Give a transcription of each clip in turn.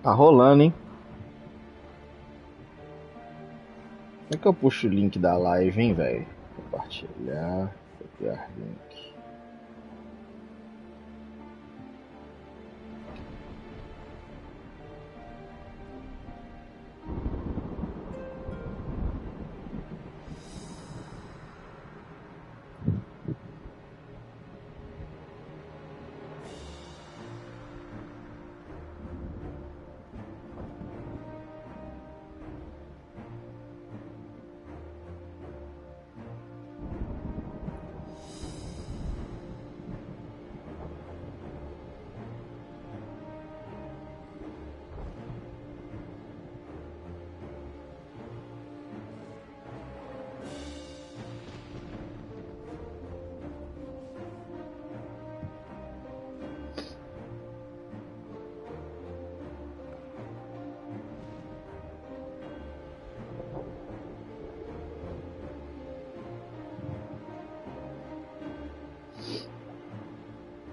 Tá rolando, hein? Como é que eu puxo o link da live, hein, velho? Compartilhar, copiar link.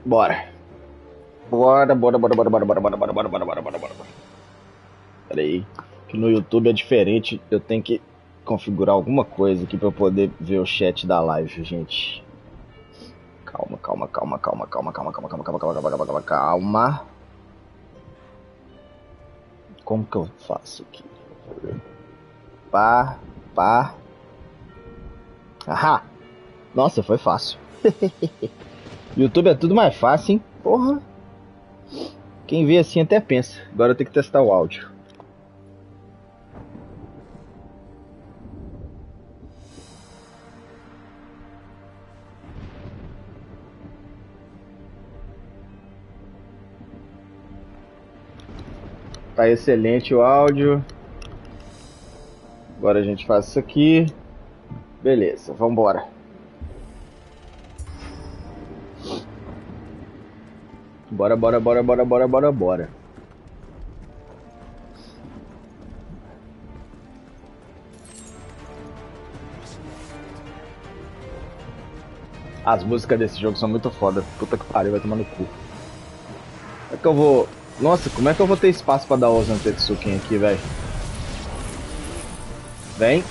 Bora. Bora. Pera aí. Que no YouTube é diferente. Eu tenho que configurar alguma coisa aqui pra eu poder ver o chat da live, gente. Calma. Como que eu faço aqui? Pá. Ahá! Nossa, foi fácil. YouTube é tudo mais fácil, hein? Porra! Quem vê assim até pensa. Agora eu tenho que testar o áudio. Tá excelente o áudio. Agora a gente faz isso aqui. Beleza, vambora. Bora. As músicas desse jogo são muito foda. Puta que pariu, vai tomar no cu. Como é que eu vou... Nossa, como é que eu vou ter espaço pra dar os Antetsuken aqui, velho? Vem.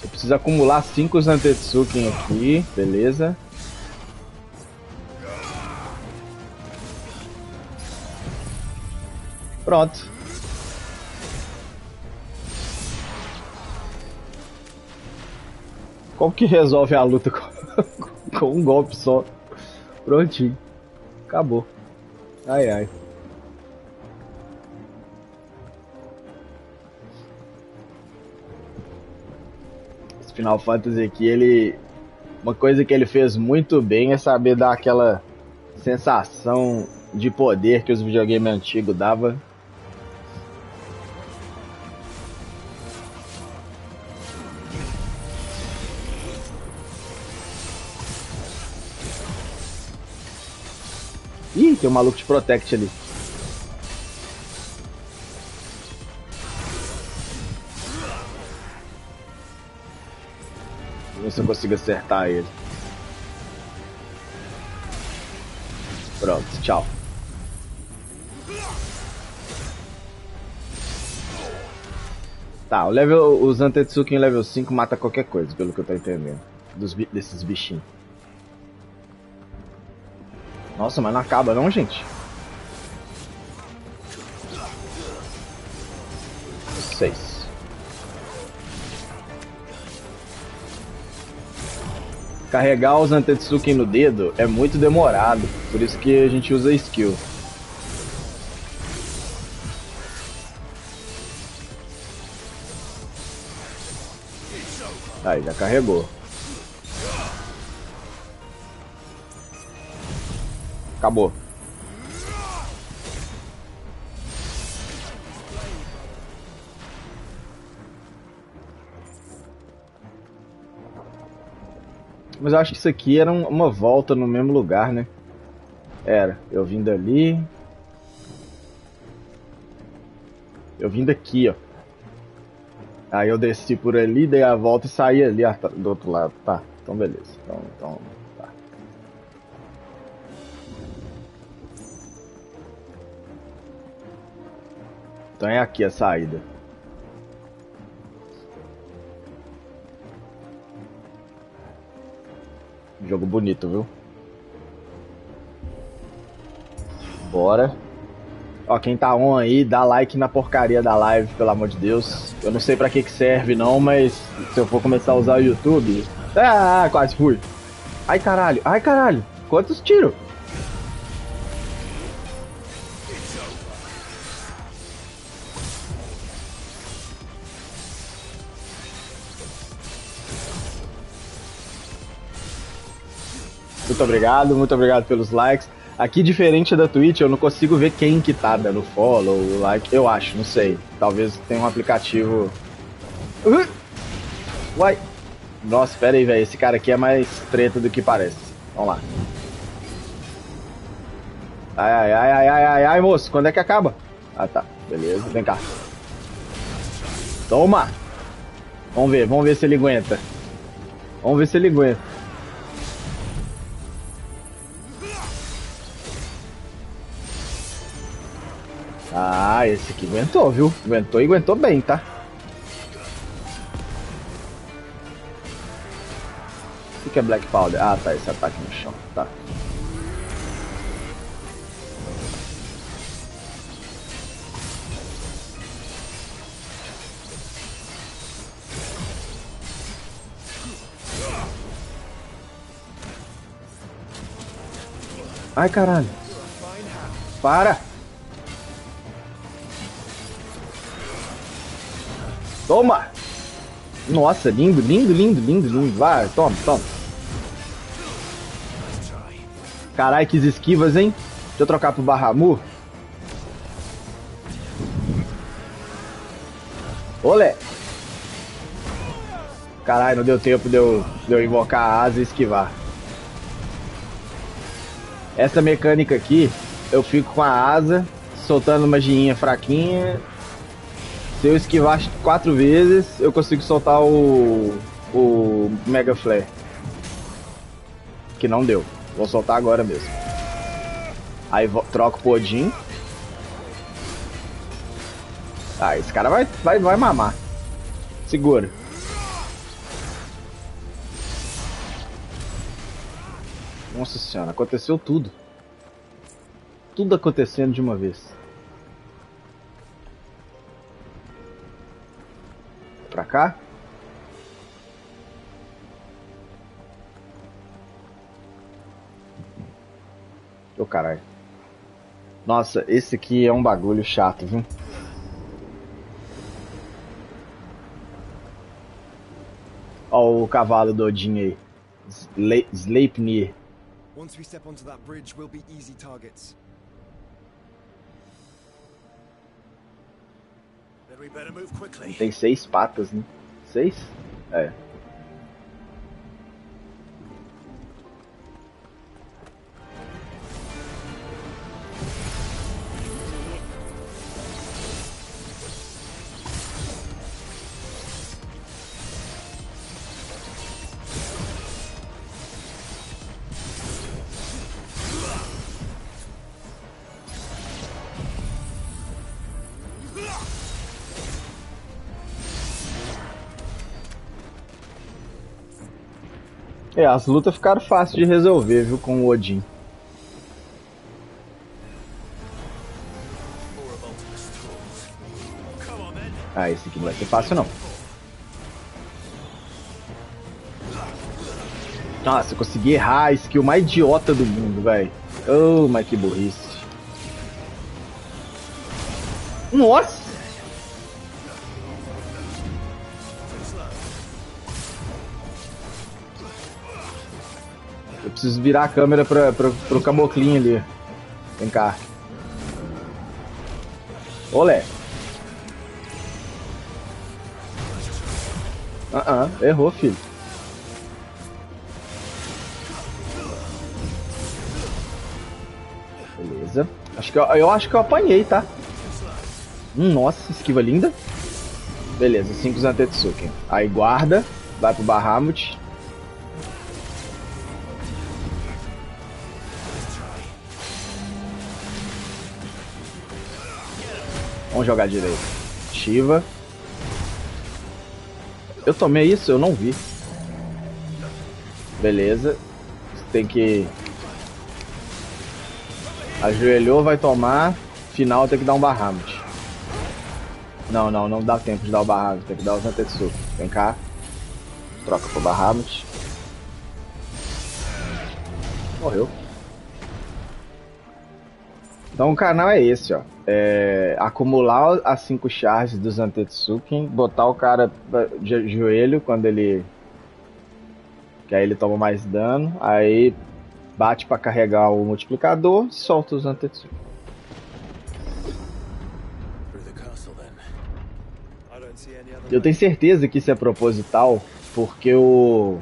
Eu preciso acumular 5 Antetsuken aqui. Beleza. Pronto. Como que resolve a luta com um golpe só? Prontinho. Acabou. Ai. Esse Final Fantasy aqui, ele... Uma coisa que ele fez muito bem é saber dar aquela sensação de poder que os videogames antigos davam. Ih, tem um maluco de protect ali. Vamos ver se eu consigo acertar ele. Pronto, tchau. Tá, os Antetsuki em level 5 mata qualquer coisa, pelo que eu tô entendendo. Desses bichinhos. Nossa, mas não acaba não, gente? 6. Carregar os Antetsuki no dedo é muito demorado, por isso que a gente usa skill. Aí, já carregou. Acabou. Mas eu acho que isso aqui era uma volta no mesmo lugar, né? Era. Eu vim dali. Eu vim daqui, ó. Aí eu desci por ali, dei a volta e saí ali do outro lado, tá? Então beleza. Então tá. Então é aqui a saída. Jogo bonito, viu? Bora. Ó, quem tá on aí, dá like na porcaria da live, pelo amor de Deus. Eu não sei pra que serve não, mas se eu for começar a usar o YouTube... Ah, quase fui. Ai, caralho. Ai, caralho. Quantos tiros? Muito obrigado pelos likes. Aqui, diferente da Twitch, eu não consigo ver quem que tá dando follow, like, eu acho, não sei. Talvez tenha um aplicativo... Uai! Nossa, pera aí, velho, esse cara aqui é mais treta do que parece. Vamos lá. Ai, moço, quando é que acaba? Ah, tá, beleza, vem cá. Toma! Vamos ver se ele aguenta. Vamos ver se ele aguenta. Ah, esse aqui aguentou, viu? Aguentou e aguentou bem, tá? O que é Black Powder? Ah, tá, esse ataque no chão, tá. Ai, caralho. Para! Toma! Nossa, lindo. Vai, toma. Caralho, que esquivas, hein? Deixa eu trocar pro Bahamut. Olé! Caralho, não deu tempo de eu invocar a asa e esquivar. Essa mecânica aqui, eu fico com a asa, soltando uma maginha fraquinha. Se eu esquivar 4 vezes, eu consigo soltar o Mega Flare. Que não deu. Vou soltar agora mesmo. Aí troco pro Odin. Ah, esse cara vai mamar. Segura. Nossa senhora, aconteceu tudo. Tudo acontecendo de uma vez. Pra cá? Ô caralho. Nossa, esse aqui é um bagulho chato, viu? Ó o cavalo do Odin aí. Sleipnir. Once we step onto that bridge, we'll be easy targets. Then we better move quickly. Tem 6 patas, né? 6? É. É, as lutas ficaram fáceis de resolver, viu, com o Odin. Ah, esse aqui não vai ser fácil, não. Nossa, eu consegui errar a skill mais idiota do mundo, velho. Oh, mas que burrice. Nossa! Eu preciso virar a câmera pro caboclinho ali. Vem cá. Olé. Errou, filho. Beleza. Eu acho que eu apanhei, tá? Nossa, esquiva linda. Beleza, 5 Zantetsuken. Aí guarda, vai pro Bahamut. Vamos jogar direito. Shiva. Eu tomei isso? Eu não vi. Beleza. Tem que... Ajoelhou, vai tomar. Final tem que dar um Bahamut. Não dá tempo de dar o Bahamut. Tem que dar o Zantetsuki. Vem cá. Troca pro Bahamut. Morreu. Então o canal é esse, ó. Acumular as 5 charges do Zantetsuki, botar o cara de joelho quando ele... Que aí ele toma mais dano, aí bate pra carregar o multiplicador e solta o Zantetsuki. Eu tenho certeza que isso é proposital, porque o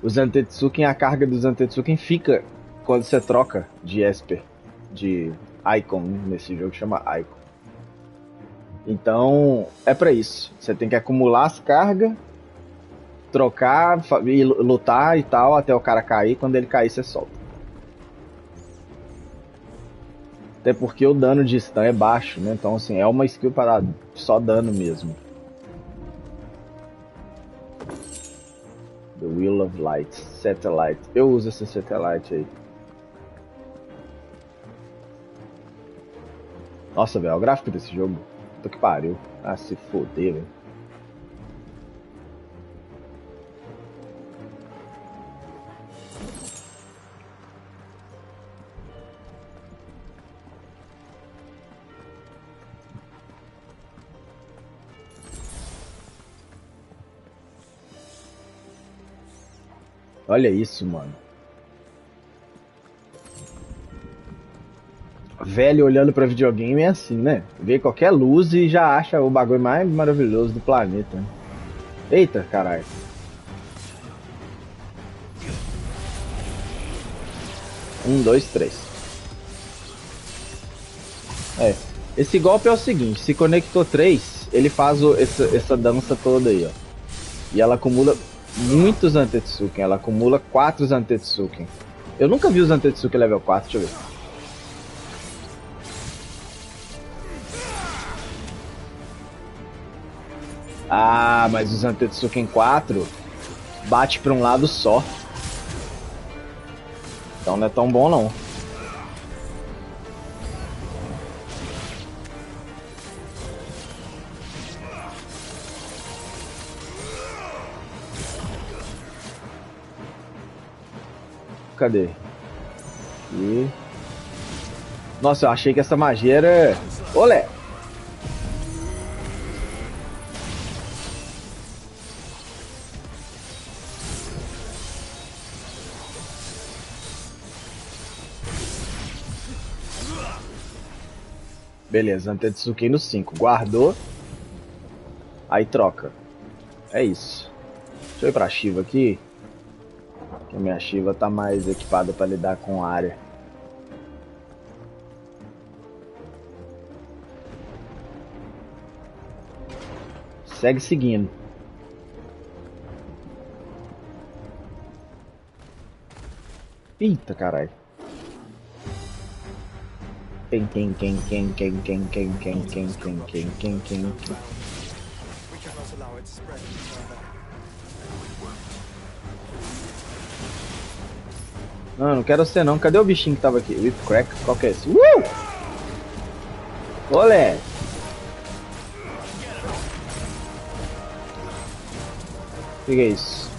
Zantetsuki, a carga do Zantetsuki fica quando você troca de Esper, de Icon, nesse jogo chama Icon. Então é pra isso, você tem que acumular as cargas, trocar, e lutar e tal, até o cara cair, quando ele cair você solta. Até porque o dano de stun é baixo, né? Então assim, é uma skill para só dano mesmo. The Wheel of Light, Satellite. Eu uso esse Satellite aí. Nossa, velho, o gráfico desse jogo. Puta que pariu. Ah, se foder, velho. Olha isso, mano. Velho olhando pra videogame é assim, né? Vê qualquer luz e já acha o bagulho mais maravilhoso do planeta. Eita, caralho. Um, dois, três. Esse golpe é o seguinte, se conectou 3, ele faz essa dança toda aí, ó. E ela acumula muitos Zantetsuken, ela acumula 4 Zantetsuken. Eu nunca vi o Zantetsuken level 4, deixa eu ver. Ah, mas o Zantetsuken 4 bate pra um lado só. Então não é tão bom não. Cadê? Aqui. Nossa, eu achei que essa magia era... Olé! Beleza, Zantetsuki no 5. Guardou. Aí troca. É isso. Deixa eu ir pra Shiva aqui. Que a minha Shiva tá mais equipada pra lidar com a área. Segue seguindo. Eita, caralho. Quem. Não quero você não. Cadê o bichinho que tava aqui? Whip Crack? Qual que é esse? Olé! O que é isso?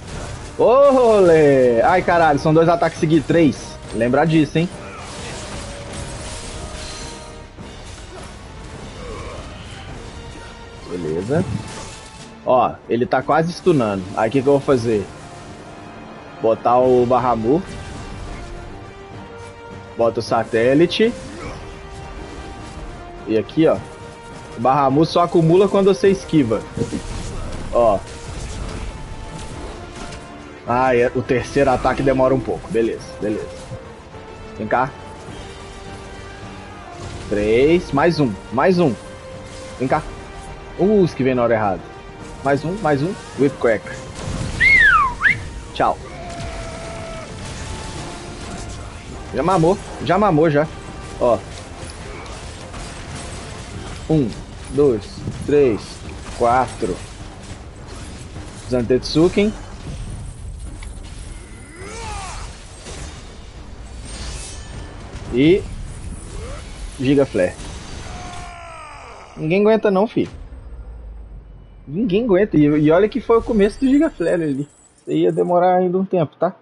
Olé! Ai, caralho, são 2 ataques seguidos. 3. Lembra disso, hein? Beleza. Ó, ele tá quase stunando. Aí o que eu vou fazer? Botar o Bahamut. Bota o satélite. E aqui, ó. O Bahamut só acumula quando você esquiva. Ó. Ah, o terceiro ataque demora um pouco. Beleza. Vem cá. 3. Mais um. Vem cá. Os que vem na hora errada. Mais um. Whip Crack. Tchau. Já mamou já. Ó. 1. 2, 3, 4. Zantetsuken. E Giga Flare. Ninguém aguenta não, filho. Ninguém aguenta. E olha que foi o começo do Giga Flare ali. Isso ia demorar ainda um tempo, tá?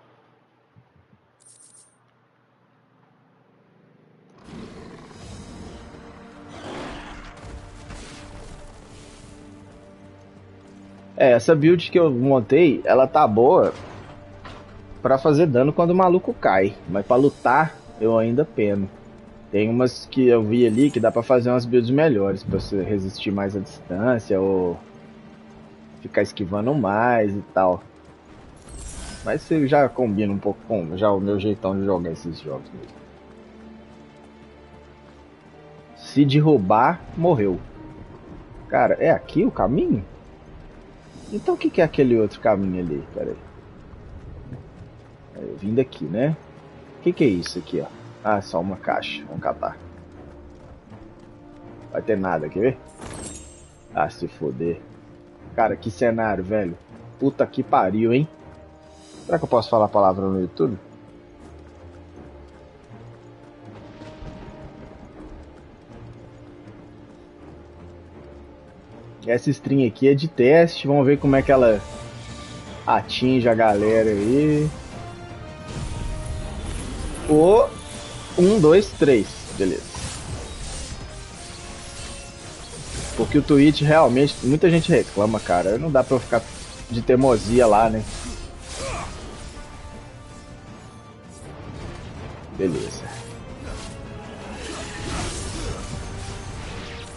É, essa build que eu montei, ela tá boa pra fazer dano quando o maluco cai. Mas pra lutar, eu ainda peno. Tem umas que eu vi ali que dá pra fazer umas builds melhores, pra você resistir mais à distância ou ficar esquivando mais e tal. Mas você já combina um pouco com já o meu jeitão de jogar esses jogos mesmo. Se derrubar, morreu. Cara, é aqui o caminho? Então o que é aquele outro caminho ali? Pera aí. Eu vim daqui, né? O que é isso aqui, ó? Ah, só uma caixa. Vamos catar. Vai ter nada, quer ver? Ah, se foder. Cara, que cenário, velho. Puta que pariu, hein? Será que eu posso falar a palavra no YouTube? Essa string aqui é de teste. Vamos ver como é que ela atinge a galera aí. O 1, 2, 3. Beleza. Porque o Twitch realmente, muita gente reclama, cara. Não dá pra eu ficar de teimosia lá, né? Beleza.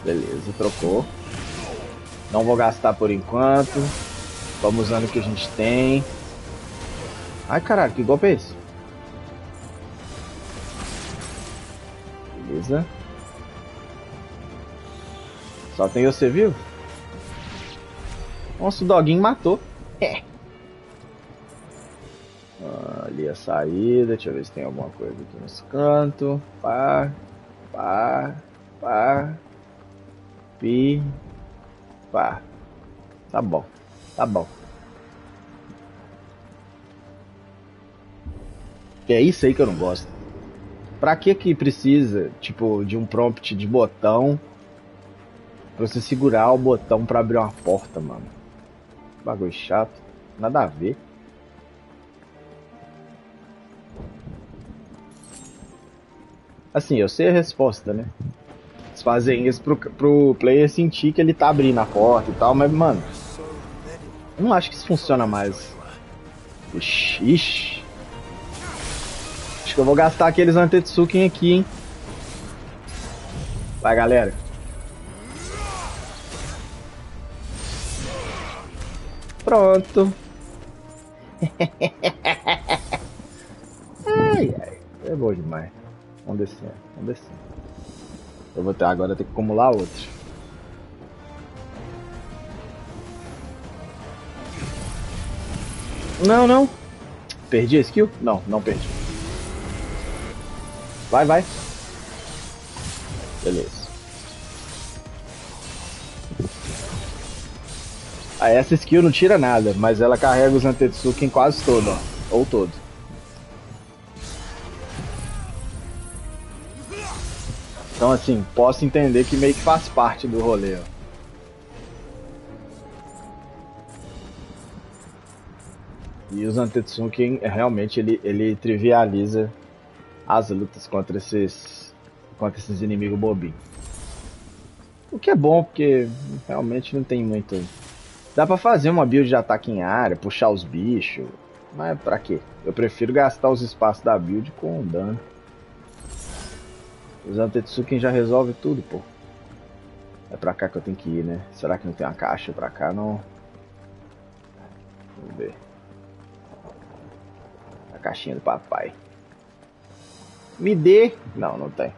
Beleza, trocou. Não vou gastar por enquanto. Vamos usando o que a gente tem. Ai, caralho, que golpe é esse? Beleza. Só tem você vivo? Nossa, o doguinho matou. É. Ali a saída. Deixa eu ver se tem alguma coisa aqui nesse canto. Pá. Pá. Pá. Pi. Pá. Tá bom. Tá bom. É isso aí que eu não gosto. Pra que precisa, tipo, de um prompt de botão pra você segurar o botão pra abrir uma porta, mano? Bagulho chato. Nada a ver. Assim, eu sei a resposta, né? Eles fazem isso pro player sentir que ele tá abrindo a porta e tal, mas, mano, eu não acho que isso funciona mais. Ixi. Acho que eu vou gastar aqueles Antetsuken aqui, hein? Vai, galera. Pronto. Ai, ai. É bom demais. Vamos descer, vamos descer. Eu vou ter agora ter que acumular outro. Não, não. Perdi a skill? Não, não perdi. Vai, vai. Beleza. Ah, essa skill não tira nada, mas ela carrega os Antetsuken quase todo, ó. Ou todo. Então assim, posso entender que meio que faz parte do rolê, ó. E os Antetsuken, realmente, ele trivializa as lutas contra esses inimigos bobinhos. O que é bom, porque realmente não tem muito... Dá pra fazer uma build de ataque em área, puxar os bichos, mas pra quê? Eu prefiro gastar os espaços da build com dano. Os Antetsuken já resolve tudo, pô. É pra cá que eu tenho que ir, né? Será que não tem uma caixa pra cá, não? Vamos ver. A caixinha do papai. Me dê! Não, não tem.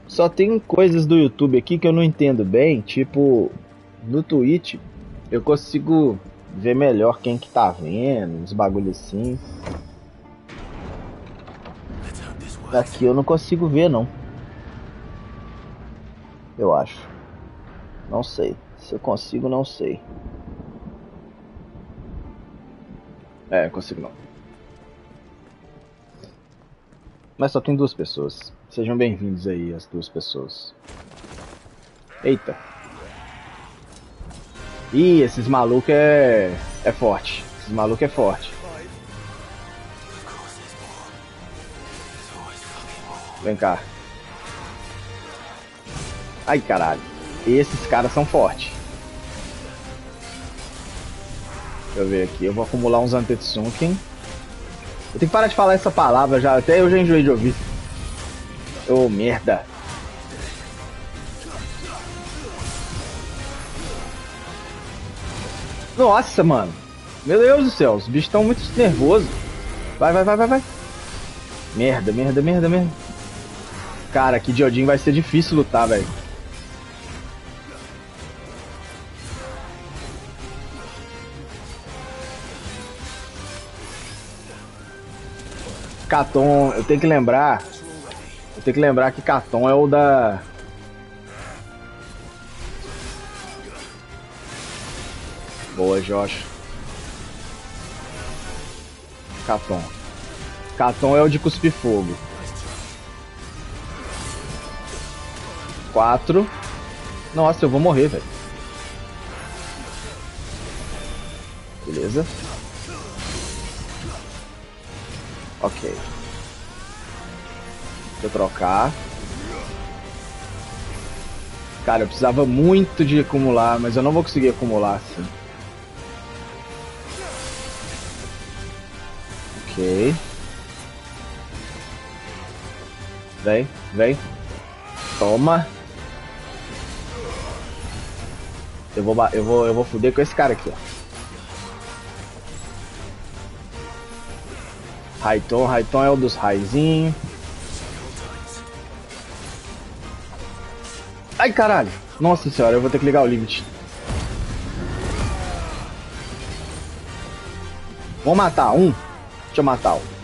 Só tem coisas do YouTube aqui que eu não entendo bem. Tipo, no Twitch eu consigo ver melhor quem que tá vendo, uns bagulhos assim. Daqui eu não consigo ver, não. Eu acho. Não sei. Se eu consigo, não sei. É, consigo não. Mas só tem 2 pessoas. Sejam bem-vindos aí, as 2 pessoas. Eita. Ih, esses malucos é forte. Esses malucos é forte. Vem cá. Ai, caralho. Esses caras são fortes. Deixa eu ver aqui. Eu vou acumular uns Antetsunken. Eu tenho que parar de falar essa palavra já. Até eu já enjoei de ouvir. Ô, merda. Nossa, mano. Meu Deus do céu. Os bichos estão muito nervosos. Vai, vai, vai, vai, vai. Merda, merda, merda, merda. Cara, aqui de Odin vai ser difícil lutar, velho. Caton, eu tenho que lembrar. Eu tenho que lembrar que Caton é o da. Boa, Josh. Caton. Caton é o de cuspir fogo. 4. Nossa, eu vou morrer, velho. Beleza. Ok. Deixa eu trocar. Cara, eu precisava muito de acumular, mas eu não vou conseguir acumular assim. Ok. Vem, vem. Toma. Eu vou fuder com esse cara aqui, ó. Raiton, Raiton é o dos raizinhos. Ai, caralho. Nossa senhora, eu vou ter que ligar o limite. Vou matar um. Deixa eu matar um.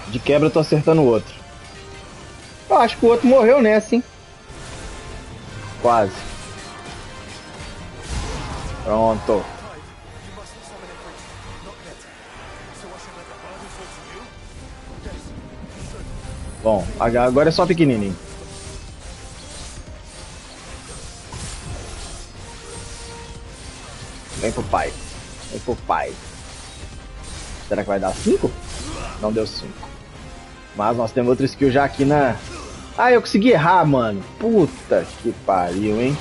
De quebra eu tô acertando o outro. Eu acho que o outro morreu nessa, hein? Quase. Pronto. Bom, agora é só pequenininho. Vem pro pai. Vem pro pai. Será que vai dar 5? Não deu 5. Mas nós temos outra skill já aqui na... Ah, eu consegui errar, mano. Puta que pariu, hein?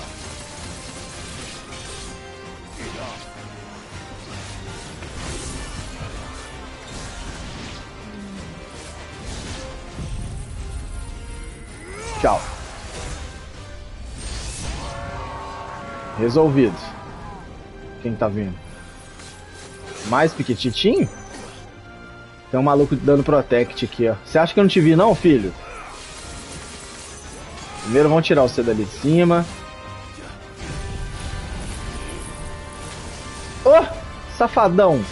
Tchau. Resolvido. Quem tá vindo? Mais piquetitinho? Tem um maluco dando protect aqui, ó. Você acha que eu não te vi não, filho? Primeiro vamos tirar você dali de cima. Oh! Safadão!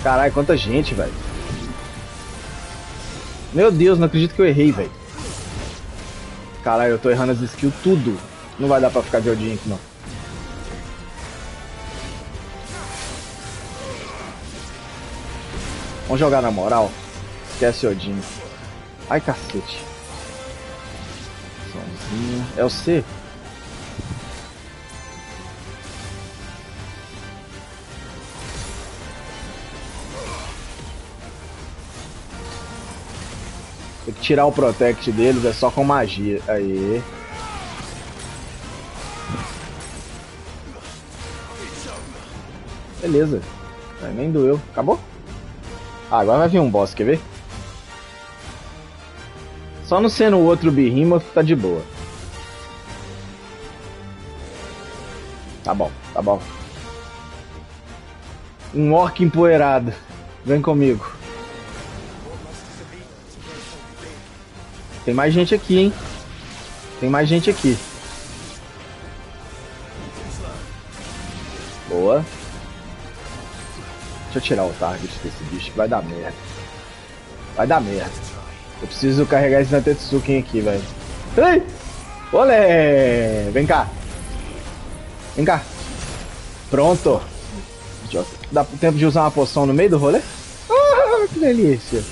Caralho, quanta gente, velho. Meu Deus, não acredito que eu errei, velho. Caralho, eu tô errando as skills tudo. Não vai dar pra ficar de Odin aqui, não. Vamos jogar na moral. Esquece Odin. Ai, cacete. Sozinho. É o C? Tem que tirar o protect deles, é só com magia. Aí. Beleza. Nem doeu. Acabou? Ah, agora vai vir um boss, quer ver? Só não sendo o outro Behemoth tá de boa. Tá bom, tá bom. Um orc empoeirado. Vem comigo. Tem mais gente aqui, hein? Tem mais gente aqui. Deixa eu tirar o target desse bicho que vai dar merda. Vai dar merda. Eu preciso carregar esse Nantetsuken aqui, velho. Ei! Olé! Vem cá. Vem cá. Pronto. Dá tempo de usar uma poção no meio do rolê? Ah, que delícia.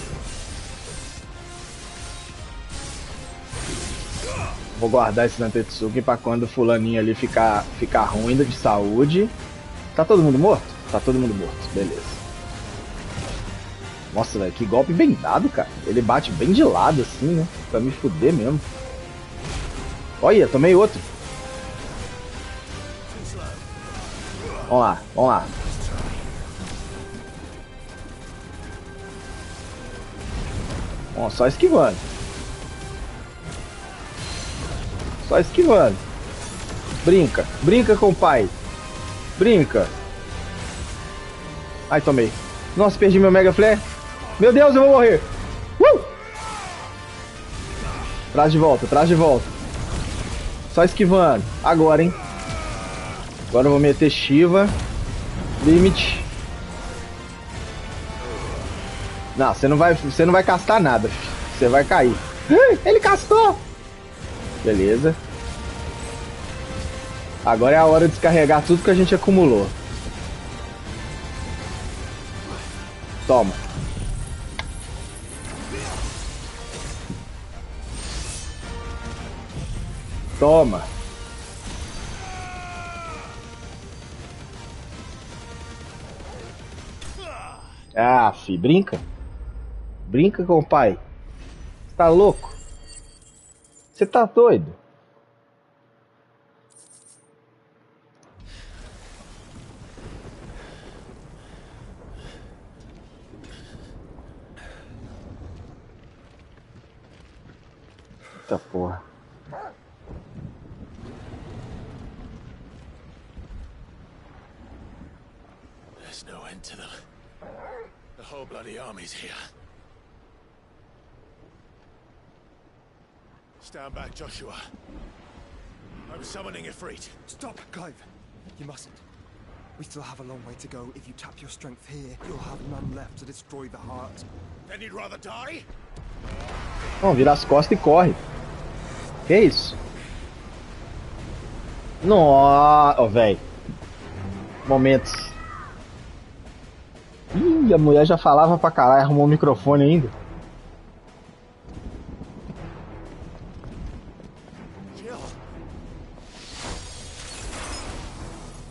Vou guardar esse Nantetsuken pra quando o fulaninho ali ficar ruim de saúde. Tá todo mundo morto? Tá todo mundo morto, beleza. Nossa, velho, que golpe bem dado, cara. Ele bate bem de lado assim, né? Pra me fuder mesmo. Olha, tomei outro. Vamos lá, vamos lá. Ó, só esquivando. Só esquivando. Brinca. Brinca com o pai. Brinca. Ai, tomei. Nossa, perdi meu Mega Flare. Meu Deus, eu vou morrer. Traz de volta, traz de volta. Só esquivando. Agora, hein. Agora eu vou meter Shiva. Limite. Não, você não vai castar nada. Você vai cair. Ele castou. Beleza. Agora é a hora de descarregar tudo que a gente acumulou. Toma. Toma. Ah, fi, brinca. Brinca com o pai. Você tá louco? Você tá doido? Eita porra. There's no end to them. The whole bloody army's here. Stand back, Joshua. I'm summoning Ifrit. Stop, Clive. You mustn't. We still have a long way to go. If you tap your strength here, you'll have none left to destroy the heart. Then you'd rather die? Não, vira as costas e corre. Que isso? Nossa, oh, velho. Momentos. Ih, a mulher já falava pra caralho, arrumou o microfone ainda.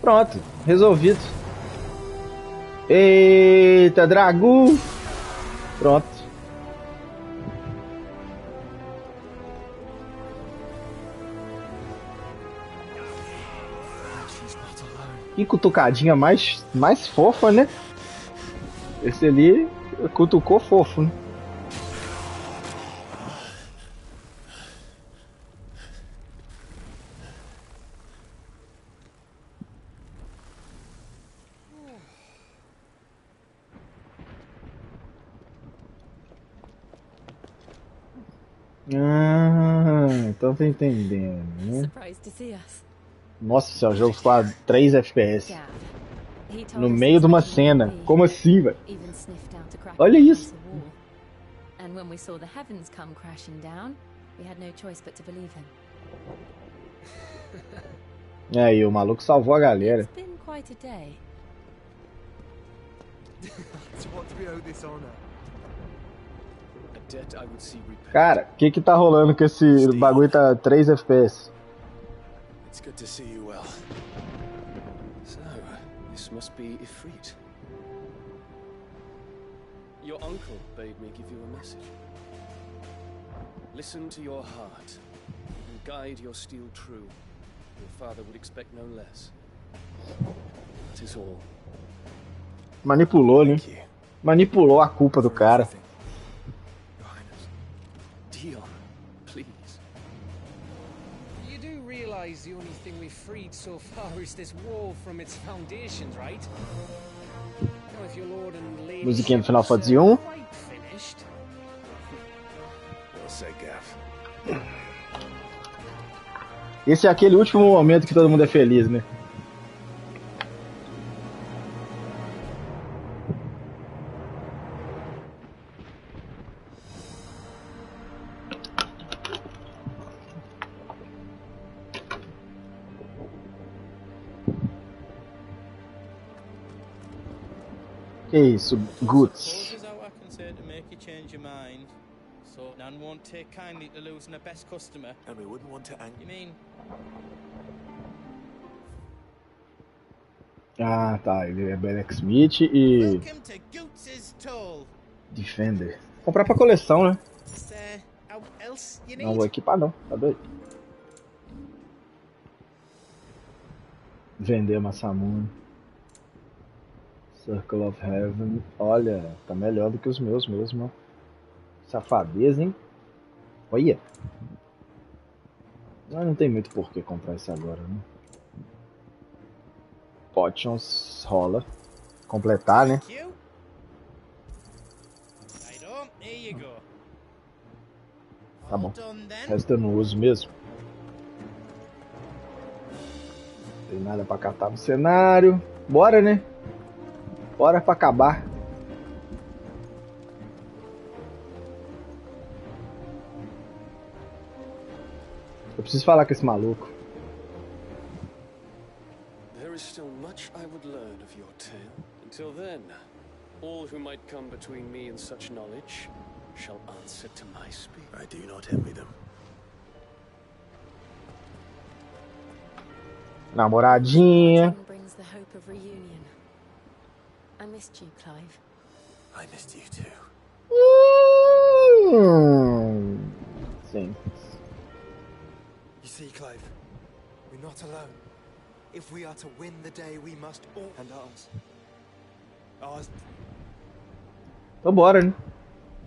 Pronto, resolvido. Eita, Dragu! Pronto. Que cutucadinha mais fofa, né? Esse ali cutucou fofo, né? Ah, então tô entendendo, né? Nossa senhora, o jogo ficou a 3 FPS. No meio de uma cena. Como assim, velho? Olha isso. É, e o maluco salvou a galera. Cara, o que tá rolando com esse bagulho? Tá 3 FPS. It's good to see you well. So, this must be Ifrit. Your uncle bade me give you a message. Listen to your heart and guide your steel true. Your father would expect no less. That is all. Manipulou, né? Manipulou a culpa do cara. Your Highness. Dion, please. You do realize the only thing we've freed so far is this wall from its foundations, right? Now, if your lord and lady Musiquinha do Final Fantasy 1. quite finished. Well said, Gav. Esse é aquele último momento que todo mundo é feliz, né? Que isso, Guts. Suppose how I can say to make you change your mind. So Nan won't take kindly to losing her best customer. And we wouldn't want to You mean Ah, tá. Ele é Blacksmith e welcome to Goots's Toll. Defender. Comprar pra coleção, né? Is there out else you Não need? vou equipar não, tá doido? Vender Massamune. Circle of Heaven. Olha, tá melhor do que os meus mesmo, ó. Safadeza, hein? Olha. Mas não tem muito por que comprar isso agora, né? Potions rola. Completar, né? Thank you. Right on, here you go. Tá bom. All done O then. resto eu não uso mesmo. Não tem nada pra catar no cenário. Bora, né? Bora pra acabar. Eu preciso falar com esse maluco. There is still much I would learn of your tale. Until then, all who might come between me and such knowledge shall answer to my speech. I do not envy them. Namoradinha. Nothing brings the hope of reunion. I missed you, Clive. I missed you too. Sim. You see, Clive, we're not alone. If we are to win the day, we must all... And ours. Ours... Então bora, né?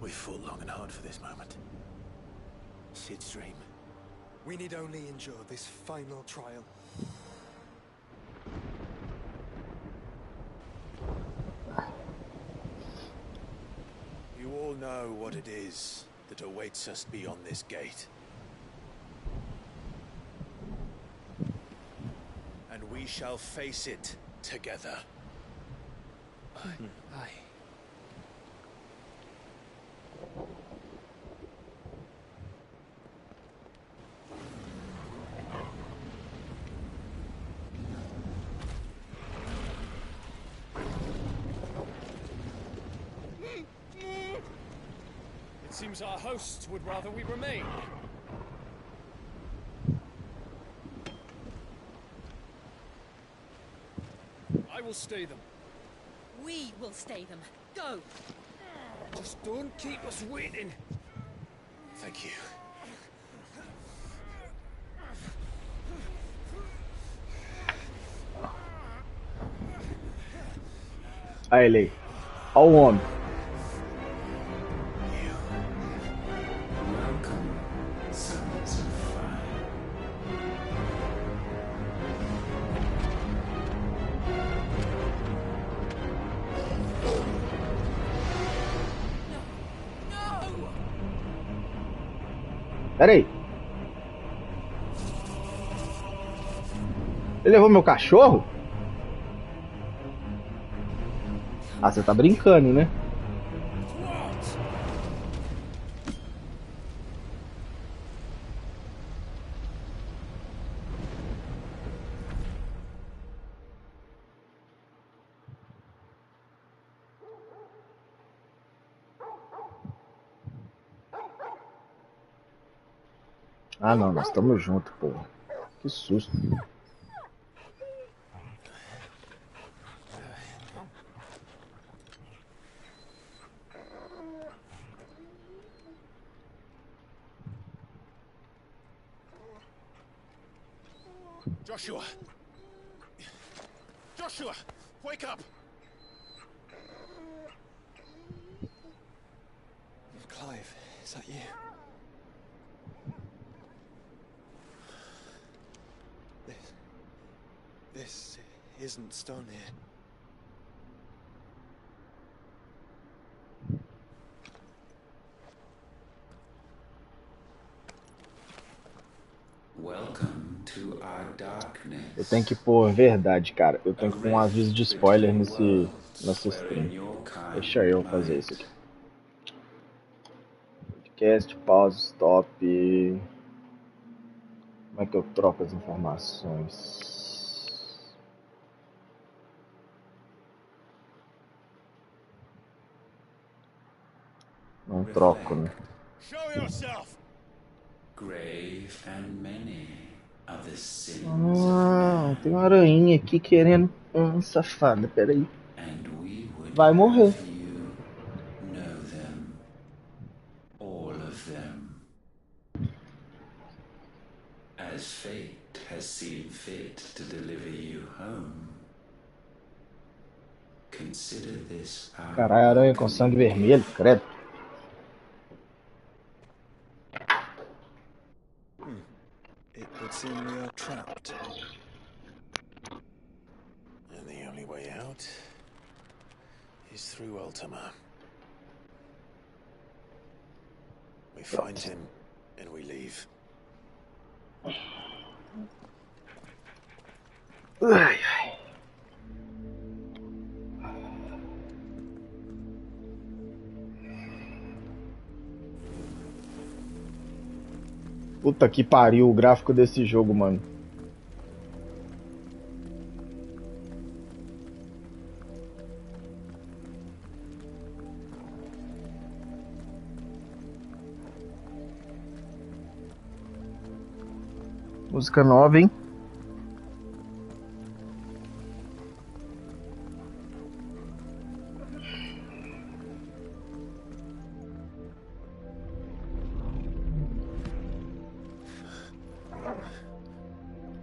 We fought long and hard for this moment. Sid's dream. We need only endure this final trial. You all know what it is that awaits us beyond this gate. And we shall face it together. Aye. It seems our hosts would rather we remain. I will stay them. We will stay them. Go! Just don't keep us waiting. Thank you. Aí ele. Olha o homem. Pera aí. Ele levou meu cachorro? Ah, você tá brincando, né? Ah não, nós estamos juntos, pô. Que susto. Joshua! Joshua! Wake up! Clive, is that you? This isn't stone here. Welcome to our darkness. Eu tenho que pôr verdade, cara. Eu tenho que pôr um aviso de spoiler nessa stream. Deixa eu fazer isso aqui. Podcast, pause, stop. Como é que eu troco as informações? Um troco, né? Show yourself. Grave and many are the sins Ah, tem uma aranha aqui querendo. Safada, peraí. and we would Vai morrer. have you know them, all of them, as fate has seen fit to deliver you home. Consider this our Caralho, aranha com sangue vermelho, credo. It would seem we are trapped. And the only way out is through Ultima. We find him and we leave. Ai, ai. Puta que pariu o gráfico desse jogo, mano. Música nova, hein?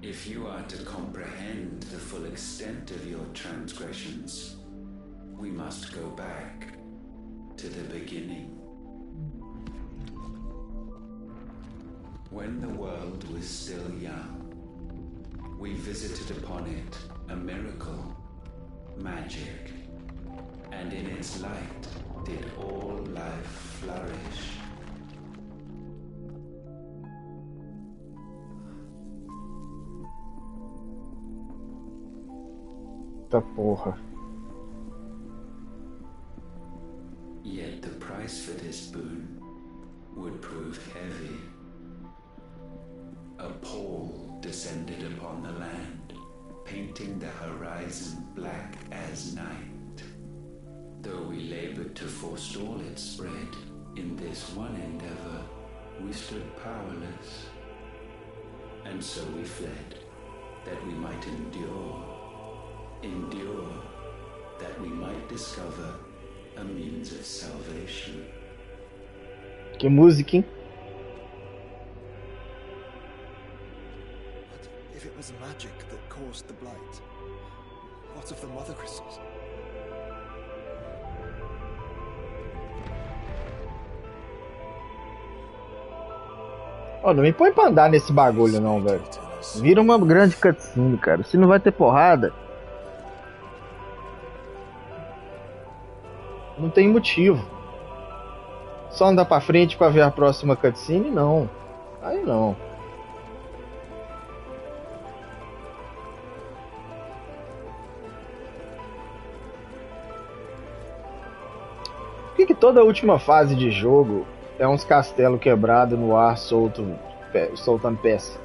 If you are to comprehend the full extent of your transgressions, we must go back to the beginning. When the world was still young, we visited upon it a miracle, magic, and in its light did all life flourish. Eita porra. Yet the price for this boon would prove heavy. A pall descended upon the land, painting the horizon black as night. Though we labored to forestall its spread, in this one endeavor we stood powerless. And so we fled, that we might endure, that we might discover a means of salvation. Que música, hein? But if it was magic that caused the blight, what of the mother crystals? Ó, não me põe pra andar nesse bagulho não, velho. Vira uma grande cutscene, cara. Se não vai ter porrada, não tem motivo. Só andar pra frente pra ver a próxima cutscene? Não. Aí não. Por que toda a última fase de jogo é uns castelos quebrados no ar, soltando peça?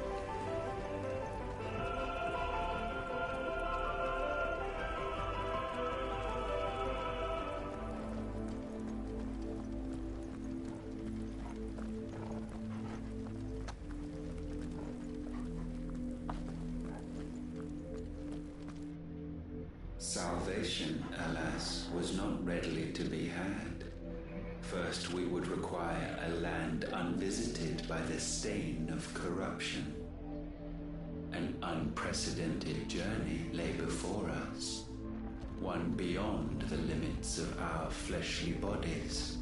Salvation, alas, was not readily to be had. First, we would require a land unvisited by the stain of corruption. An unprecedented journey lay before us, one beyond the limits of our fleshly bodies.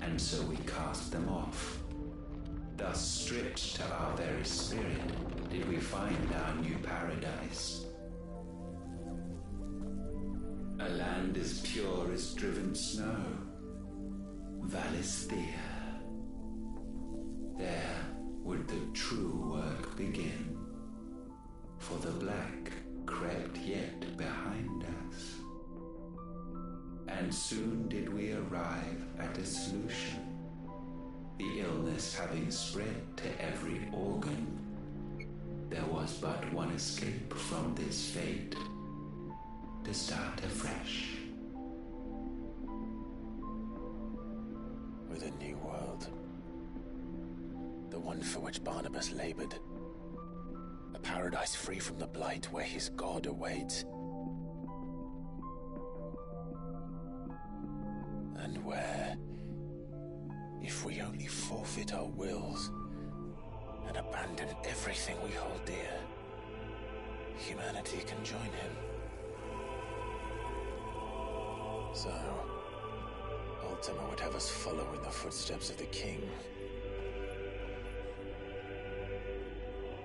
And so we cast them off. Thus, stripped to our very spirit, did we find our new paradise. A land as pure as driven snow, Valisthea. There would the true work begin, for the black crept yet behind us. And soon did we arrive at a solution, the illness having spread to every organ. There was but one escape from this fate, to start afresh. the new world. The one for which Barnabas labored. A paradise free from the blight where his God awaits. And where, if we only forfeit our wills and abandon everything we hold dear, humanity can join him. So, Ultima would have us follow in the footsteps of the king.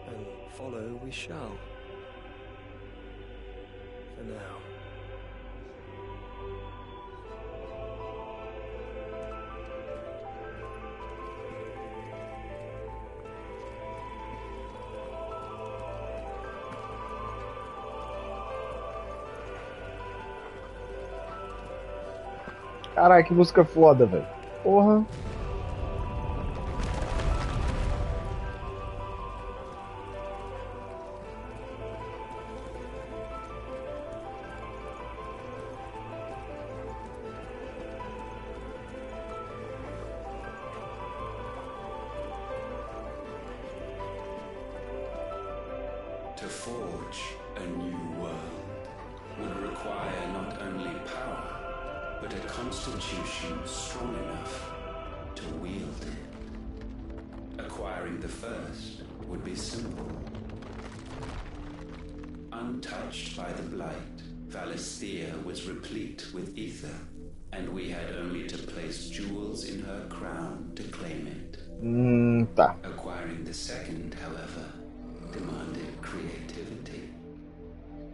And follow we shall. For now. Caralho, que música foda, velho. Porra. To forge a new world would require not only power, but a constitution strong enough to wield it. Acquiring the first would be simple. Untouched by the blight, Valisthea was replete with ether, and we had only to place jewels in her crown to claim it. Tá. Acquiring the second, however, demanded creativity.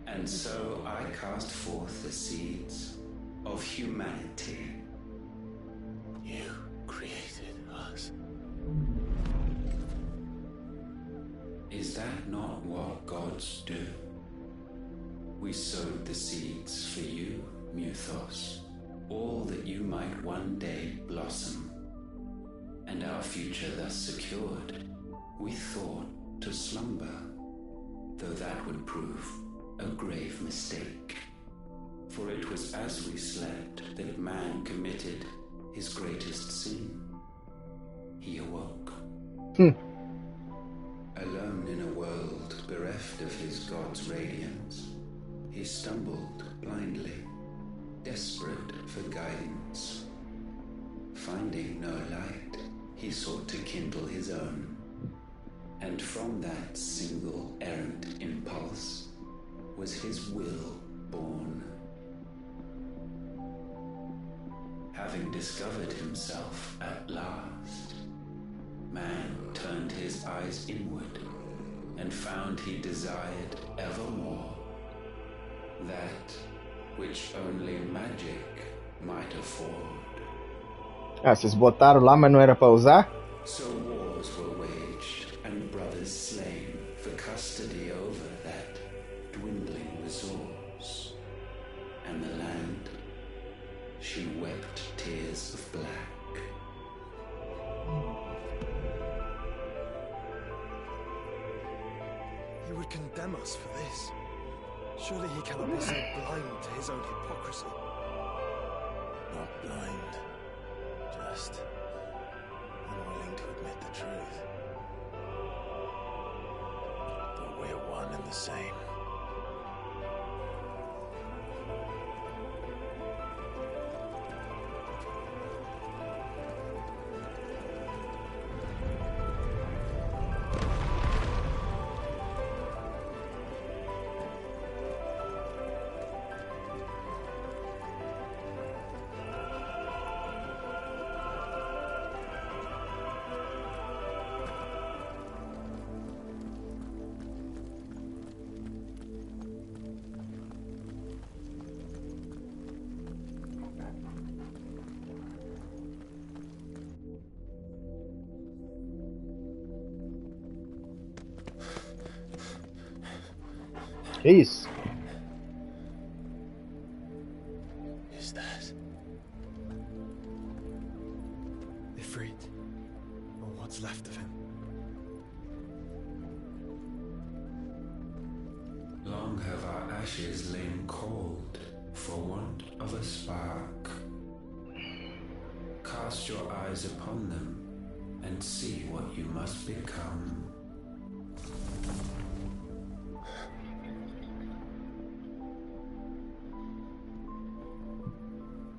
And so I cast forth the seeds of humanity. You created us. Is that not what gods do? We sowed the seeds for you, Muthos, all that you might one day blossom. And our future thus secured, we thought to slumber, though that would prove a grave mistake. For it was as we slept that man committed his greatest sin. He awoke. Alone in a world bereft of his God's radiance, he stumbled blindly, desperate for guidance. Finding no light, he sought to kindle his own. And from that single errant impulse was his will born. Having discovered himself at last, man turned his eyes inward and found he desired evermore that which only magic might afford. Ah, vocês botaram lá, mas não era pra usar? So wars were waged and brothers slain for custody over that dwindling resource. And the land, she wept tears of black. He would condemn us for this. Surely he cannot be so blind to his own hypocrisy. Not blind, just unwilling to admit the truth. But we're one and the same. Que isso? Is that Ifrit, or what's left of him. Long have our ashes lain cold for want of a spark. cast your eyes upon them and see what you must become.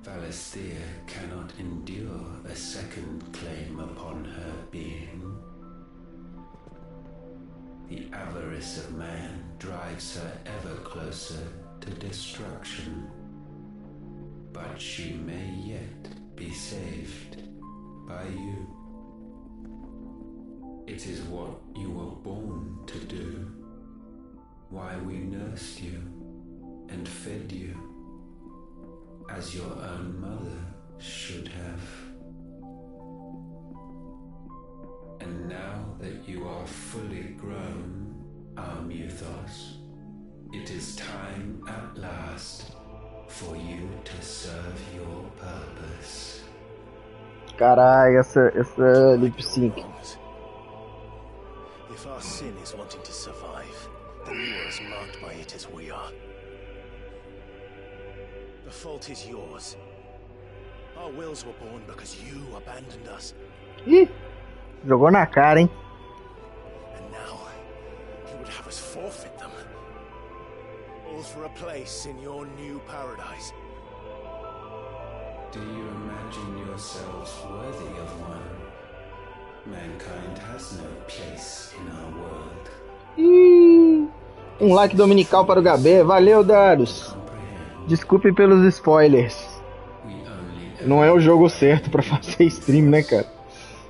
Valisthea cannot endure a second claim upon her being. The avarice of man drives her ever closer to destruction. But she may yet be saved by you. It is what you were born to do, why we nursed you and fed you, as your own mother should have. And now that you are fully grown, our Mythos, it is time at last for you to serve your purpose. Caralho, essa lip sync. If our sin is wanting to survive, then you are as marked by it as we are. The fault is yours. Our wills were born because you abandoned us. Ih, jogou na cara, hein? And now, you would have us forfeit them. All for a place in your new paradise. Do you imagine yourselves worthy of one? Mankind has no place in our world. Ih, like dominical para o Gabé. Valeu, Dados. Desculpe pelos spoilers. Não é o jogo certo para fazer stream, né, cara?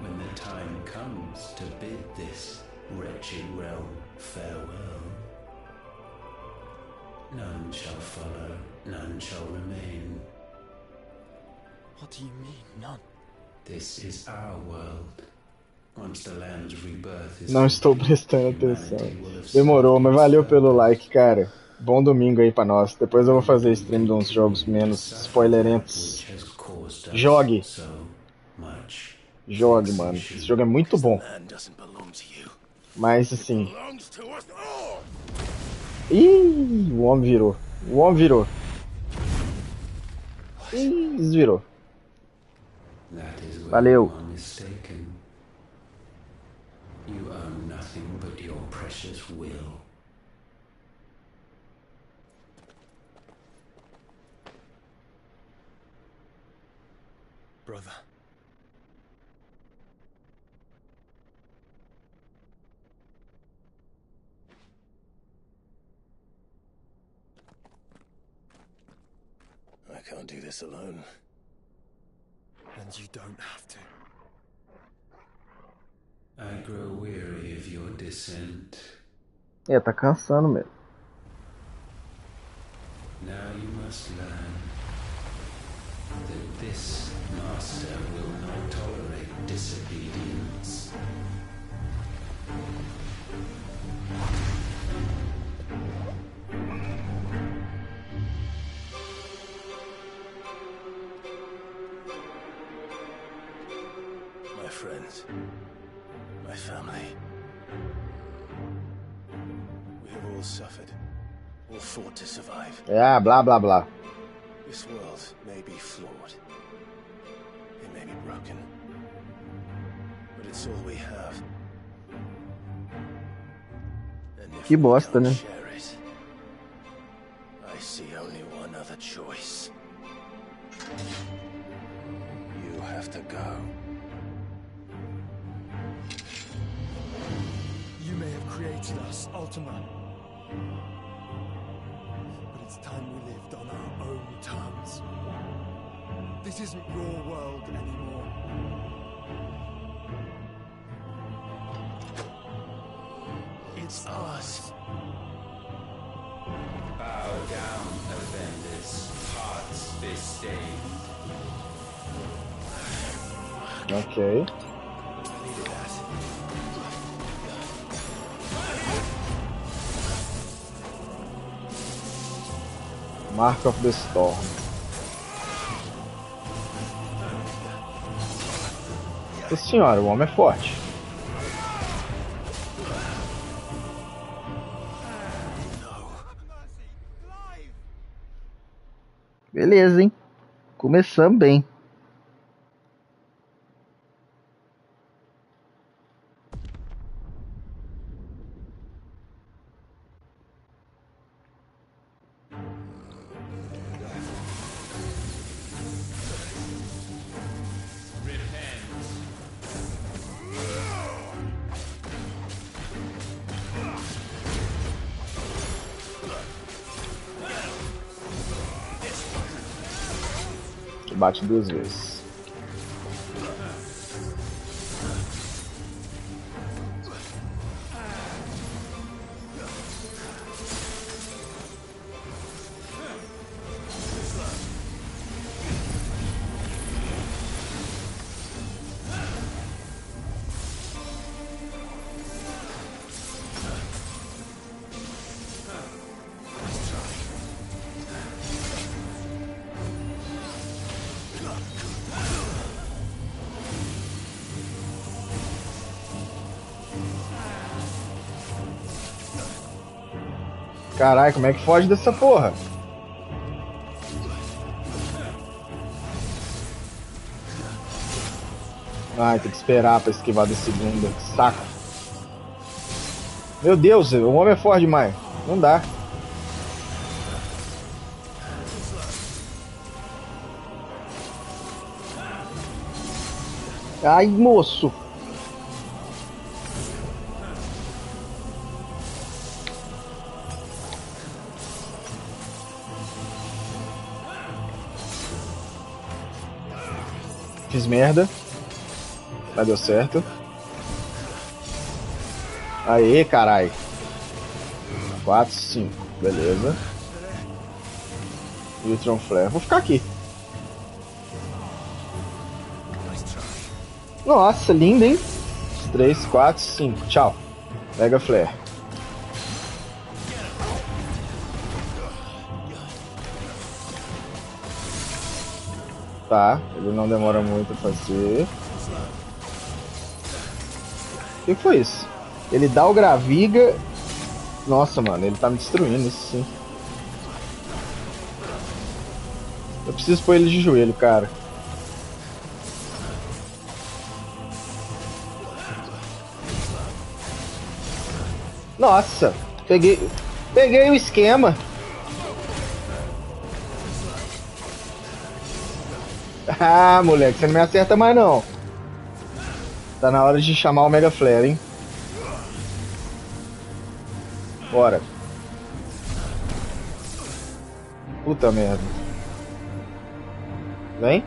When the time comes to bid this wretched realm farewell, none shall follow, none shall remain. What do you mean, none? This is our world. Once the land's rebirth is Não estou prestando atenção. Demorou, mas valeu pelo like, cara. Bom domingo aí pra nós. Depois eu vou fazer stream de uns jogos menos spoilerentos. Jogue! Jogue, mano. Esse jogo é muito bom. Mas assim... Ih, o homem virou. O homem virou. Ih, desvirou. Valeu. You own nothing but your precious will. Brother. I can't do this alone. And you don't have to. I grow weary of your descent. É, tá cansando mesmo. Now you must learn that this master will not tolerate disobedience. My friends, my family. We have all suffered, all fought to survive. É, blá blá blá. This world may be flawed. It may be broken. But it's all we have. And if Que we bosta, can't né? share it, I see only one other choice. You have to go. You may have created us, Ultima. But it's time we lived on our own terms. This isn't your world anymore. It's ours. Bow down, offenders, hearts disdained. Ok. Mark of the Storm. Nossa senhora, o homem é forte. Beleza, hein? Começamos bem. Bate 2 vezes. Caralho, como é que foge dessa porra? Ai, tem que esperar pra esquivar da segunda. Que saco. Meu Deus, o homem é forte demais. Não dá. Ai, moço. Fiz merda. Mas deu certo. Aê, carai. 4, 5. Beleza. Neutron Flare. Vou ficar aqui. Nossa, lindo, hein? 3, 4, 5. Tchau. Mega Flare. Tá, ele não demora muito a fazer. O que foi isso? Ele dá o Graviga. Nossa, mano, ele tá me destruindo, isso sim. Eu preciso pôr ele de joelho, cara. Nossa, peguei o esquema. Ah, moleque, você não me acerta mais não. Tá na hora de chamar o Mega Flare, hein? Bora. Puta merda. Vem.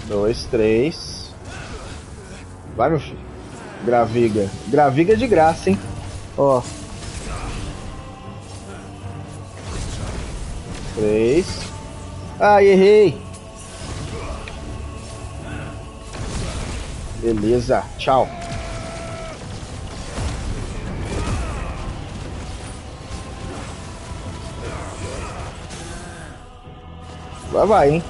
Dois, 3. Vai, meu filho. Graviga. Graviga de graça, hein? Ó. 3. Ai, errei. Beleza, tchau. Vai, hein?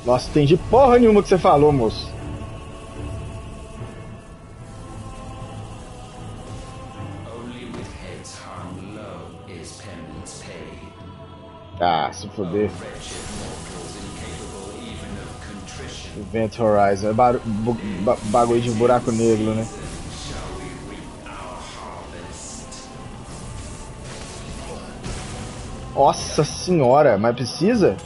Nossa, entendi porra nenhuma que você falou, moço. Ah, se foder. Event Horizon. É bagulho de buraco negro, né? Nossa senhora, mas precisa?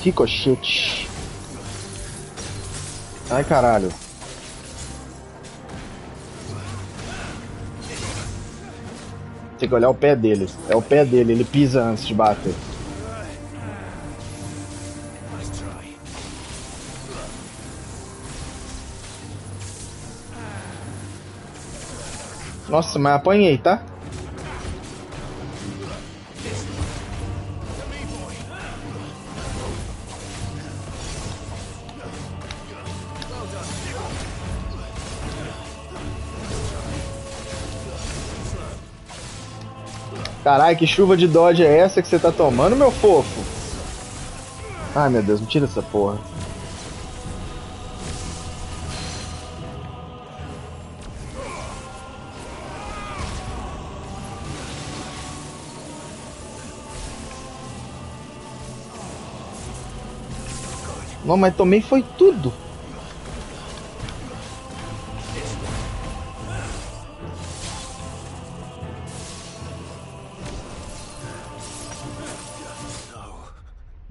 Ricochete. Ai, caralho. Tem que olhar o pé dele. É o pé dele, ele pisa antes de bater. Nossa, mas apanhei, tá? Caralho, que chuva de dodge é essa que você tá tomando, meu fofo? Ai, meu Deus, me tira essa porra. Não, mas tomei foi tudo.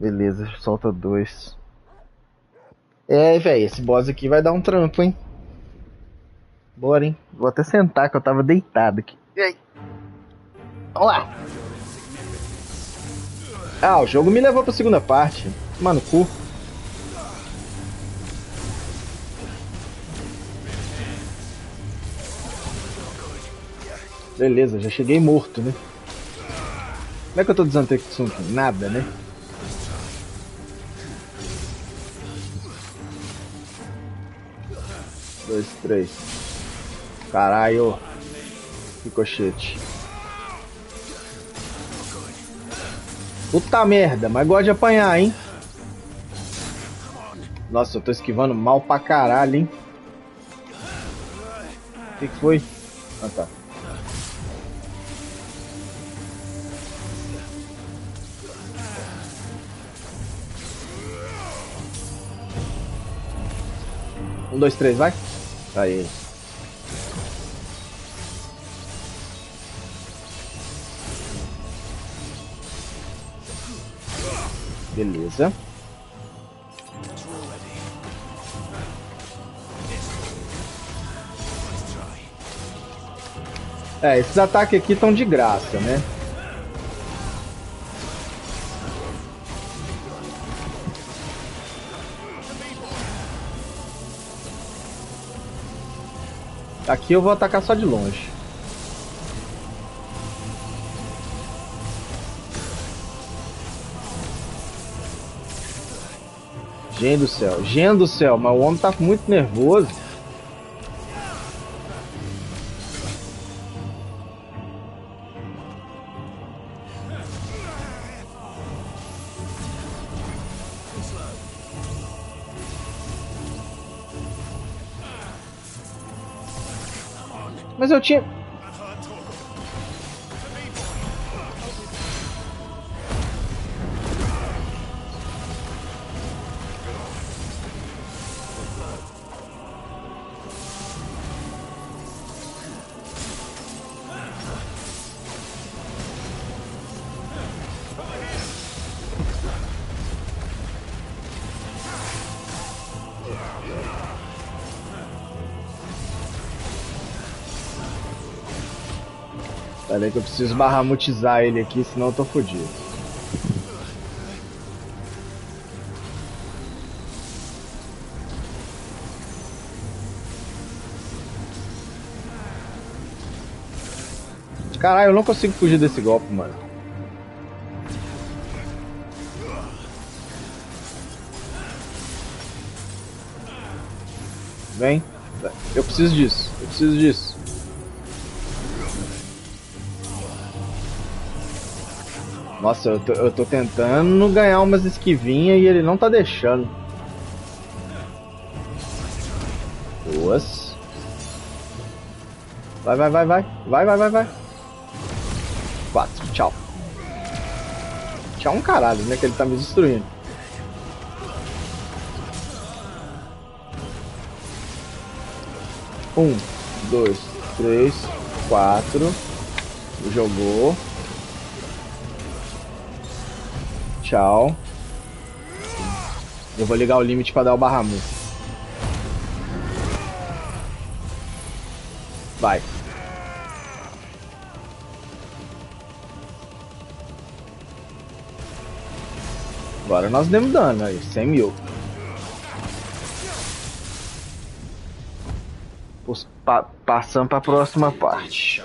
Beleza, solta 2. É, velho, esse boss aqui vai dar um trampo, hein? Bora, hein? Vou até sentar que eu tava deitado aqui. E aí? Vamos lá. Ah, o jogo me levou pra segunda parte. Mano, cu. Beleza, já cheguei morto, né? Como é que eu tô dizendo Teksunki? Nada, né? Dois, três. Caralho. Ricochete. Puta merda, mas gosta de apanhar, hein? Nossa, eu tô esquivando mal pra caralho, hein? O que foi? Ah, tá. Um, dois, três, vai. Aí. Beleza. É, esses ataques aqui estão de graça, né? Aqui eu vou atacar só de longe. Gente do céu, mas o homem tá muito nervoso. Mas eu tinha... Pera aí que eu preciso barramutizar ele aqui, senão eu tô fodido. Caralho, eu não consigo fugir desse golpe, mano. Vem. Eu preciso disso. Eu preciso disso. Nossa, eu tô tentando ganhar umas esquivinhas e ele não tá deixando. Duas. Vai, vai, vai, vai. Vai, vai, vai, vai. 4. Tchau. Tchau um caralho, né? Que ele tá me destruindo. Um, dois, três, 4. Jogou. Tchau. Eu vou ligar o limite pra dar o Bahamut. Vai. Agora nós demos dano aí, 100 mil. Passando pra próxima parte.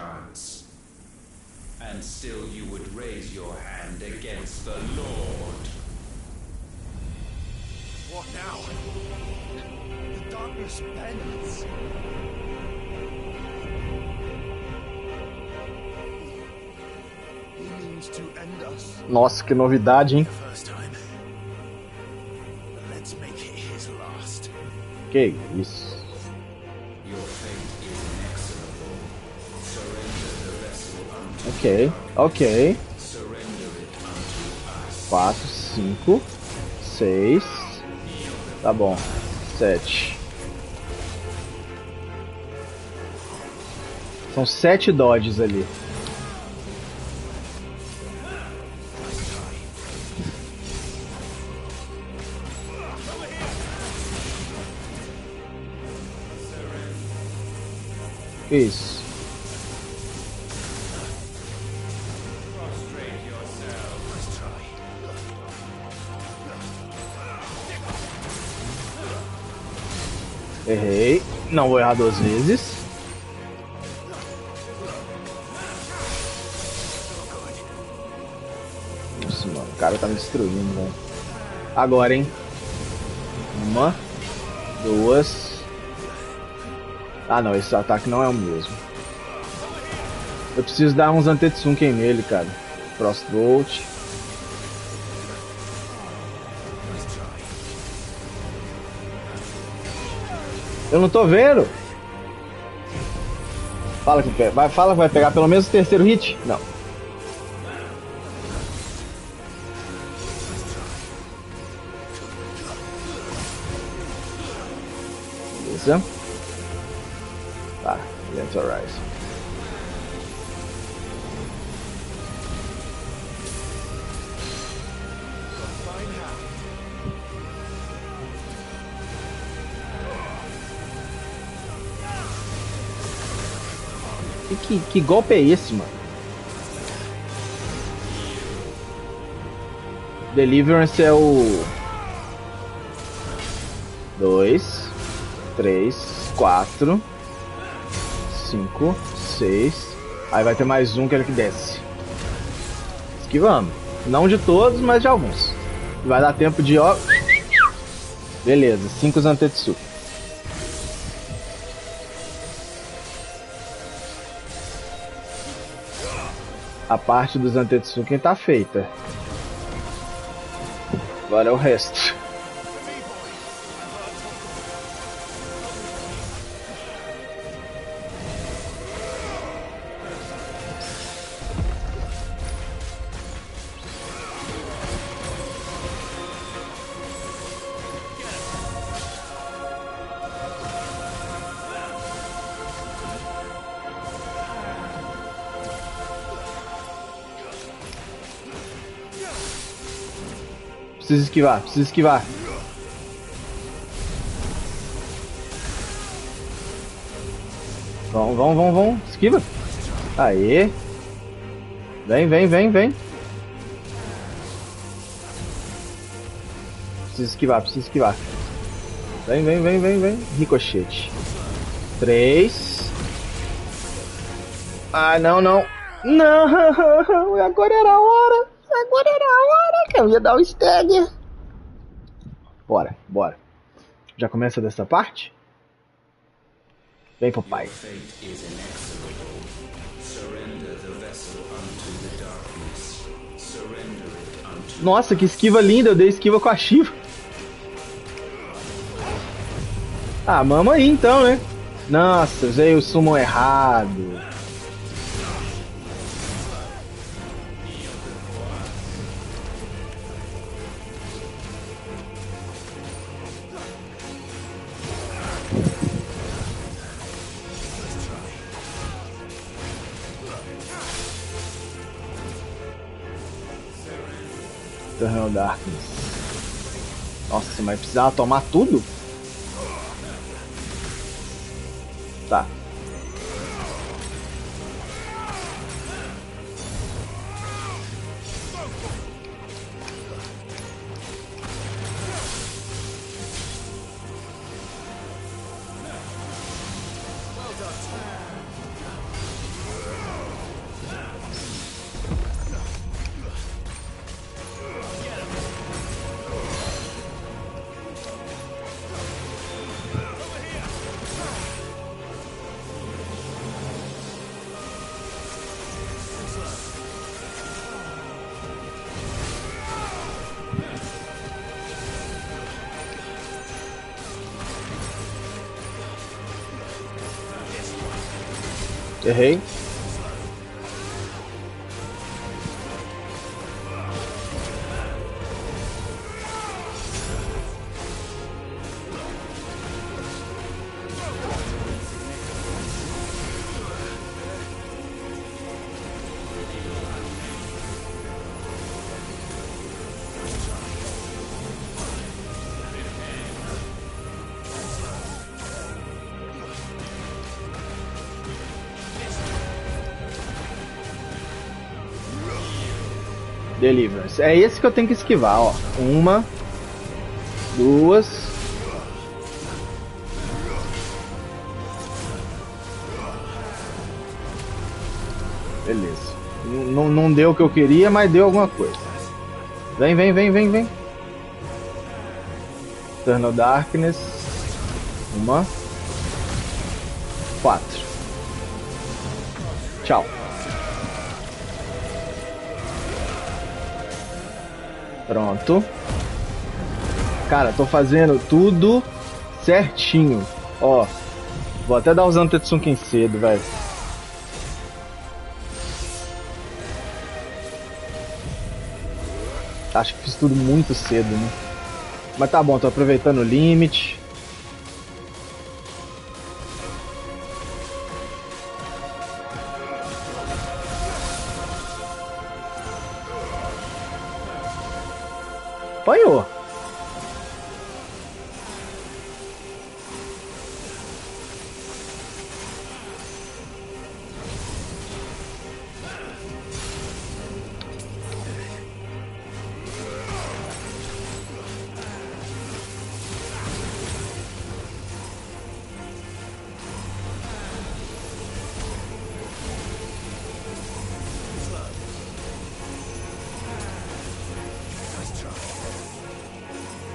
And still you would raise your hand against the Lord. What now? The darkness bends. means to end us. Nossa, que novidade, hein? First time. Let's make it his last. Que isso. Your fate is inexorable. Surrender the vessel unto Ok, ok. surrender it unto us. 4, 5, 6. Tá bom. 7. São 7 dodges ali. Isso. Errei. Não vou errar 2 vezes. Nossa, mano, o cara tá me destruindo, velho. Agora, hein. 1, 2. Ah, não, esse ataque não é o mesmo. Eu preciso dar uns Antetsunken nele, cara. Frostbolt. Eu não tô vendo. Fala que vai pegar pelo menos o terceiro hit? Não. Beleza. Tá, let's arise. Que golpe é esse, mano? Deliverance é o 2, 3, 4, 5, 6. Aí vai ter mais um que ele que desce. Esquivando. Não de todos, mas de alguns. Vai dar tempo de ó. Beleza, 5 Zantetsu. A parte dos Antetsuken tá feita. Agora é o resto. Preciso esquivar, preciso esquivar. Vão. Esquiva. Aê. Vem. Preciso esquivar. Vem. Ricochete. 3. Ah, não. Não, agora era a hora. Que eu ia dar o stagger. Bora. Já começa dessa parte? Vem, papai. Nossa, que esquiva linda. Eu dei esquiva com a Shiva. Ah, mama aí então, né? Nossa, usei o summon errado. Eternal Darkness. Nossa, mas precisava tomar tudo? Tá. Errei. Deliverance. É esse que eu tenho que esquivar, ó. Uma, duas. Beleza. Não deu o que eu queria, mas deu alguma coisa. Vem, vem, vem, vem, vem. Eternal Darkness. Uma. 4. Tchau. Pronto. Cara, tô fazendo tudo certinho. Ó. Vou até dar usando Tetsunken cedo, velho. Acho que fiz tudo muito cedo, né? Mas tá bom, tô aproveitando o limite. Apanhou.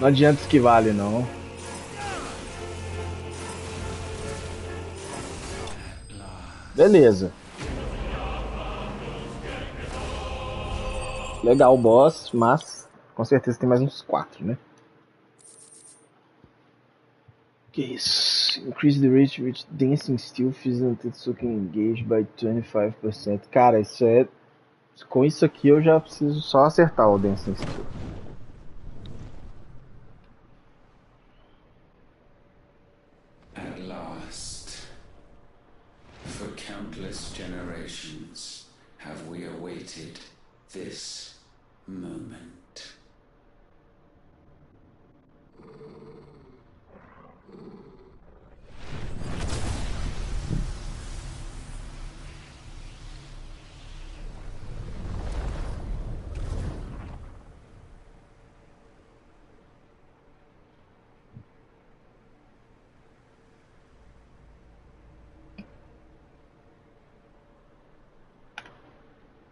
Não adianta esquivar ali, não. Beleza. Legal o boss, mas com certeza tem mais uns 4, né? Que isso? Increase the rate which dancing steel and Tetsuken engage by 25%. Cara, isso é... Com isso aqui eu já preciso só acertar o dancing steel. At last, for countless generations, have we awaited this moment.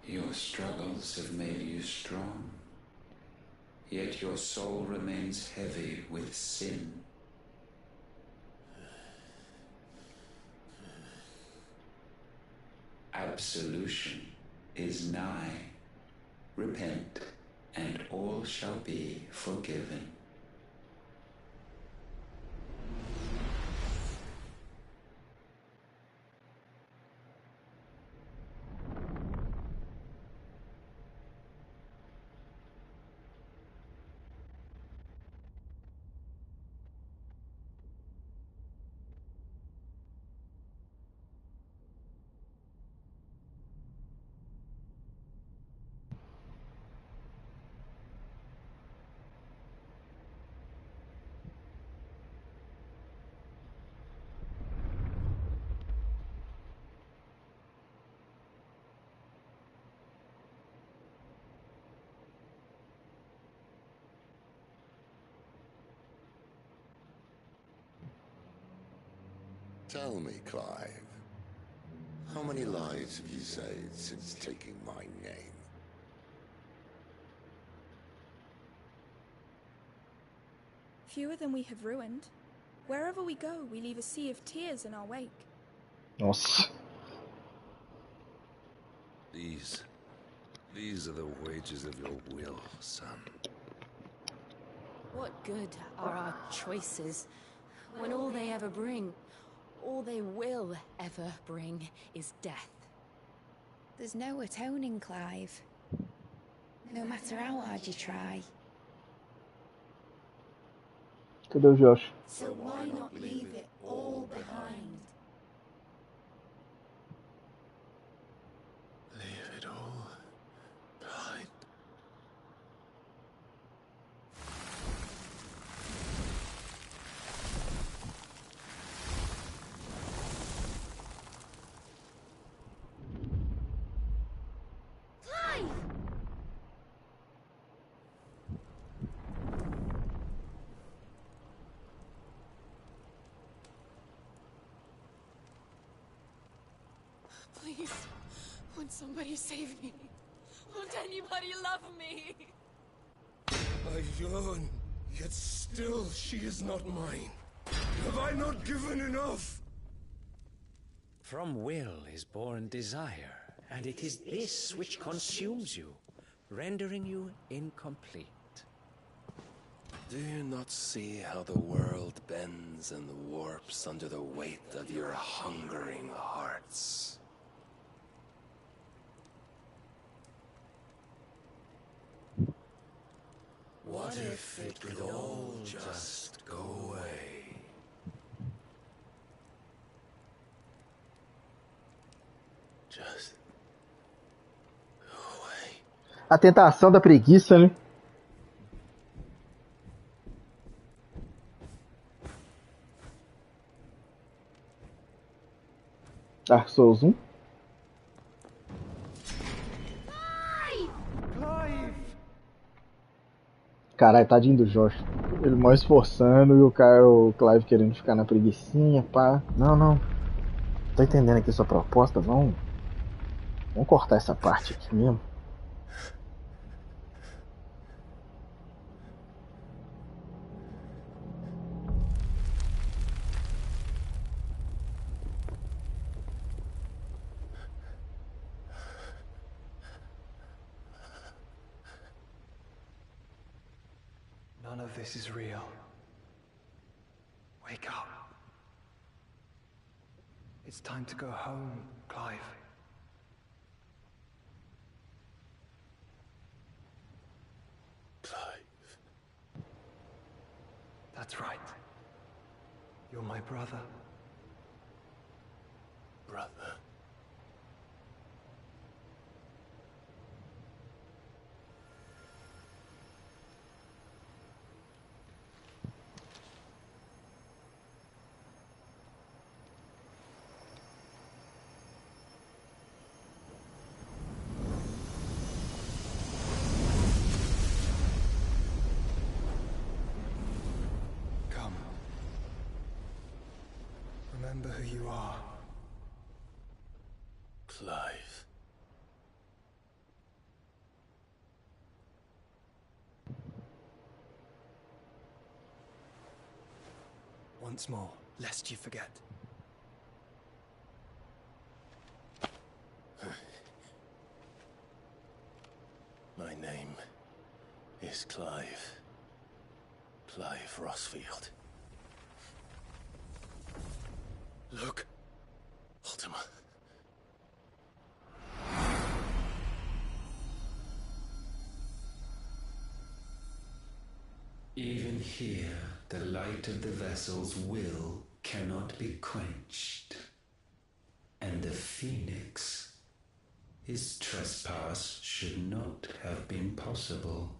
Your struggles have made you strong, yet your soul remains heavy with sin. Absolution is nigh. Repent, and all shall be forgiven. Tell me, Clive, how many lives have you saved since taking my name? Fewer than we have ruined. Wherever we go, we leave a sea of tears in our wake. Nossa. These are the wages of your will, son. What good are our choices when all they ever bring, all they will ever bring is death. There's no atoning, Clive. No matter how hard you try. Cadê o Josh? So why not leave it all behind? Leave it all behind. Clive! Please, won't somebody save me? Won't anybody love me? I yearn, yet still she is not mine. Have I not given enough? From will is born desire, and it is this which consumes you, rendering you incomplete. Do you not see how the world bends and warps under the weight of your hungering hearts? What if it could all just go away? Just go away. A tentação da preguiça, né? Dark Souls 1. Caralho, tadinho do Josh. Ele mó esforçando e o Clive querendo ficar na preguicinha, pá. Não. Tô entendendo aqui sua proposta, vamos cortar essa parte aqui mesmo. None of this is real. Wake up. It's time to go home, Clive. Clive. That's right. You're my brother. Brother. Remember who you are. Clive. Once more, lest you forget. My name is Clive. Clive Rossfield. Look, Ultima. Even here, the light of the vessel's will cannot be quenched. And the Phoenix, his trespass should not have been possible.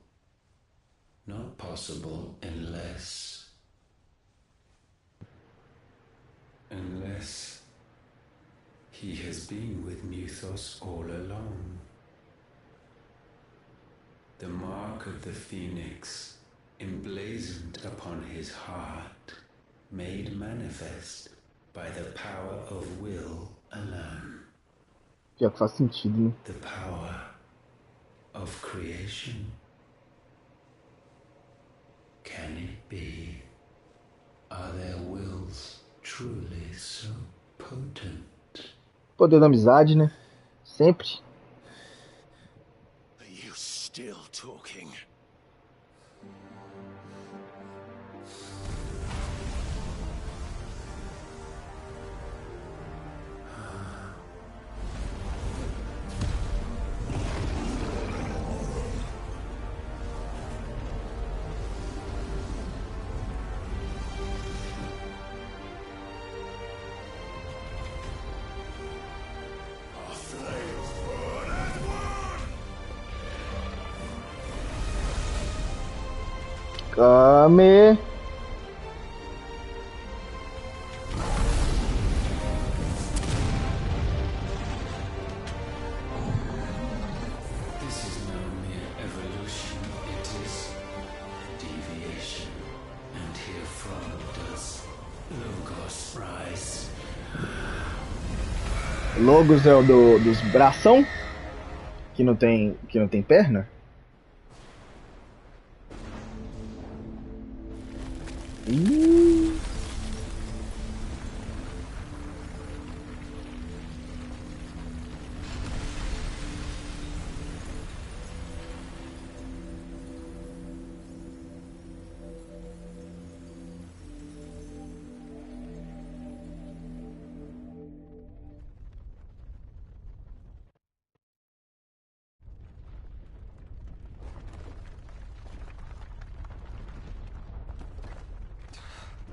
Not possible unless he has been with Muthos all along. The mark of the Phoenix, emblazoned upon his heart, made manifest by the power of will alone. Pior que faz sentido, né? The power of creation. Can it be? Are their wills truly so potent? Poder da amizade, né? Sempre. Are you still talking? Kame. This is no mere evolution, it is deviation. And herefrom does Logos rise. Logos é o dos bração? Que não tem perna? Ih.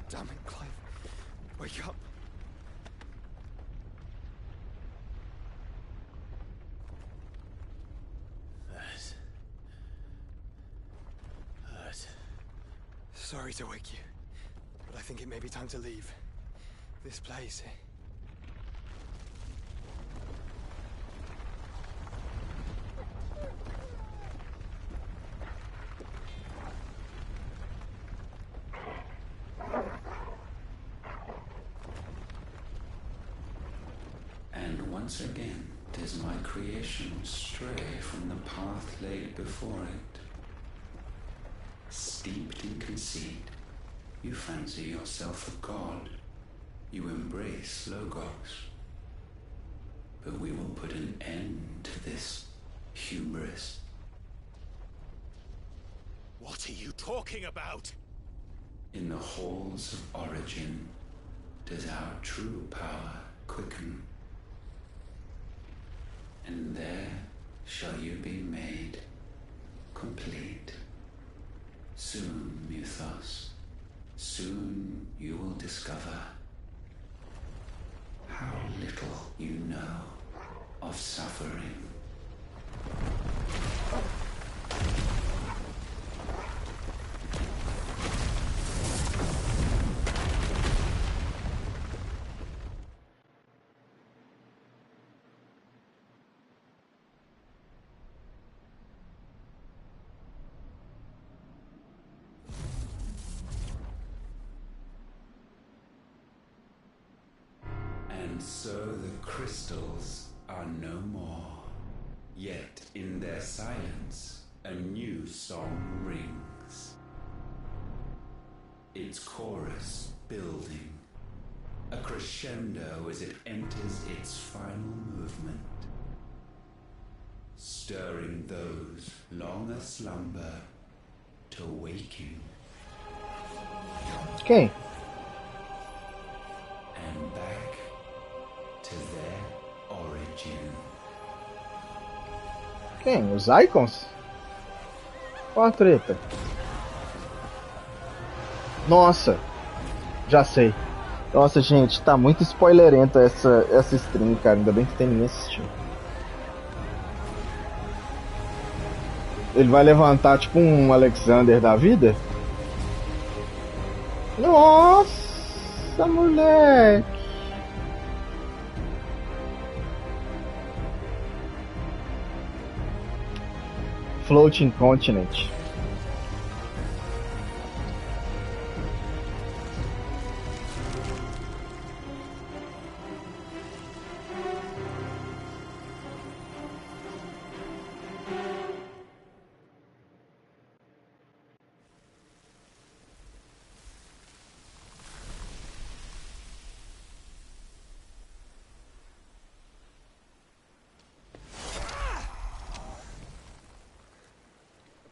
Damn it, Clive. Wake up. Hurt. Sorry to wake you, but I think it may be time to leave. This place. And once again does my creation stray from the path laid before it. Steeped in conceit, you fancy yourself a god. You embrace Logos. But we will put an end to this hubris. What are you talking about? In the halls of origin does our true power quicken. And there shall you be made complete. Soon, Mythos, soon you will discover how little you know of suffering. And so the crystals are no more. Yet in their silence, a new song rings. Its chorus building, a crescendo as it enters its final movement, stirring those long aslumber to waking. Quem? And back to their origin. Quem? Os Icons? Qual a treta? Nossa, já sei. Nossa, gente, tá muito spoilerenta essa stream, cara. Ainda bem que tem ninguém assistindo. Ele vai levantar tipo um Alexander da vida? Nossa, moleque! Floating Continent.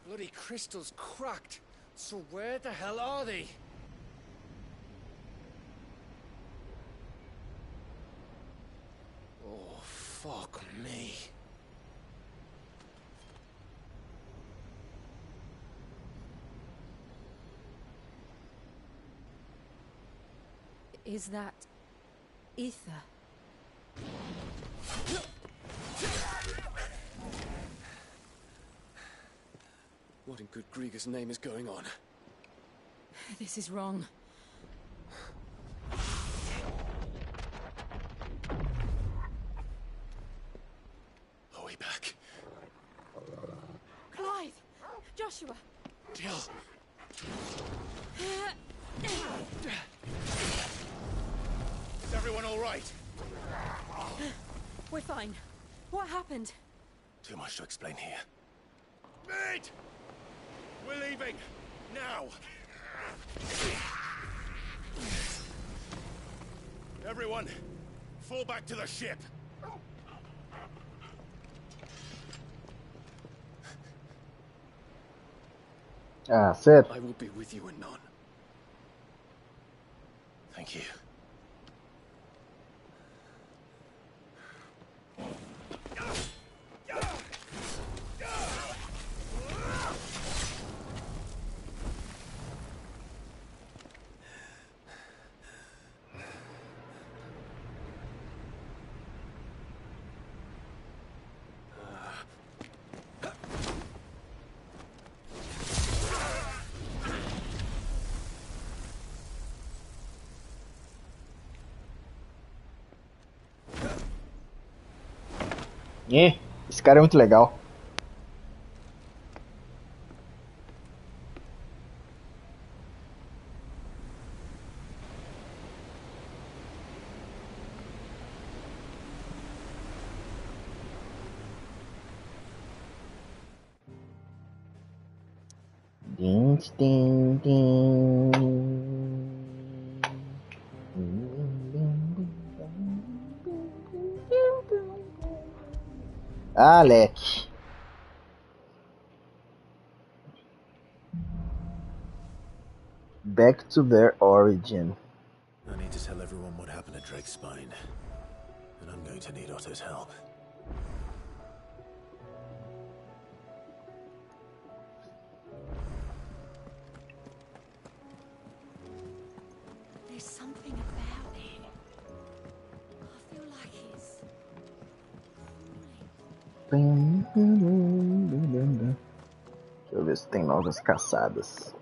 Bloody crystal's cracked. So where the hell are they? Oh, fuck me. Is that ether? What in good Grieger's name is going on? This is wrong. Are we back? Clive! Joshua! Jill! Is everyone all right? We're fine. What happened? Too much to explain here. Mate! We're leaving! Now! Everyone, fall back to the ship! Ah, sério? I will be with you anon. Thank you. Esse cara é muito legal. Din, din, din. Alec. Back to their origin. I need to tell everyone what happened at Drake's Spine. And I'm going to need Otto's help. There's something about it. I feel like it's... Deixa eu ver se tem novas caçadas.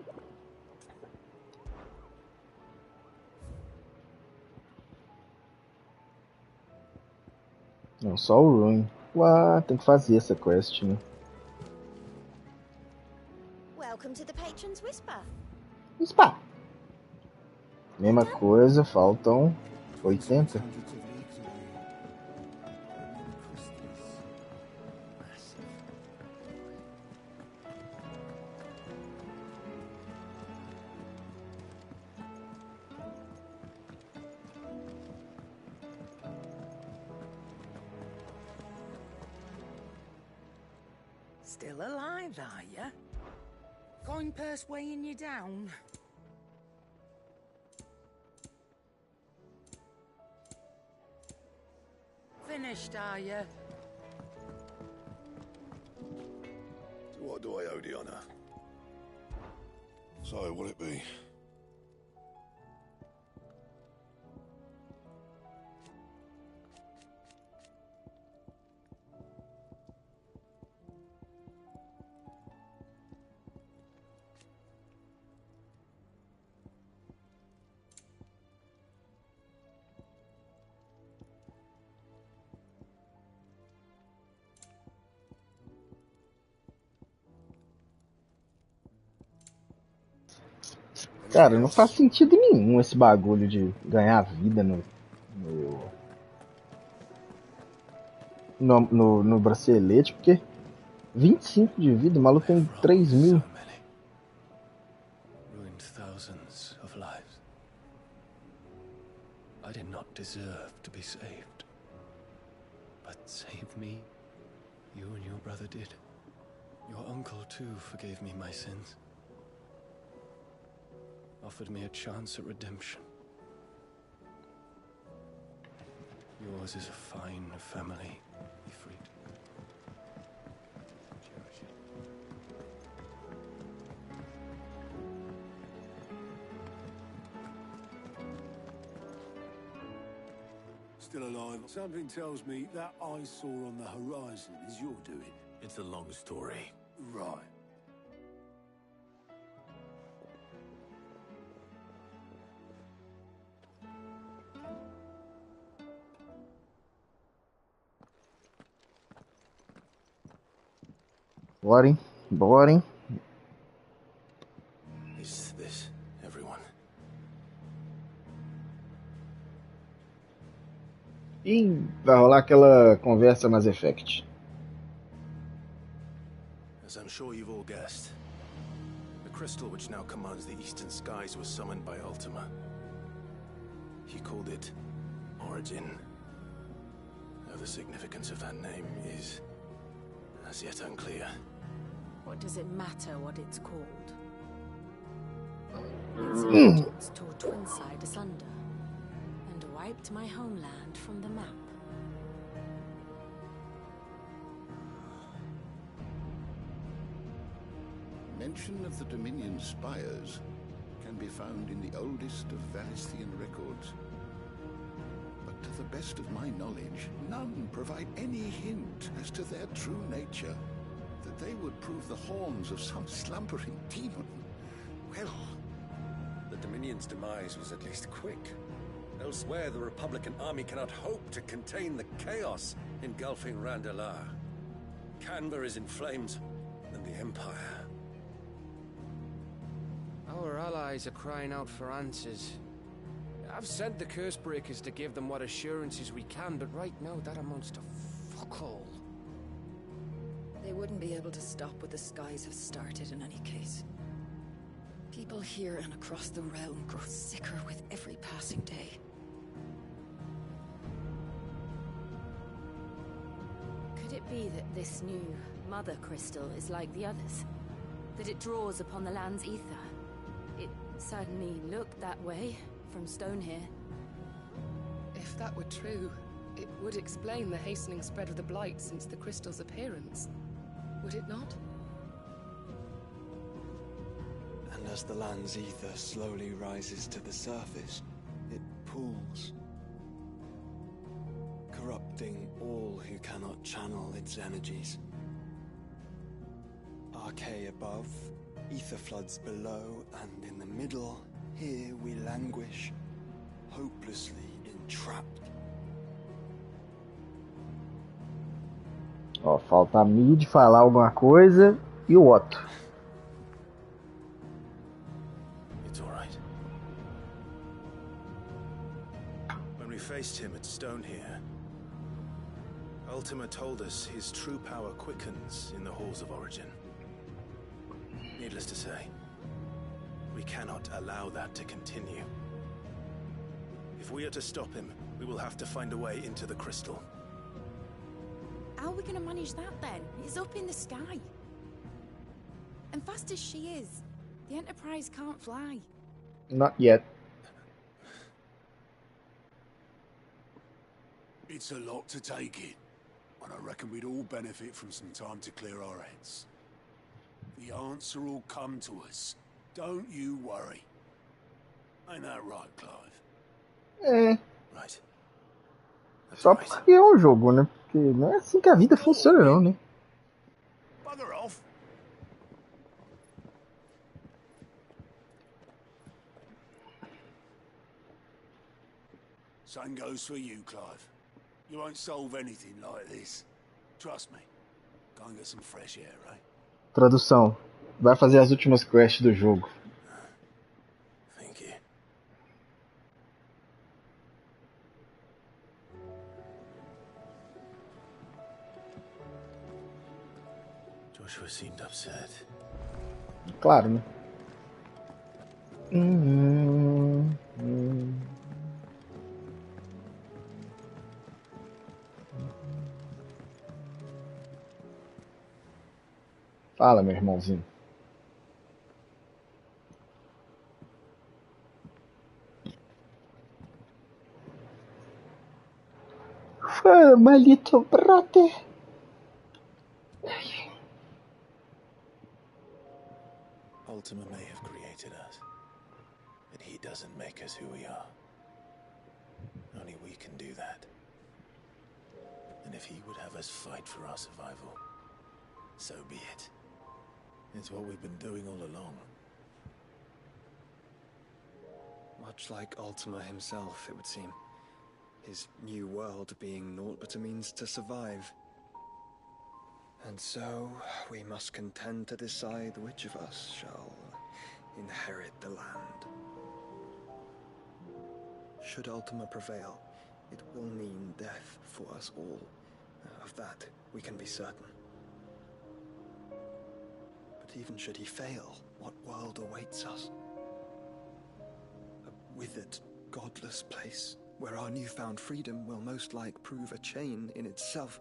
Não, só o Ruin. Uau, tem que fazer essa quest, né? Welcome to the Patron's Whisper. Spa. Mesma coisa, faltam 80. Still alive, are you? Coin purse weighing you down? Finished, are you? To what do I owe the honor? So, what'll it be? Cara, não faz sentido nenhum esse bagulho de ganhar vida no bracelete, porque 25 de vida, o maluco tem 3.000. Ruined thousands of lives. I did not deserve to be saved. But save me, you and your brother did. Your uncle too forgave me my sins. Offered me a chance at redemption. Yours is a fine family, Ifrit. Cherish it. Still alive. Something tells me that eyesore on the horizon is your doing. It's a long story. Right. Bora, hein? Bora, hein? Is this everyone? Ih, vai rolar aquela conversa Mass Effect. As I'm sure you've all guessed, the crystal which now commands the eastern skies was summoned by Ultima. He called it Origin. Though the significance of that name is as yet unclear. What does it matter what it's called? Its origins tore Twinside asunder and wiped my homeland from the map. Mention of the Dominion spires can be found in the oldest of Valisthian records. But to the best of my knowledge, none provide any hint as to their true nature. That they would prove the horns of some slumbering demon. Well, The Dominion's demise was at least quick. Elsewhere, the Republican army cannot hope to contain the chaos engulfing Randalar. Canberra is in flames, and the Empire. Our allies are crying out for answers. I've sent the Cursebreakers to give them what assurances we can, but right now that amounts to fuck all. They wouldn't be able to stop what the skies have started in any case. People here and across the realm grow sicker with every passing day. Could it be that this new Mother Crystal is like the others? That it draws upon the land's ether? It certainly looked that way from stone here. If that were true, it would explain the hastening spread of the Blight since the crystal's appearance. Would it not? And as the land's ether slowly rises to the surface, it pools, corrupting all who cannot channel its energies. Archay above, ether floods below, and in the middle, here we languish, hopelessly entrapped. Ó, falta a Mid falar alguma coisa e o Otto. It's all right. When we faced him at Stone here, Ultima told us his true power quickens in the halls of Origin. Needless to say, we cannot allow that to continue. If we are to stop him, we will have to find a way into the crystal. How are we going to manage that then? It's up in the sky. And fast as she is, the Enterprise can't fly. Not yet. It's a lot to take in, and I reckon we'd all benefit from some time to clear our heads. The answer will come to us. Don't you worry. Ain't that right, Clive? É. Right. Só porque é um jogo, né? Porque não é assim que a vida funciona, não, né? Bugger off. Same goes for you, Clive. You won't solve anything like this. Trust me. Go and get some fresh air, right? Tradução. Vai fazer as últimas quests do jogo. Thank you. Joshua seemed upset. Claro, né? Fala, meu irmãozinho. Fama, little brother. Ultima may have created us, but he doesn't make us who we are. Only we can do that. And if he would have us fight for our survival, so be it. It's what we've been doing all along. Much like Ultima himself, it would seem. His new world being naught but a means to survive. And so, we must contend to decide which of us shall inherit the land. Should Ultima prevail, it will mean death for us all. Of that, we can be certain. But even should he fail, what world awaits us? A withered, godless place, where our newfound freedom will most like prove a chain in itself.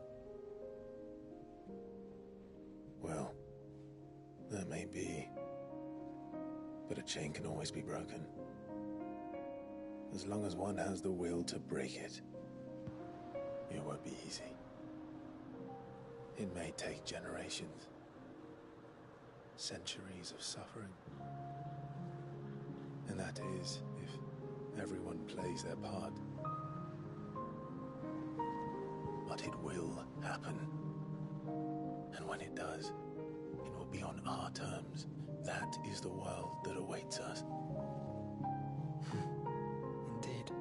Well, that may be. But a chain can always be broken. As long as one has the will to break it. It won't be easy. It may take generations. Centuries of suffering. And that is if everyone plays their part. But it will happen. And when it does, it will be on our terms. That is the world that awaits us. Indeed.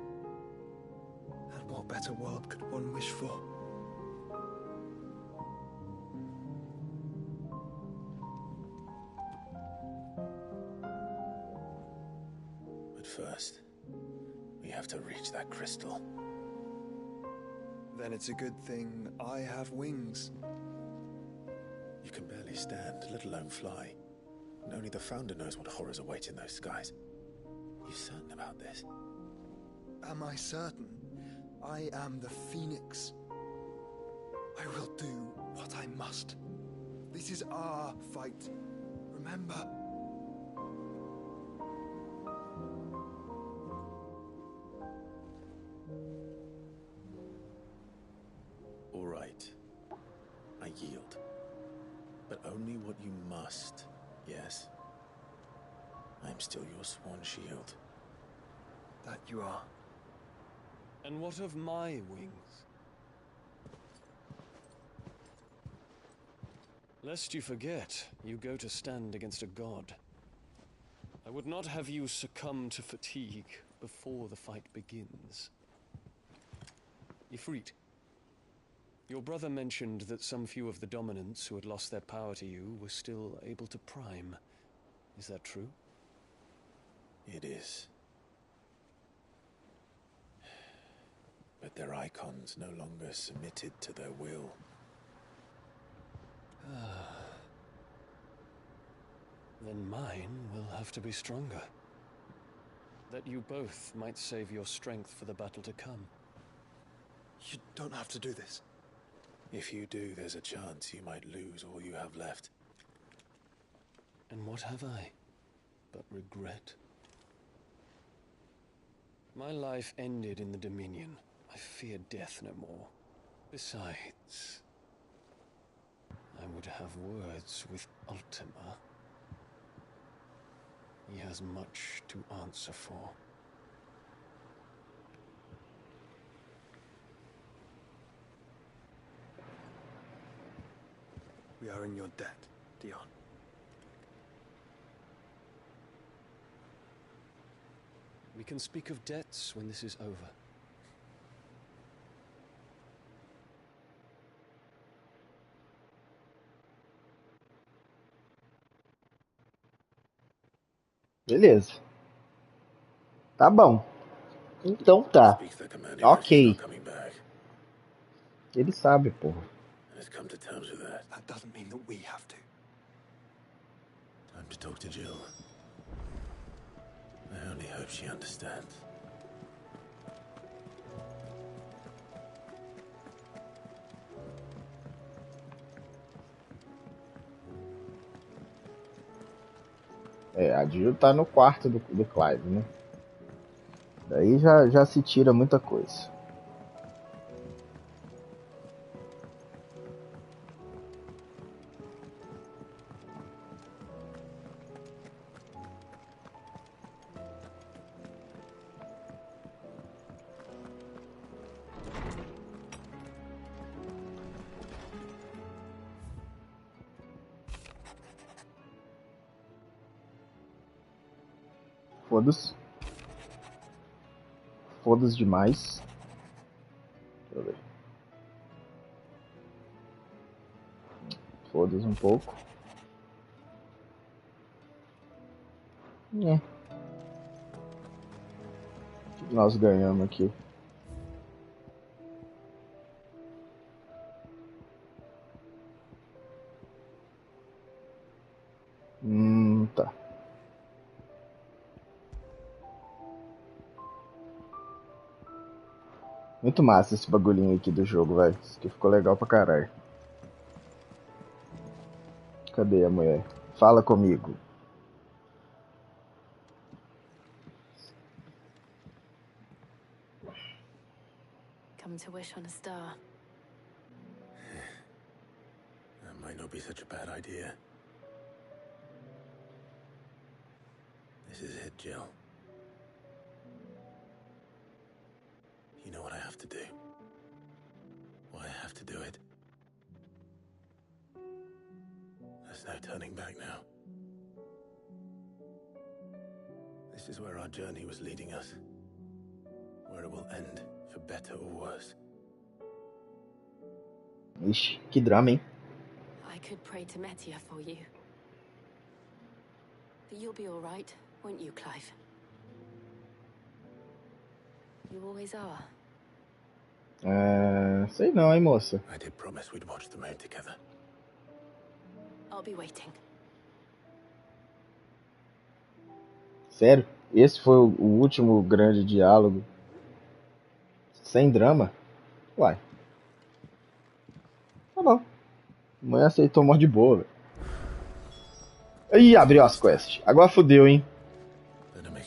And what better world could one wish for? But first, we have to reach that crystal. Then it's a good thing I have wings. You can barely stand, let alone fly. And only the Founder knows what horrors await in those skies. You certain about this? Am I certain? I am the Phoenix. I will do what I must. This is our fight. Remember? All right. I yield. But only what you must, yes? I am still your sworn shield. That you are. And what of my wings? Lest you forget, you go to stand against a god. I would not have you succumb to fatigue before the fight begins. Ifrit, your brother mentioned that some few of the dominants who had lost their power to you were still able to prime. Is that true? It is. But their icons no longer submitted to their will. Then mine will have to be stronger. That you both might save your strength for the battle to come. You don't have to do this. If you do, there's a chance you might lose all you have left. And what have I but regret? My life ended in the Dominion. I fear death no more. Besides, I would have words with Ultima. He has much to answer for. We are in your debt, Dion. We can speak of debts when this is over. Beleza. Tá bom. Então tá. Ok. Ele sabe, porra. Let's come to terms with that. That doesn't mean that we have to. Time to talk to Jill. I only hope she understands. É, a Jill tá no quarto do Clive, né? Daí já se tira muita coisa. Foda-se. Foda-se demais. Deixa eu ver. foda-se um pouco. É. Nós ganhamos aqui. Tá. Muito massa esse bagulhinho aqui do jogo, velho. Isso aqui ficou legal pra caralho. Cadê a mulher? Fala comigo. Come to wish on a star. That might not be such a bad idea. This is it, Jill. You know what I have to do. Why I have to do it. There's no turning back now. This is where our journey was leading us. Where it will end, for better or worse. Ixi, que drama, hein? I could pray to Metia for you. But you'll be all right, won't you, Clive? You always are. Sei não, hein, moça. I did promise we'd watch the moon together. I'll be waiting. Sério? Esse foi o último grande diálogo? Sem drama? Uai. Tá bom. Amanhã aceitou mó de boa, velho. Ih, abriu as quests. Agora fodeu, hein?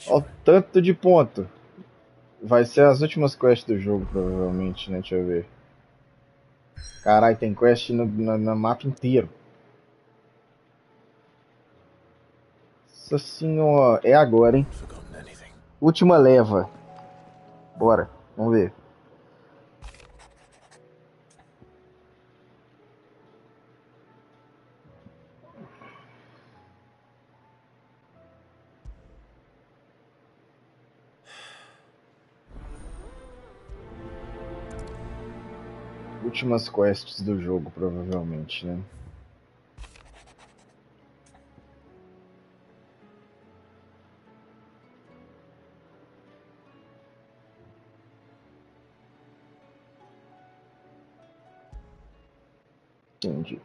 Ó o tanto de ponto. Vai ser as últimas quests do jogo, provavelmente, né? Deixa eu ver. Caralho, tem quest no mapa inteiro. Nossa senhora. É agora, hein? Última leva. Bora. Vamos ver. Últimas quests do jogo, provavelmente, né? Entendi.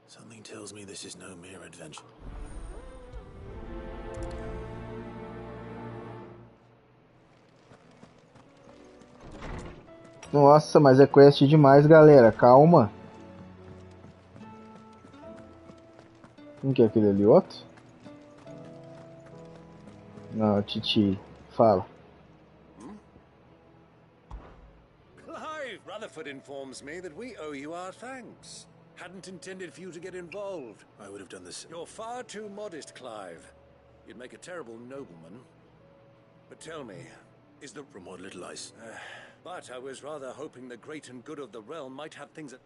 Something tells me this is no mere adventure. Nossa, mas é quest demais, galera. Calma. Quem que é aquele ali? Outro? Não, Titi. Fala. Clive! Rutherford informs me that we owe you our thanks. Hadn't intended for you to get involved. I would have done this. You're far too modest, Clive. You'd make a terrible nobleman. But tell me, is the... From what little I... But I was rather hoping the great and good of the realm might have things that...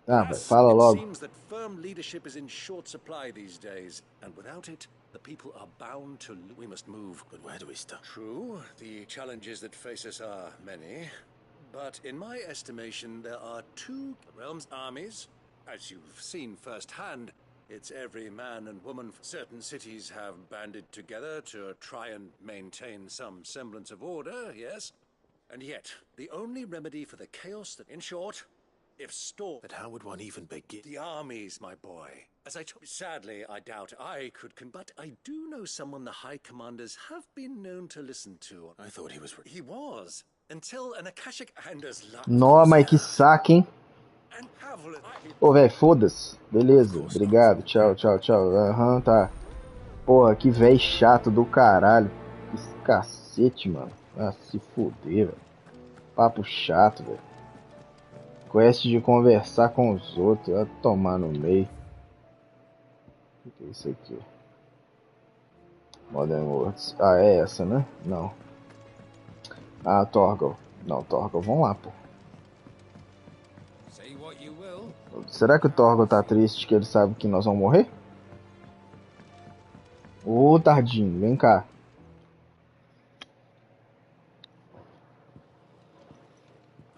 Ah, velho, fala logo. It seems that firm leadership is in short supply these days, and without it, the people are bound to... We must move, but where do we start? True, the challenges that face us are many. But in my estimation, there are two realm's armies. As you've seen firsthand, it's every man and woman. Certain cities have banded together to try and maintain some semblance of order, yes? And yet, the only remedy for the chaos that, in short, if stored... But how would one even begin? The armies, my boy. As I told you, sadly, I doubt I could but I do know someone the High Commanders have been known to listen to. I thought he was... He was. Until an Akashic Anders... Nó, mas que saco, hein? Ô, velho, foda-se. Beleza, obrigado. Tchau, tchau, tchau. Aham, tá. Porra, que velho chato do caralho. Que cacete, mano. Ah, se fuder, velho. Papo chato, velho. Quest de conversar com os outros. Vai tomar no meio. O que é isso aqui? Modern Worlds. Ah, é essa, né? Não. Ah, Torgal. Não, Torgal, vamos lá, pô. Será que o Torgal tá triste que ele sabe que nós vamos morrer? Ô, tardinho, vem cá.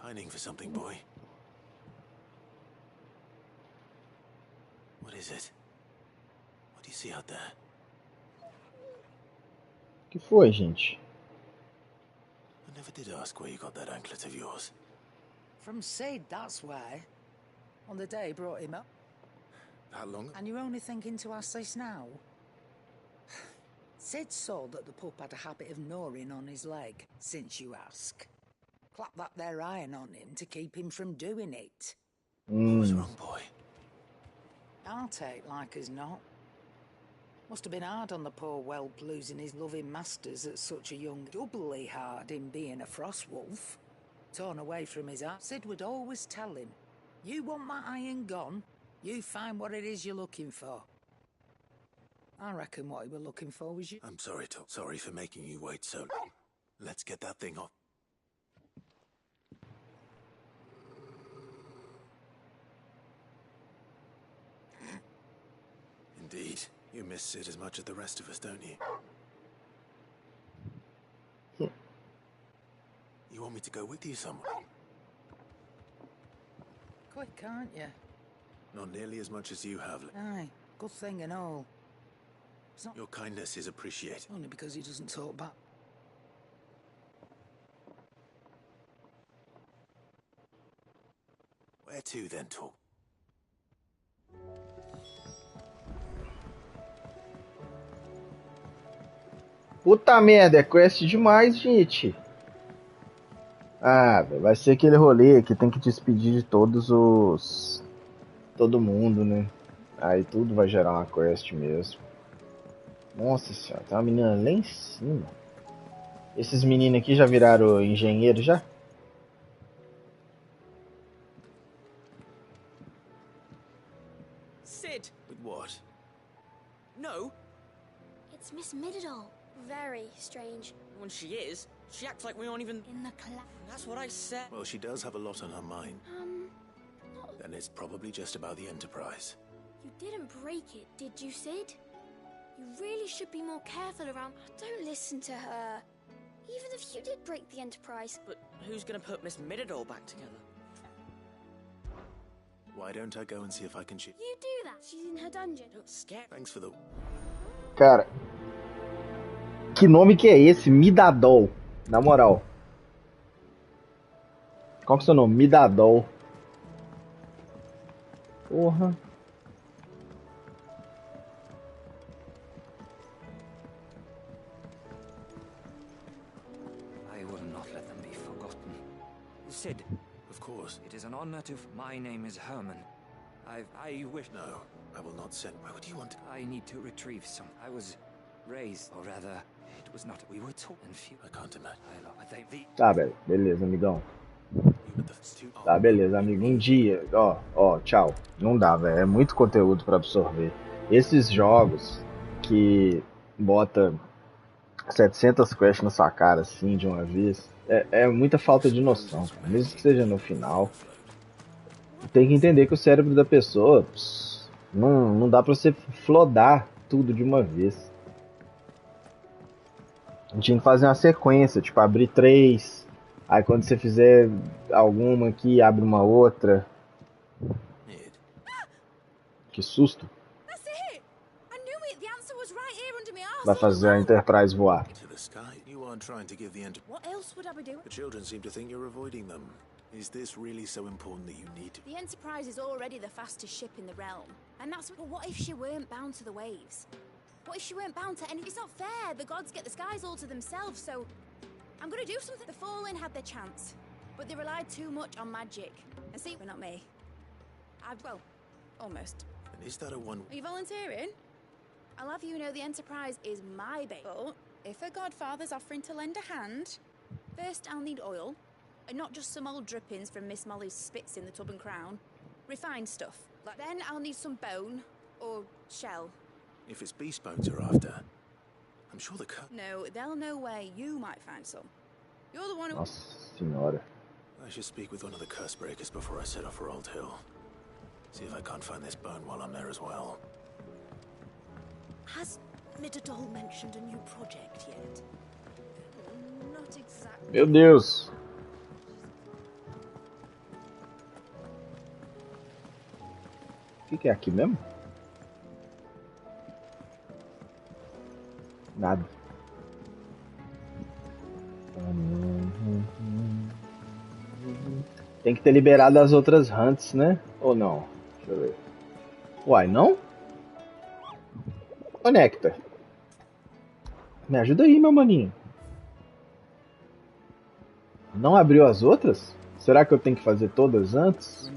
Pining for something, boy. Que foi, gente? I never did ask where you got that anklet of yours. From Sid, that's where. On the day he brought him up. That long? And you're only thinking to ask this now? Sid saw that the pup had a habit of gnawing on his leg, since you ask. Clap that there iron on him to keep him from doing it. What was wrong, boy? I'll take like as not. Must have been hard on the poor whelp losing his loving masters at such a young... Doubly hard in being a frost wolf. Torn away from his heart. Sid would always tell him, you want my iron gone, you find what it is you're looking for. I reckon what he were looking for was you. I'm sorry, Tom. Sorry for making you wait so long. Let's get that thing off. Indeed. You miss Sid as much as the rest of us, don't you? You want me to go with you somewhere? Quick, aren't you? Not nearly as much as you have. Aye, good thing and all. It's not Your kindness is appreciated. only because he doesn't talk back. Where to then, talk? Puta merda, é quest demais, gente. Ah, vai ser aquele rolê que tem que despedir de todos os... todo mundo, né? Aí tudo vai gerar uma quest mesmo. Nossa senhora, tem uma menina lá em cima. Esses meninos aqui já viraram engenheiro já? Sid! With what? No! It's Miss Middledore. Very strange. When she is, she acts like we aren't even in the class. That's what I said. Well, she does have a lot on her mind. Then it's probably just about the Enterprise. You didn't break it, did you, Sid? You really should be more careful around... Don't listen to her. Even if you did break the Enterprise. But who's gonna put Miss Middledore back together? Why don't I go and see if I can shoot? You do that. She's in her dungeon. Don't scare. Thanks for the... Cara, que nome que é esse? Midadol. Na moral. Qual que é o seu nome? Midadol. Porra. I will not let them be forgotten. Sid. Of course. It is an honor to... My name is Herman. I wish... No, I will not send... Why would you want to... I need to retrieve some... I was raised, or rather, it was not... We were taught and few... I can't imagine. Tá, velho. Beleza, amigão. Tá, beleza, amigo. Um dia, ó, tchau. Não dá, velho. É muito conteúdo pra absorver. Esses jogos que bota 700 quests na sua cara, assim, de uma vez, é muita falta de noção, cara. Mesmo que seja no final. Tem que entender que o cérebro da pessoa, não dá pra você flodar tudo de uma vez. A gente tinha que fazer uma sequência, tipo, abrir 3... Aí quando você fizer alguma aqui, abre uma outra. Que susto. Vai fazer a Enterprise voar. What else would I be doing? The children seem to think you're avoiding them. Is this really so important that you need to? The Enterprise is already the fastest ship in the realm. And that's... But what if she weren't bound to the waves? What if she weren't bound to any... It's not fair. The gods get the skies all to themselves, so... I'm gonna do something. The Fallen had their chance, but they relied too much on magic. And see, but not me. Well, almost. And is that a one... Are you volunteering? I'll have you know the Enterprise is my baby. But if a godfather's offering to lend a hand, first I'll need oil, and not just some old drippings from Miss Molly's spits in the Tub and Crown. Refined stuff. Then I'll need some bone, or shell. If it's beast bones you're after, I'm sure the No, they'll know where you might find some. You're the one who... Nossa senhora. I should speak with one of the curse breakers before I set off for Old Hill. See if I can't find this bone while I'm there as well. Has Middledore mentioned a new project yet? Not exactly. Meu Deus. O que é aqui mesmo? Nada. Tem que ter liberado as outras hunts, né? Ou não? Deixa eu ver. Uai, não? Ô, Nectar. Me ajuda aí, meu maninho. Não abriu as outras? Será que eu tenho que fazer todas antes?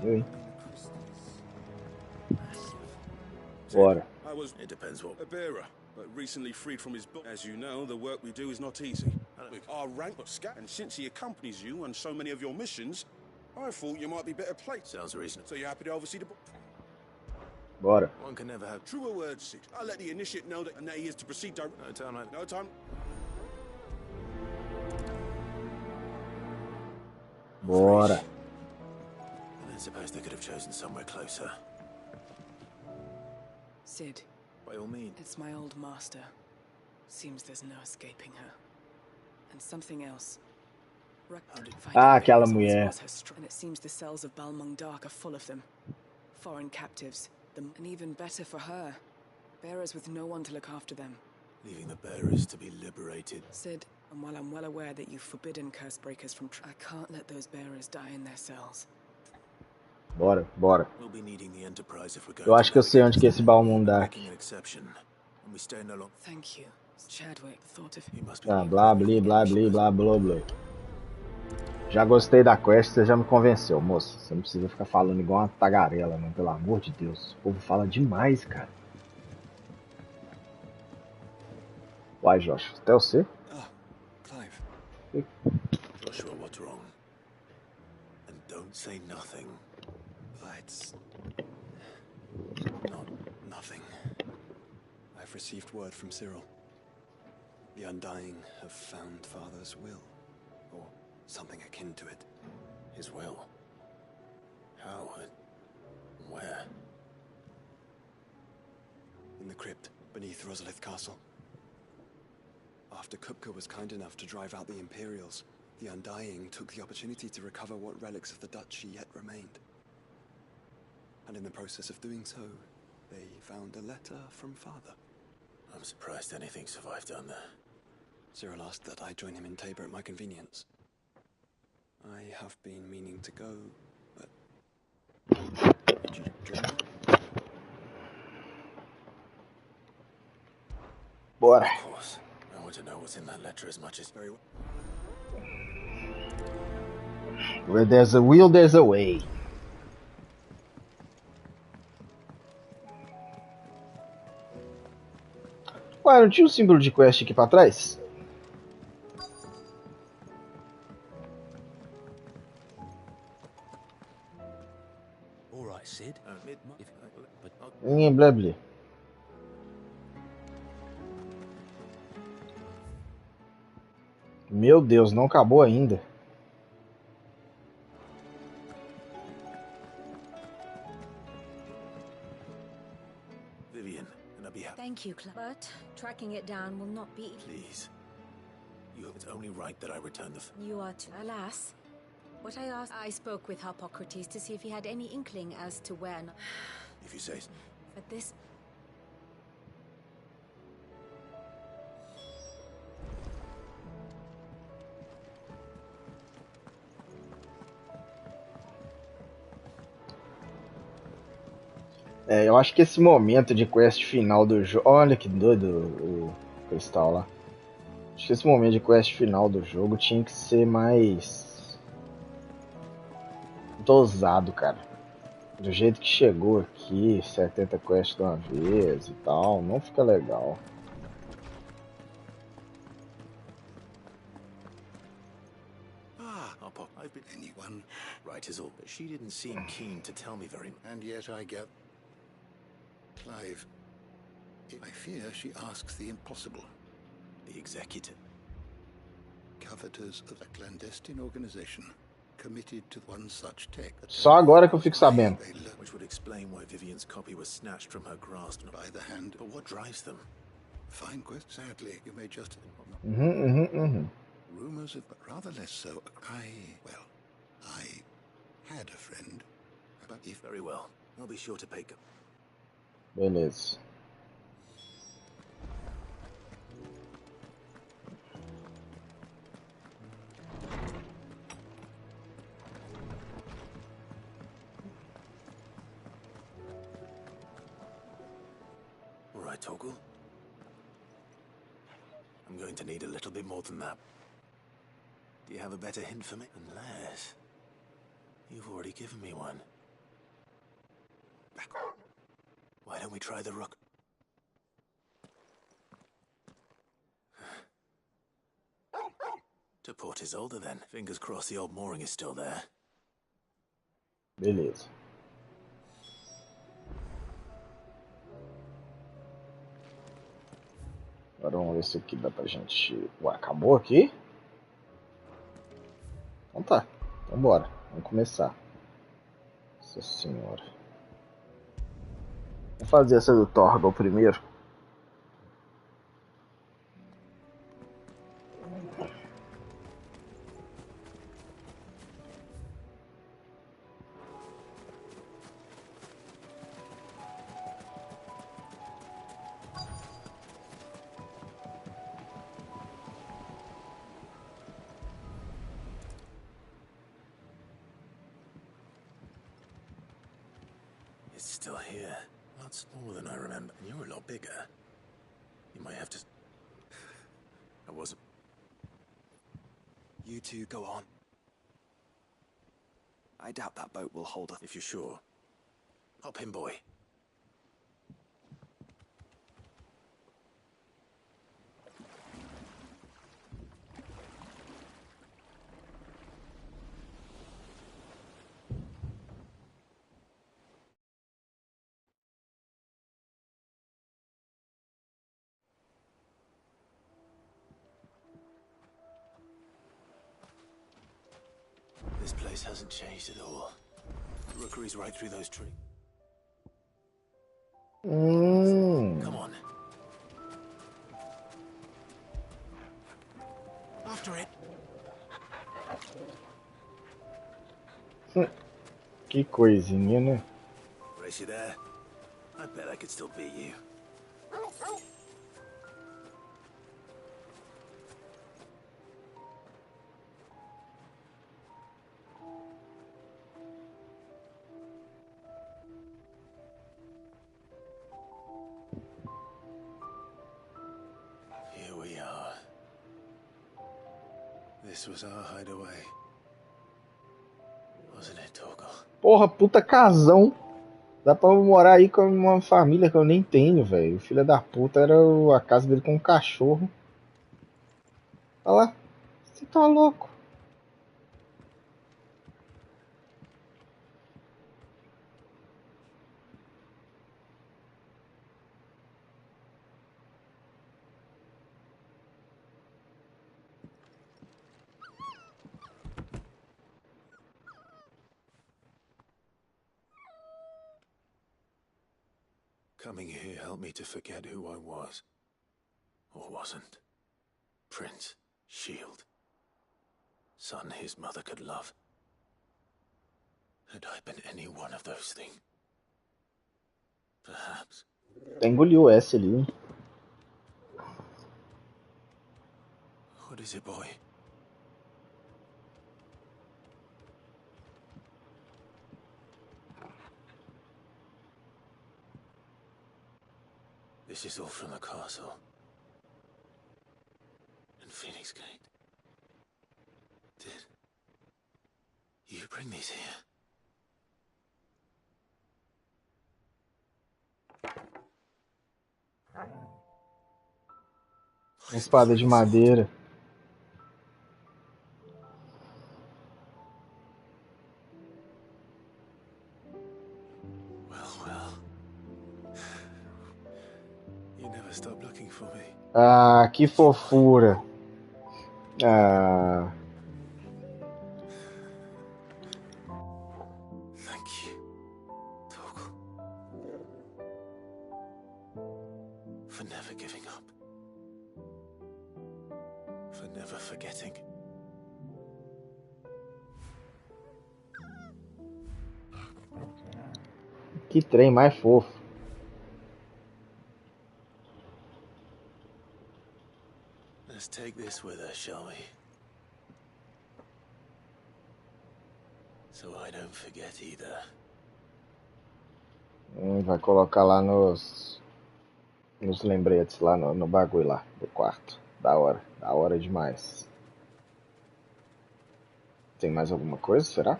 Eu, hein? Bora. It depends what a bearer, but recently freed from his book. As you know, the work we do is not easy. Our rank was scat, and since he accompanies you on so many of your missions, I thought you might be better placed. Sounds reasonable. So you're happy to oversee the book? Bora. One can never have truer words, Sid. I'll let the initiate know that, and that he is to proceed direct. No time, mate. No time. Bora. I suppose they could have chosen somewhere closer. Sid. By all means. It's my old master. Seems there's no escaping her. And something else. Aquela mulher. And it seems the cells of Balmung Dark are full of them. Foreign captives. And even better for her. Bearers with no one to look after them. Leaving the bearers to be liberated. Sid, and while I'm well aware that you've forbidden curse breakers from I can't let those bearers die in their cells. Bora, bora. We'll be needing the Enterprise if we're going Eu acho que eu sei onde que é esse Balmung Dark. Thank you. Chadwick, thought of Tá, blá, blá, blá, blá, blá, blá, blá. Já gostei da quest, você já me convenceu, moço. Você não precisa ficar falando igual uma tagarela, não, pelo amor de Deus. O povo fala demais, cara. Uai, Josh, até você? Clive. Joshua, what's wrong? And don't say nothing. It's not nothing. I've received word from Cyril. The Undying have found Father's will, or something akin to it. His will. How and where? In the crypt beneath Rosalith Castle. After Kupka was kind enough to drive out the Imperials, the Undying took the opportunity to recover what relics of the Duchy yet remained. And in the process of doing so, they found a letter from Father. I'm surprised anything survived down there. Cyril asked that I join him in Tabor at my convenience. I have been meaning to go, but... Did you join me? Bora. Of course. I want to know what's in that letter as much as very well. Where there's a will, there's a way. Ué, não tinha um símbolo de quest aqui pra trás? Alright, Sid. Blá, blá. Meu Deus, não acabou ainda. Vivian, and I'll be happy. Thank you, but tracking it down will not be... Please. It's only right that I return the... You are to... Alas. What I asked... I spoke with Harpocrates to see if he had any inkling as to when... If you say so. But this... Eu acho que esse momento de quest final do jogo... Olha que doido o cristal lá. Acho que esse momento de quest final do jogo tinha que ser mais... dosado, cara. Do jeito que chegou aqui, 70 quests de uma vez e tal, não fica legal. I've been... Anyone? Right is all, but she didn't seem keen to tell me very much. And yet I get... Clive, I fear she asks the impossible. The executive. Coveters of a clandestine organization committed to one such tech. Só agora que eu fico sabendo. Which would explain why Vivian's copy was snatched from her grasp by the hand. But what drives them? Fine quest. Sadly, you may just... Rumors of, but rather less so. I had a friend. But if... Very well. I'll be sure to pay... Beleza. All right, Torgal. I'm going to need a little bit more than that. Do you have a better hint for me? Unless... you've already given me one. Back on. Why don't we try the rook? To Port Isolde, then. Fingers crossed the old mooring is still there. Beleza. Agora vamos ver se aqui dá pra gente... Ué, acabou aqui? Então tá. Então bora. Vamos começar. Nossa senhora. Vamos fazer essa do Torgal primeiro. It's still here. Lots smaller than I remember. And you're a lot bigger. You might have to... I wasn't... You two go on. I doubt that boat will hold us. If you're sure. Hop in, boy. This place hasn't changed at all. The rookery's right through those trees. Come on. After it. Que coisinha, né? Race you there? I bet I could still beat you. Here we are. This was our hideaway. Wasn't it, Torgal? Porra, puta casão. Dá pra morar aí com uma família que eu nem tenho, velho. O filho da puta era a casa dele com um cachorro. Olha lá. Você tá louco. Coming here helped me to forget who I was. Or wasn't. Prince, shield. Son his mother could love. Had I been any one of those things? Perhaps. Até engoliu o S ali, hein? What is it, boy? This is all from the castle. And Phoenix Gate. Did you bring these here? Uma espada de madeira. You never stop looking for me. Ah, que fofura. Ah. Thank you, Torgal. For never giving up. For never forgetting. Que trem mais fofo. Let's take this with us, shall we? So I don't forget either. Vai colocar lá Nos lembretes lá no bagulho lá do quarto. Da hora demais. Tem mais alguma coisa, será?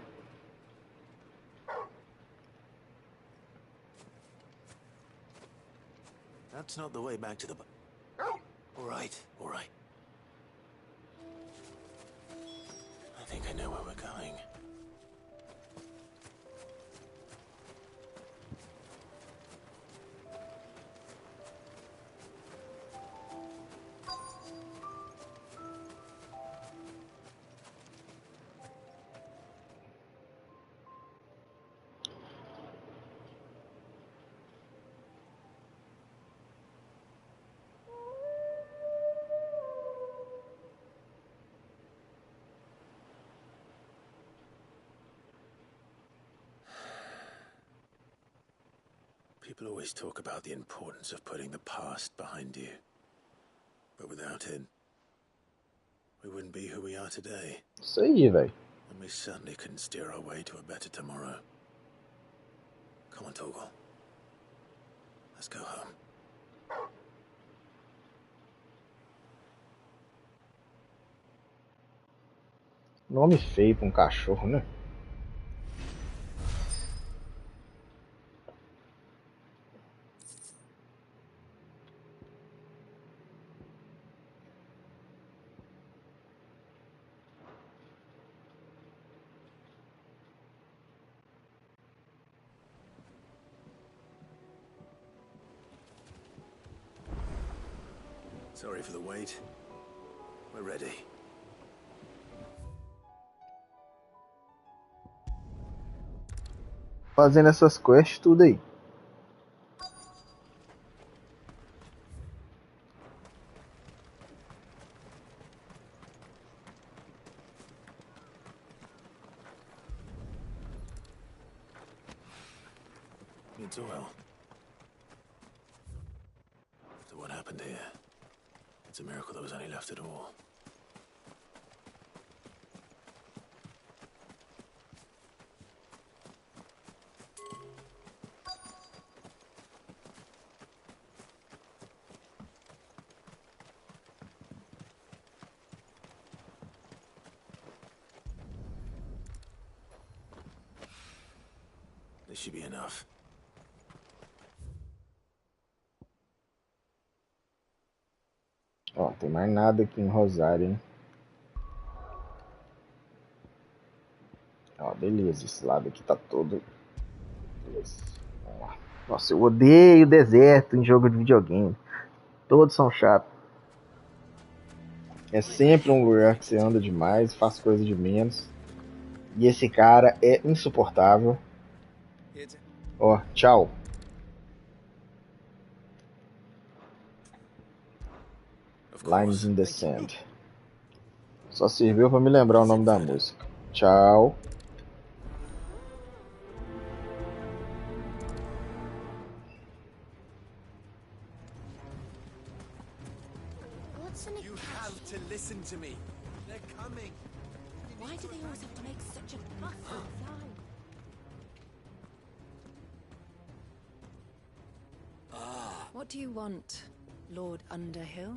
That's not the way back to the... All right. I think I know where we're going. People always talk about the importance of putting the past behind you. But without it, we wouldn't be who we are today. Isso aí, velho. And we certainly couldn't steer our way to a better tomorrow. Come on, Toggle. Let's go home. Nome feio pra um cachorro, né? Sorry for the wait. We're ready. Fazendo essas quests tudo aí. It's well. So what happened here? It's a miracle there was any left at all. This should be enough. Ó, tem mais nada aqui em Rosário, hein? Ó, beleza, esse lado aqui tá todo... Beleza. Vamos lá. Nossa, eu odeio deserto em jogo de videogame. Todos são chatos. É sempre um lugar que você anda demais, faz coisa de menos. E esse cara é insuportável. Ó, tchau. Lines in the Sand. Só serviu pra me lembrar o nome da música. Tchau. You have to listen to me. They're coming. Why do they always have to make such a fuss all the time? What do you want, Lord Underhill?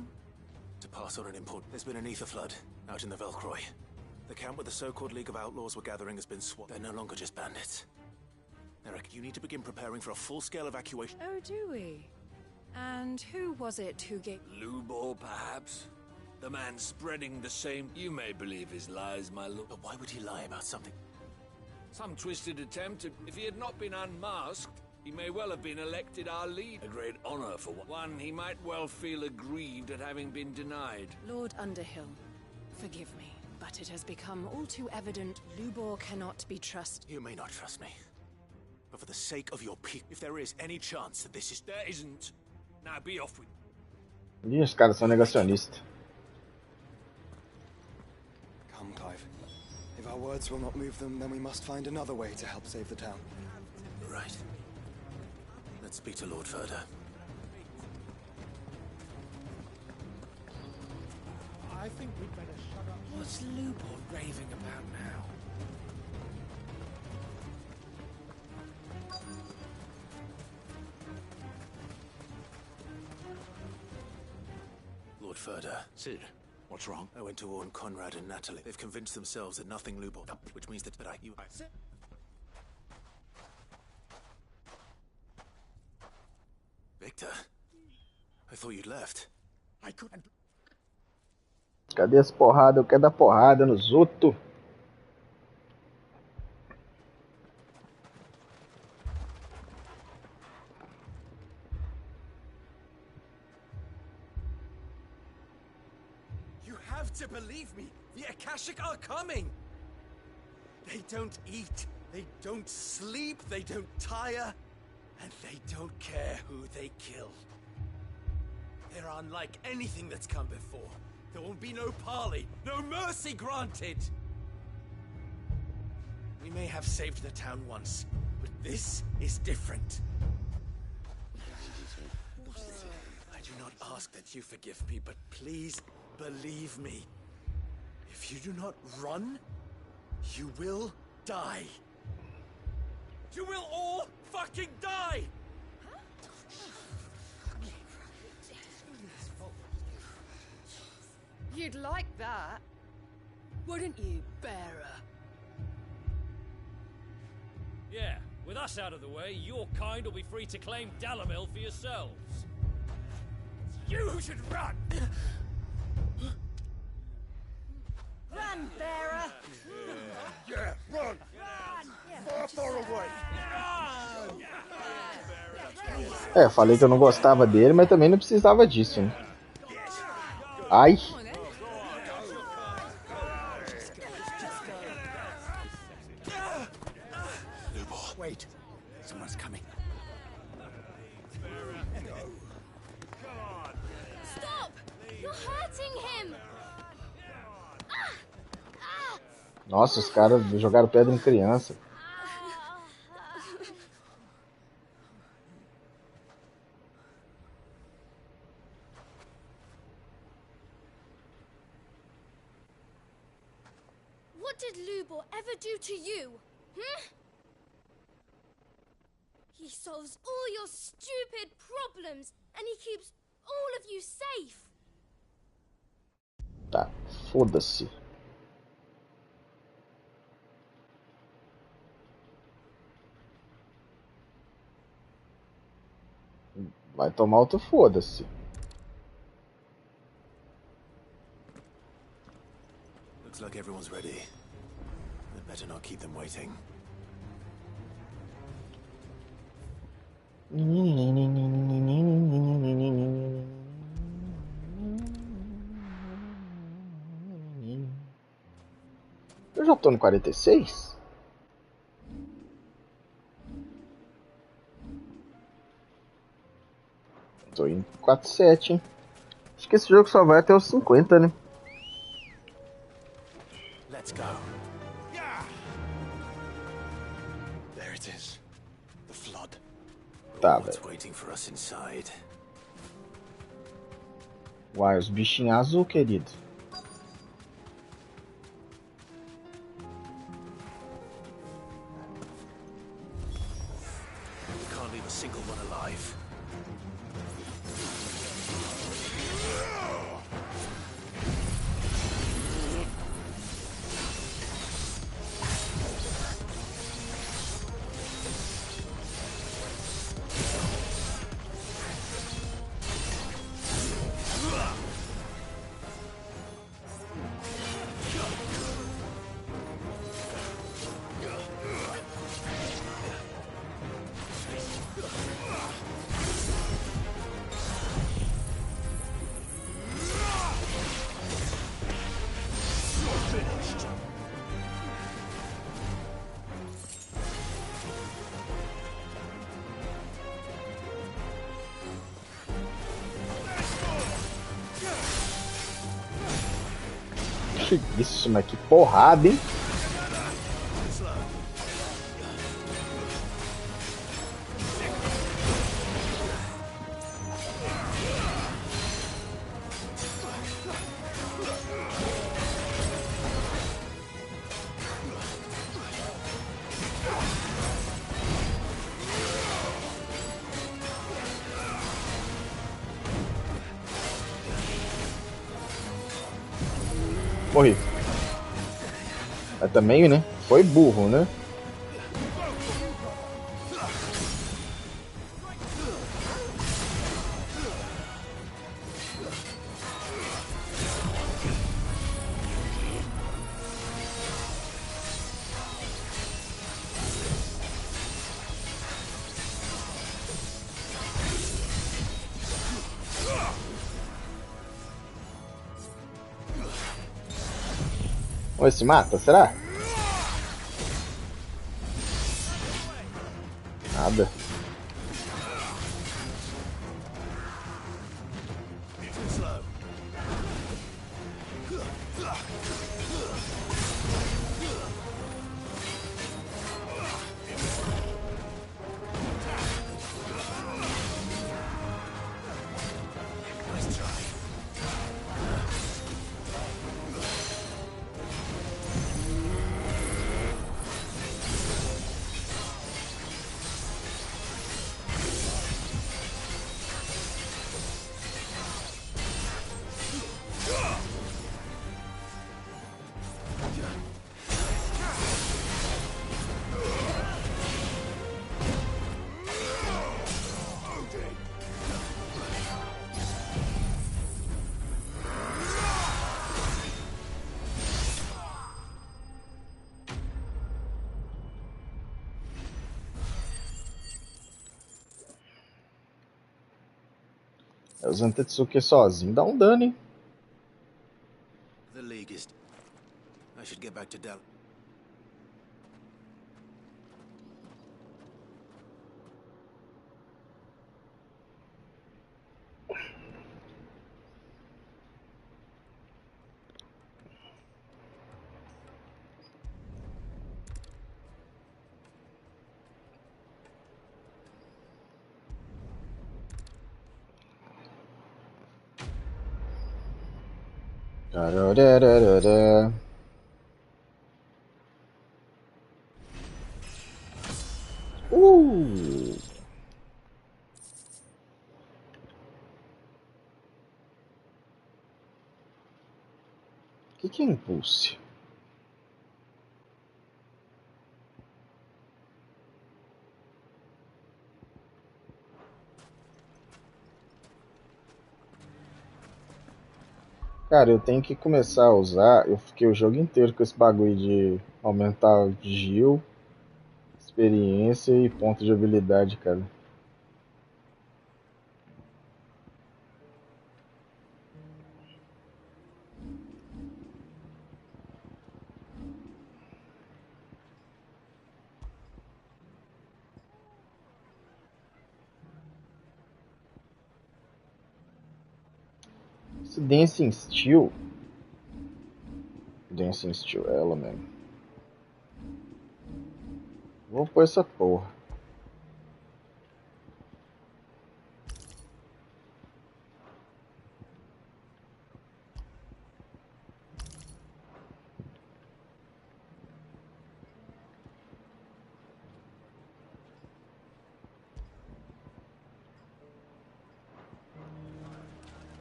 To pass on an import. There's been an ether flood out in the Velcroy. The camp where the so-called League of Outlaws were gathering has been swamped. They're no longer just bandits. Eric, you need to begin preparing for a full-scale evacuation. Oh, do we? And who was it who gave... Lubor, perhaps? The man spreading the same... You may believe his lies, my lord. But why would he lie about something? Some twisted attempt. If he had not been unmasked, he may well have been elected our leader. A great honor for one. He might well feel aggrieved at having been denied. Lord Underhill, forgive me, but it has become all too evident Lubor cannot be trusted. You may not trust me. But for the sake of your people, if there is any chance that this is... There isn't. Now be off with... Ih, os caras são negacionistas. Come, Clive. If our words will not move them, then we must find another way to help save the town. Right. Let's speak to Lord Ferda. I think we'd better shut up. What's Lubor raving about now? forward further. Sid, what's wrong? I went to warn Conrad and Natalie. They've convinced themselves that nothing Lubor, which means that Victor, I thought you'd left. I couldn't. Cadê as porradas? Eu quero dar porrada nos outros. You have to believe me. The Akashic are coming. They don't eat, they don't sleep, they don't tire, and they don't care who they kill. They're unlike anything that's come before. There will be no parley, no mercy granted. We may have saved the town once, but this is different. I do not ask that you forgive me, but please believe me. If you do not run, you will die. You will all fucking die! You'd like that, wouldn't you, bearer? Yeah, with us out of the way, your kind will be free to claim Dalamil for yourselves. It's you who should run! Run, bearer! Yeah, run! Run! Far away! É, falei que eu não gostava dele, mas também não precisava disso, né? Ai! Wait, someone's coming. Stop! You're hurting him! Nossa, os caras jogaram pedra em criança. What did Lubor ever do to you? He solves all your stupid problems, and he keeps all of you safe. Tá, foda-se. Vai tomar outro foda-se. Looks like everyone's ready. I'd better not keep them waiting. Eu já tô no 46? Tô em 47, hein? Acho que esse jogo só vai até os 50, né? Let's go. There it is. The flood. Tá, What's velho. waiting for us inside? Uai, os bichinhos azul, querido. We can't leave a single one alive. Que isso, mas que porrada, hein? Morri. Mas também, né? Foi burro, né? Ou esse mata, será? Nada. O Zantetsuki sozinho dá um dano, hein? The League is... I should get back to Del. Tarararara. Que é impulse? Cara, eu tenho que começar a usar. Eu fiquei o jogo inteiro com esse bagulho de aumentar o Gil, experiência e ponto de habilidade, cara. Esse Dancing Steel. Dancing Steel, é ela mesmo. Vou pôr essa porra.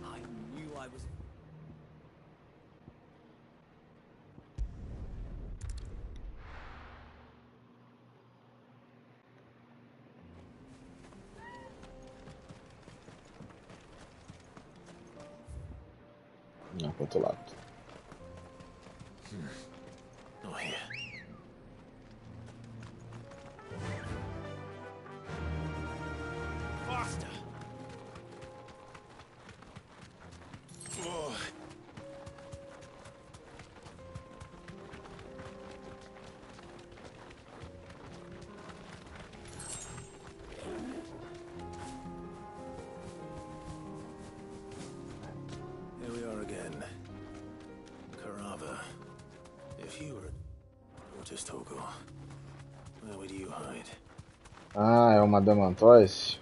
I knew I was... Não, pro outro lado. Not here. Faster! Oh. Here we are again. Karava. If you were... Or just Togo. Where would you hide? Ah, é uma Damantoise?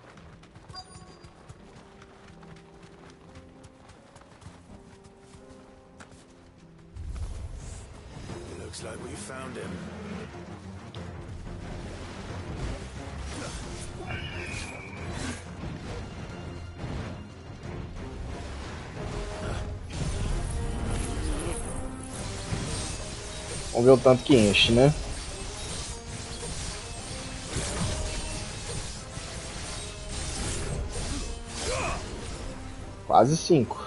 Looks like we found him. Vamos ver o tanto que enche, né? Quase 5.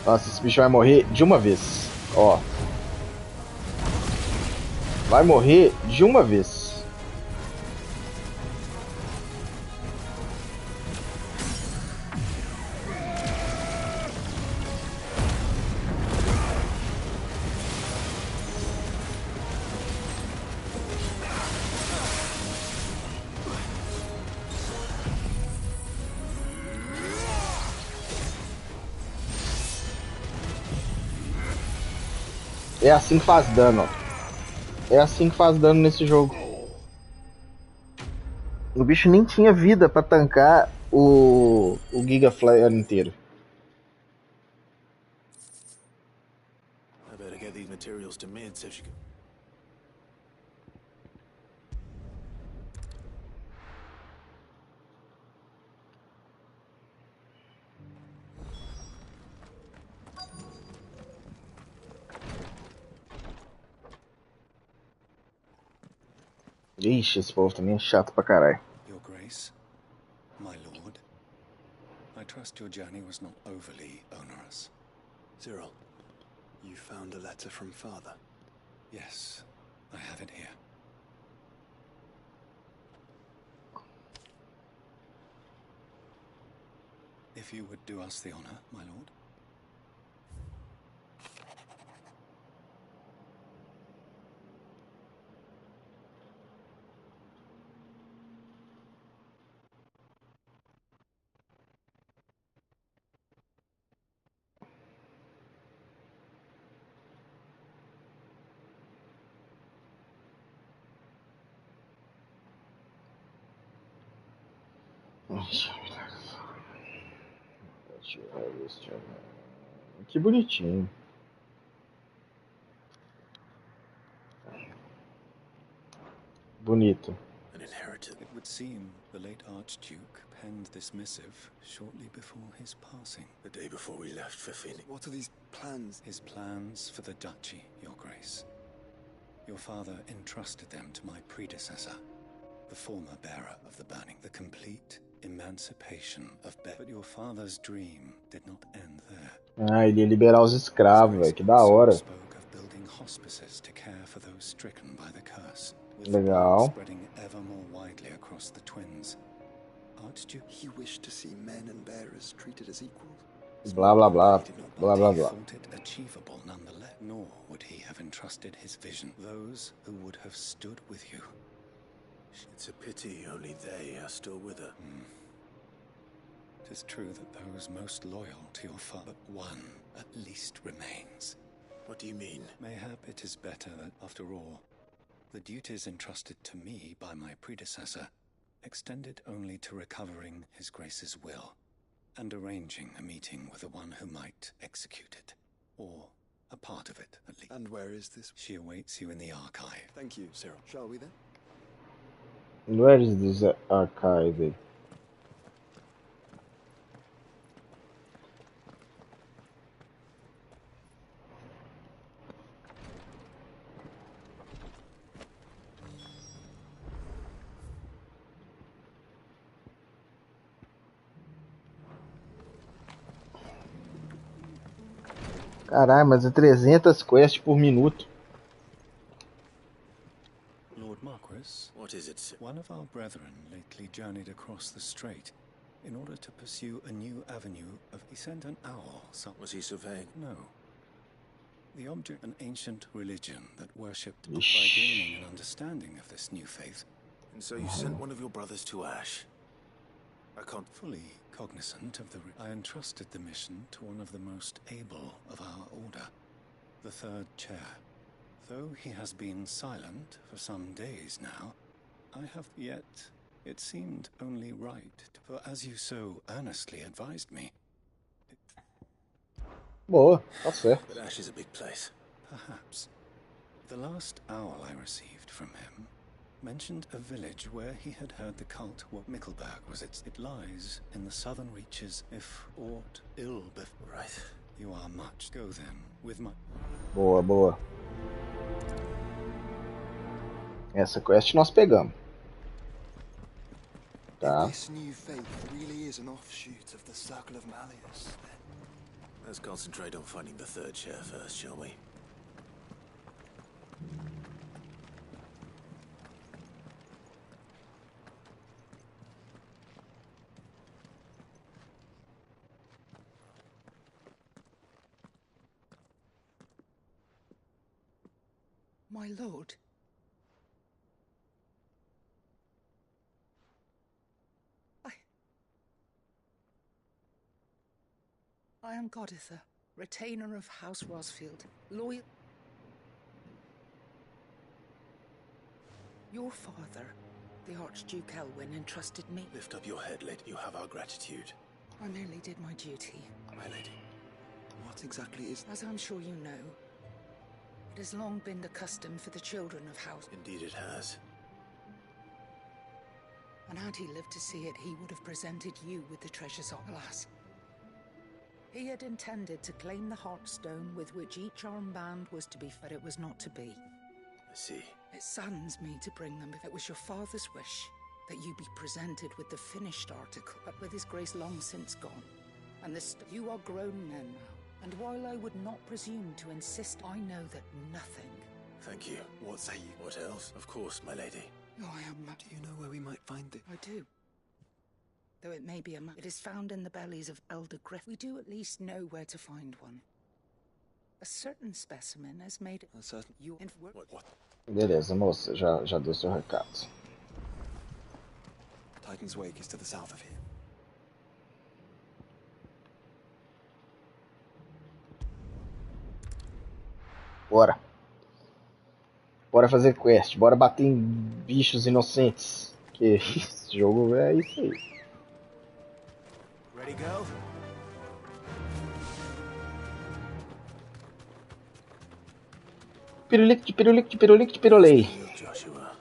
Nossa, esse bicho vai morrer de uma vez. Ó. Vai morrer de uma vez. É assim que faz dano, ó. É assim que faz dano nesse jogo. O bicho nem tinha vida pra tancar o Giga Flare inteiro. I better get these materials to Mid so she can... Ixi, esse povo também é chato pra caralho. Your Grace, my lord, I trust your journey was not overly onerous. Cyril, you found a letter from Father? Yes, I have it here. If you would do us the honor, my lord. Que bonitinho. Bonito. An inheritance. It would seem the late Archduke penned this missive shortly before his passing. The day before we left for Phoenix. What are these plans? His plans for the duchy, Your Grace. Your father entrusted them to my predecessor, the former bearer of the burning, the complete emancipation of But your father's dream did not end there. Ah, ele ia liberar os escravos, velho. Que da hora. Spoke of building hospices to care for those stricken by the curse. With Legal. the spreading ever more widely across the twins. Archduke, he wished to see men and bearers treated as equals. Blah blah blah. Blah blah he blah. thought it achievable nonetheless. Nor would he have entrusted his vision those who would have stood with you. It's a pity only they are still with her. It is true that those most loyal to your father, but one at least remains. What do you mean? Mayhap it is better that, after all, the duties entrusted to me by my predecessor extended only to recovering His Grace's will and arranging a meeting with the one who might execute it, or a part of it, at least. And where is this? She awaits you in the archive. Thank you, Cyril. Shall we then? Where is this archive? Caralho, mas é 300 quests por minuto. Lord Marquis, what is it, sir? One of our brethren lately journeyed across the strait in order to pursue a new avenue of... He sent an owl. Was he surveying? No. The object, an ancient religion that worshipped by gaining an understanding of this new faith. And so you sent one of your brothers to Ash? I can't. Fully cognizant of I entrusted the mission to one of the most able of our order, the third chair. Though he has been silent for some days now, I have yet. It seemed only right, for as you so earnestly advised me. Boa, tá certo. But Ash is a big place. Perhaps. The last owl I received from him mentioned a village where he had heard the cult what Mickelberg was its. It lies in the southern reaches, if aught ill before. Right. You are much. Go then, with my... Boa, boa. Essa quest nós pegamos. Tá. If this new faith really is an offshoot of the Circle of Malleus, then... Let's concentrate on finding the third chair first, shall we? My lord. I am Goditha, retainer of House Rosfield, loyal. Your father, the Archduke Elwyn, entrusted me. Lift up your head, lady. You have our gratitude. I merely did my duty. My lady. What exactly is... As I'm sure you know, it has long been the custom for the children of House... Indeed it has. And had he lived to see it, he would have presented you with the treasures of Alas. He had intended to claim the Heartstone with which each armband was to be, but it was not to be. I see. It saddens me to bring them. If it was your father's wish that you be presented with the finished article, but with his grace long since gone, and you are grown men now, and while I would not presume to insist, I know that nothing... Thank you. What say you? What else? Of course, my lady. Oh, I am... Do you know where we might find it? I do. Though it may be it is found in the bellies of Elder Griff. We do at least know where to find one. A certain specimen has made it. A certain... You... What? Beleza, moça, já deu seu recado. Titan's Wake is to the south of here. Bora. Bora fazer quest, bora bater em bichos inocentes. Que esse jogo é isso aí. Ready, girl? Pirulique, pirulique, pirulique, pirulei. Joshua.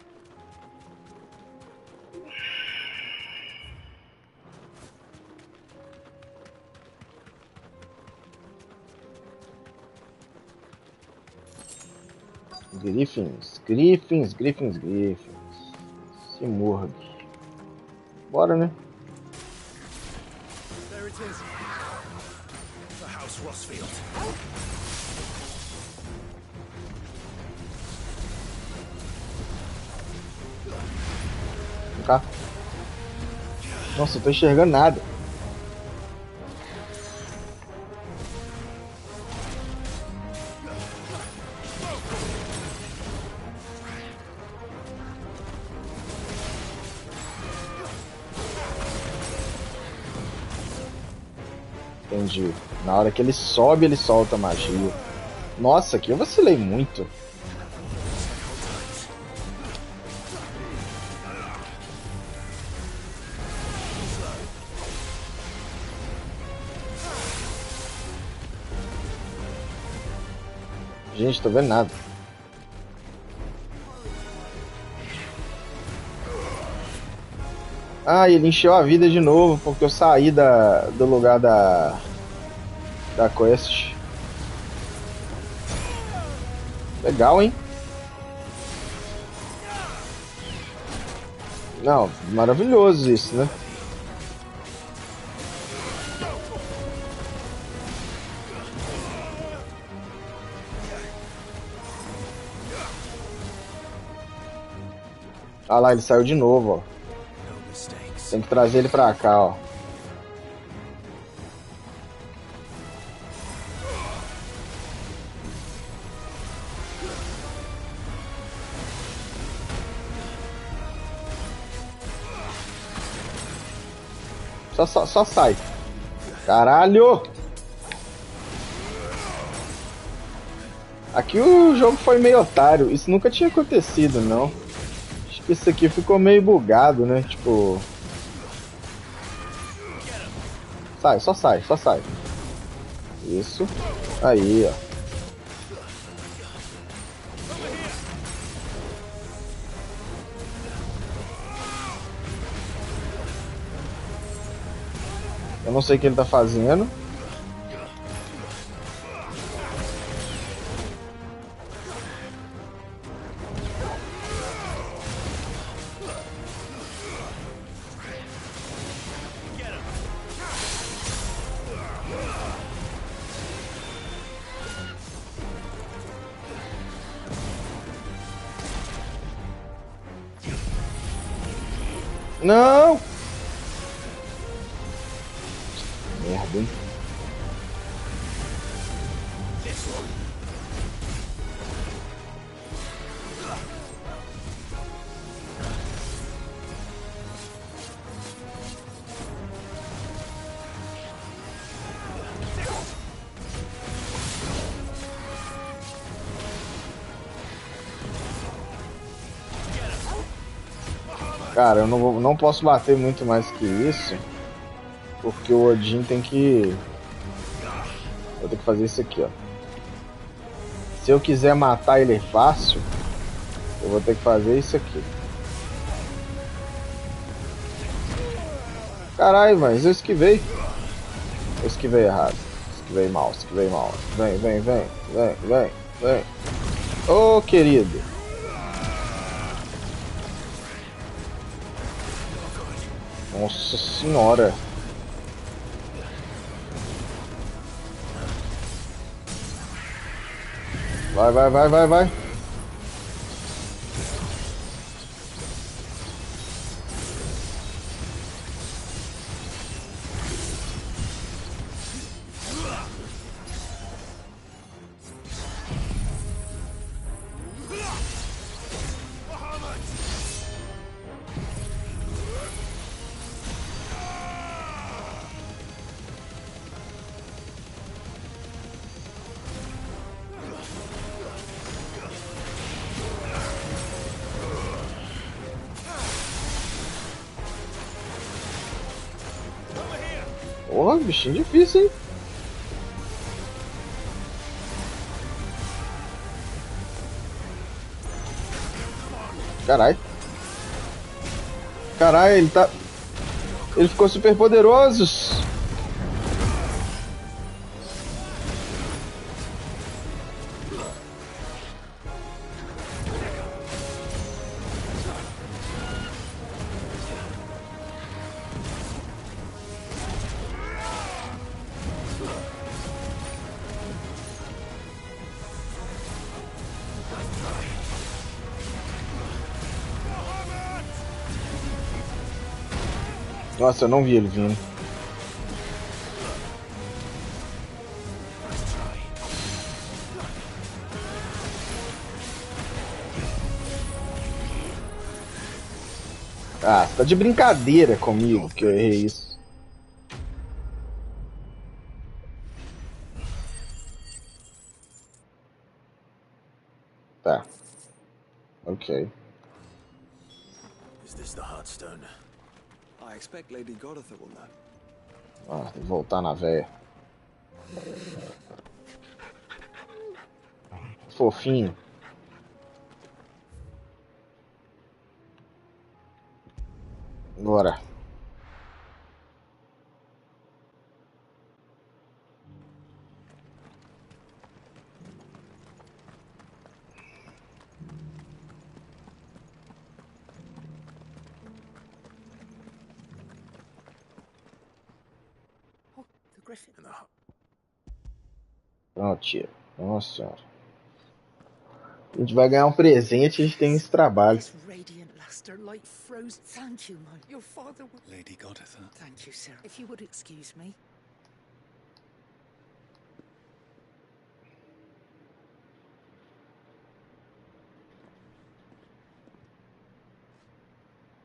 Griffins, Griffins, Griffins, Griffins. Se morgue. Bora, né? There it is. The House Rosfield. Vem cá. Nossa, eu tô enxergando nada. Entendi. Na hora que ele sobe, ele solta a magia. Nossa, aqui eu vacilei muito. Gente, tô vendo nada. Ah, ele encheu a vida de novo porque eu saí do lugar da quest. Legal, hein? Não, maravilhoso isso, né? Ah lá, ele saiu de novo, ó. Tem que trazer ele pra cá, ó. Só sai. Caralho! Aqui o jogo foi meio otário. Isso nunca tinha acontecido, não. Acho que isso aqui ficou meio bugado, né? Tipo... Sai, só sai. Isso. Aí, ó. Eu não sei o que ele tá fazendo. Não! Merda, hein? Cara, eu não posso bater muito mais que isso, porque o Odin tem que... Vou ter que fazer isso aqui, ó. Se eu quiser matar ele fácil, eu vou ter que fazer isso aqui. Caralho, mas eu esquivei. Eu esquivei errado. Esquivei mal. Vem. Ô, querido. Nossa senhora. Vai. Porra, bichinho difícil, hein? Caralho, ele tá... Ele ficou super poderoso. Nossa, eu não vi ele vindo. Ah, você tá de brincadeira comigo que eu errei isso. Tá. Ok. Is this the Heartstone? I expect Lady Godotha will know. Ah, tem que voltar na véia. Fofinho. Bora. Pronto, tia. Nossa senhora. A gente vai ganhar um presente, a gente tem esse trabalho. Radiant luster like froze. Thank you, man. Your father would... Lady Godotha. Thank you, sir. If you would excuse me.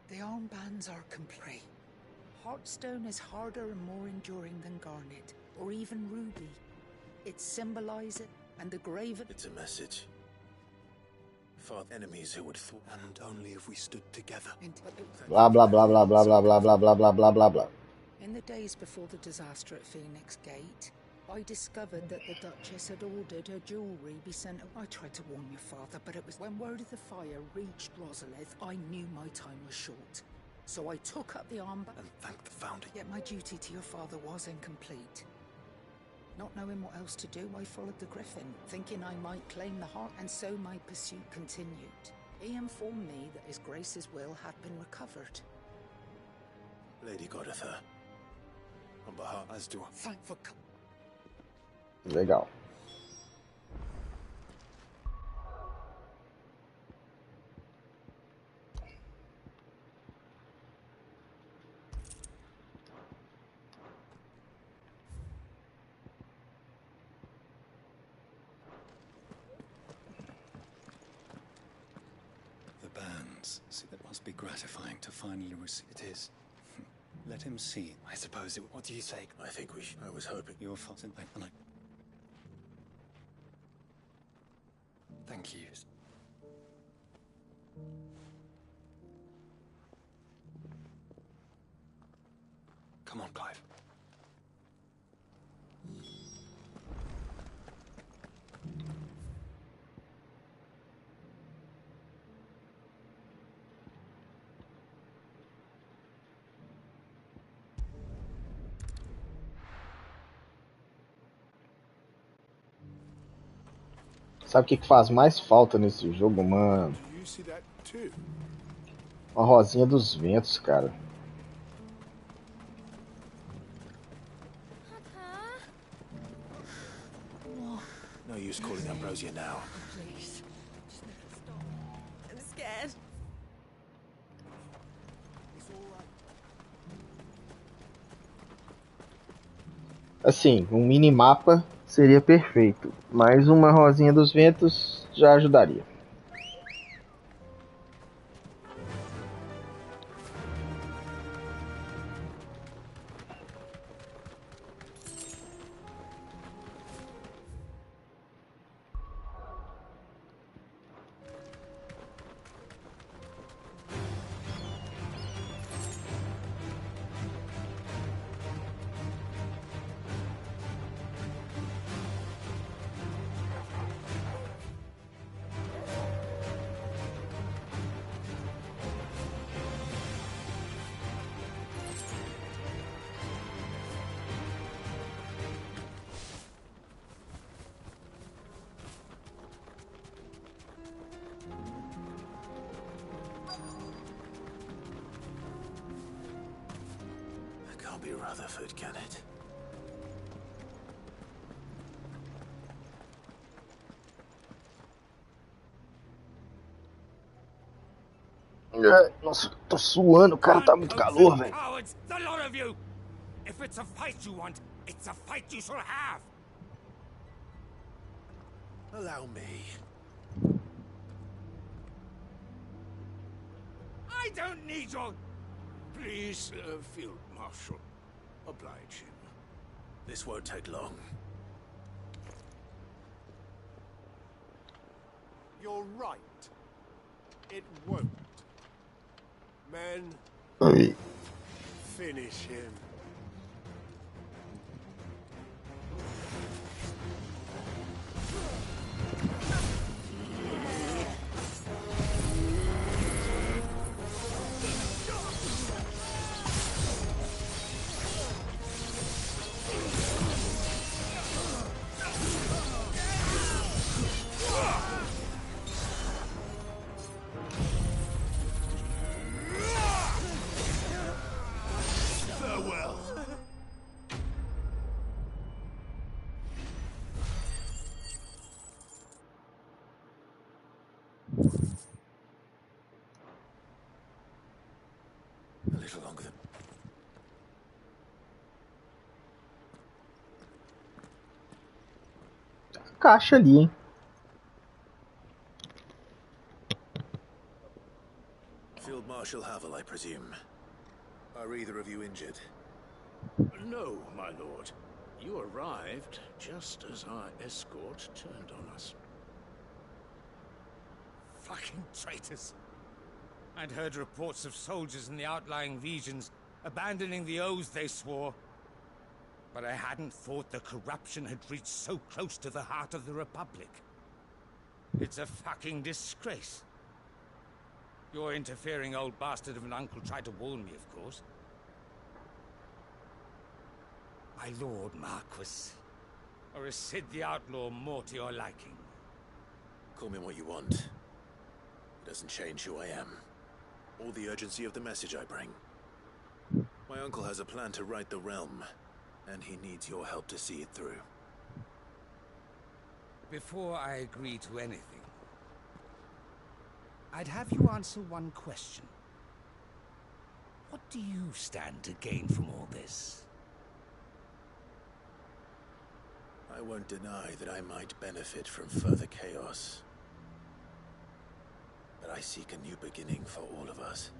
The armbands are complete. Heartstone is harder and more enduring than garnet, or even ruby. It symbolizes and the graven... It's a message. For enemies who would thwart, and only if we stood together. Blah blah blah blah blah blah blah blah blah blah blah blah blah. In the days before the disaster at Phoenix Gate, I discovered that the Duchess had ordered her jewellery be sent... I tried to warn your father, but it was when word of the fire reached Rosalith, I knew my time was short. So I took up the armband and thanked the Founder. Yet my duty to your father was incomplete. Not knowing what else to do, I followed the Griffin, thinking I might claim the heart, and so my pursuit continued. He informed me that His Grace's will had been recovered. Lady Goditha, on behalf as do I. Thank for... Legal. See, that must be gratifying to finally receive. It is. Let him see. I suppose it... What do you say? I think we should... I was hoping... Your fault, and I... Thank you. Come on, Clive. Sabe o que faz mais falta nesse jogo, mano? Uma rosinha dos ventos, cara. No use calling Ambrosia now. Please. I'm scared. Assim, um minimapa seria perfeito, mas uma rosinha dos ventos já ajudaria. Can't be Rutherford, can it? Nossa, tô suando, cara, tá muito calor, velho. The lot of you! If it's a fight you want, it's a fight you shall have! Allow me. I don't need your... Please, Field Marshal, oblige him. This won't take long. You're right. It won't. Men, Aí. finish him. A little longer than... Caixa ali, hein? Field Marshal Havel, I presume. Are either of you injured? No, my lord. You arrived just as our escort turned on us. Fucking traitors. I'd heard reports of soldiers in the outlying regions abandoning the oaths they swore. But I hadn't thought the corruption had reached so close to the heart of the Republic. It's a fucking disgrace. Your interfering old bastard of an uncle tried to warn me, of course. My lord Marquis. Or is Sid the Outlaw more to your liking? Call me what you want. It doesn't change who I am. Or the urgency of the message I bring. My uncle has a plan to right the realm, and he needs your help to see it through. Before I agree to anything, I'd have you answer one question. What do you stand to gain from all this? I won't deny that I might benefit from further chaos. But I seek a new beginning for all of us.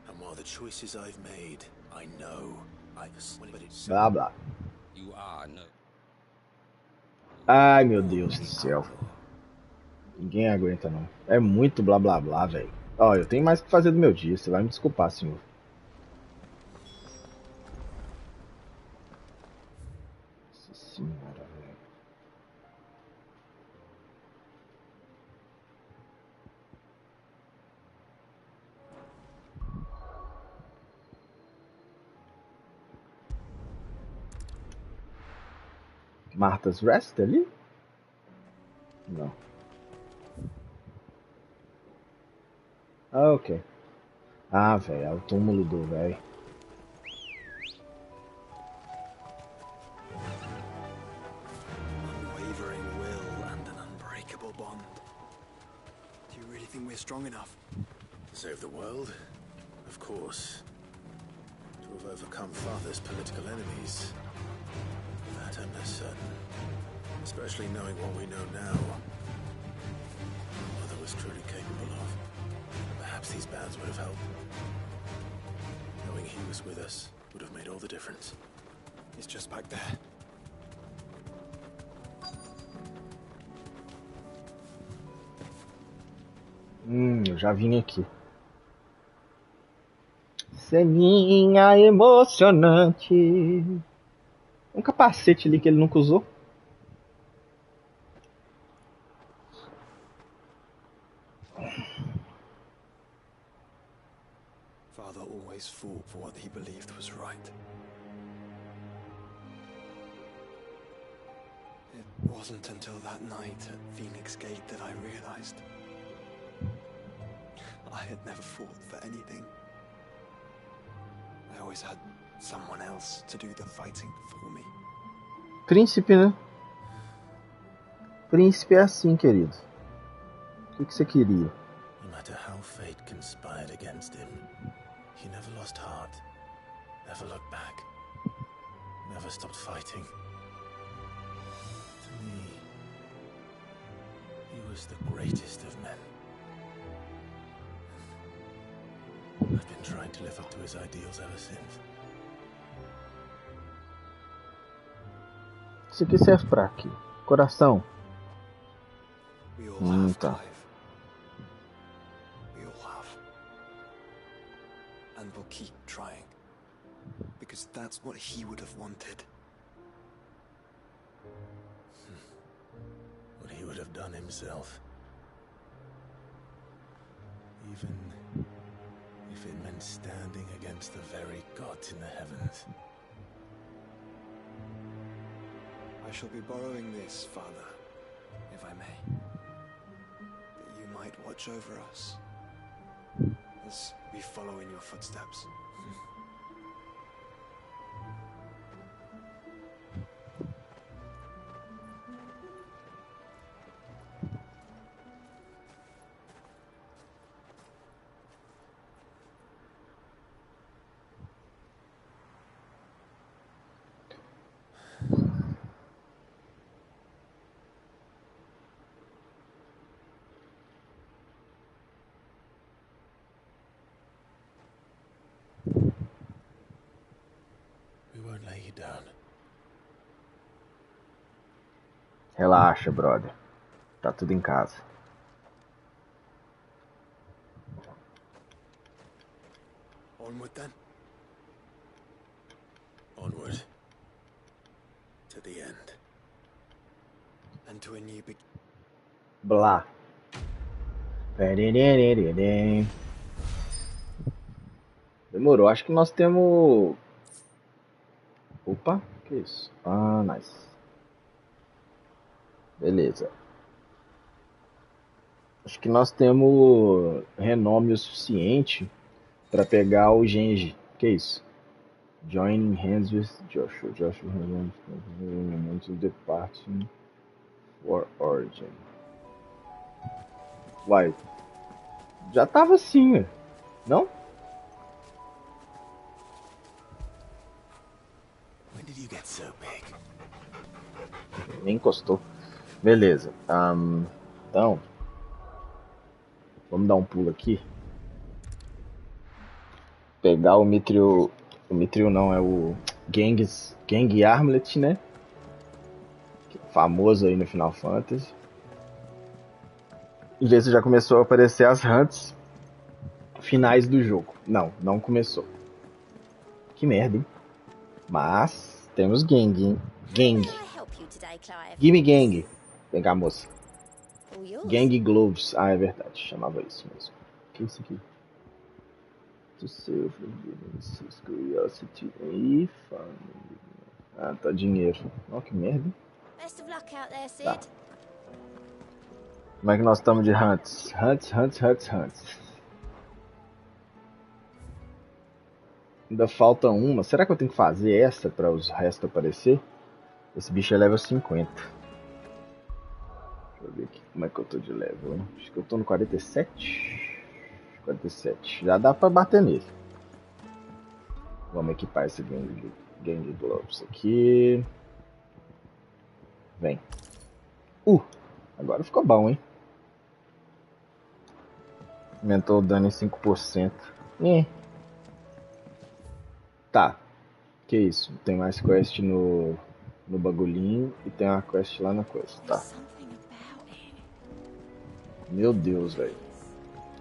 And while the choices I've made, I know Blá, blá. You are no. Ai, meu Deus do céu. Ninguém aguenta, não. É muito blá, blá, blá, velho. Ó, eu tenho mais o que fazer do meu dia. Você vai me desculpar, senhor. Nossa senhora, velho. Martha's Rest ali? Não. Ah, ok. Ah, velho, é o túmulo do velho. Unwavering will and an unbreakable bond. Do you really think we're strong enough? To save the world? Of course. To have overcome Father's political enemies? That I'm less certain. Especially knowing what we know now. Mother was truly capable of. Perhaps these bands would have helped. Knowing he was with us would have made all the difference. It's just back there. Eu já vim aqui. Ceninha emocionante. Um capacete ali que ele nunca usou. Father always fought for what he believed was right. It wasn't until that night at Phoenix Gate that I realized I had never fought for anything. I always had someone else to do the fighting for me. Príncipe, né? Príncipe é assim, querido. O que você queria? No matter how fate conspired against him, he never lost heart, never looked back, never stopped fighting. To me, he was the greatest of men. I've been trying to live up to his ideals ever since. Isso aqui serve pra quê? Coração. We all have, Tá. Clive. We all have. And we'll keep trying. Because that's what he would have wanted. What he would have done himself. Even if it meant standing against the very gods in the heavens. I shall be borrowing this, Father, if I may. That you might watch over us as we follow in your footsteps. Relaxa, brother. Tá tudo em casa. Onward then. Onward. To the end. And to a new beginning. Blá. Demorou. Acho que nós temos... Opa, que isso? Ah, nice. Beleza. Acho que nós temos renome o suficiente para pegar o Genji. Que isso? Joining hands with Joshua. Joshua has departing for Origin. Uai. Já tava assim, não? When did you get so big? Nem encostou. Beleza. Então, vamos dar um pulo aqui. Pegar o Mithril. O Mithril não, é o Gang Armlet, né? Famoso aí no Final Fantasy. E ver se já começou a aparecer as hunts finais do jogo. Não começou. Que merda, hein? Mas temos Gang, hein? Gang. Gimme Gang. Vem cá, moça. Gang Gloves. Ah, é verdade. Chamava isso mesmo. O que é isso aqui? To serve curiosity e fun. Ah, tá, dinheiro. Ó, que merda. Tá. Como é que nós estamos de hunts? Hunts. Ainda falta uma. Será que eu tenho que fazer essa para os restos aparecer? Esse bicho é level 50. Deixa eu ver aqui como é que eu tô de level. Acho que eu tô no 47. 47. Já dá pra bater nele. Vamos equipar esse Gang Gloves aqui. Vem. Agora ficou bom, hein? Aumentou o dano em 5%. Tá. Que isso? Tem mais quest no bagulhinho e tem uma quest lá na coisa. Tá. Meu Deus, velho.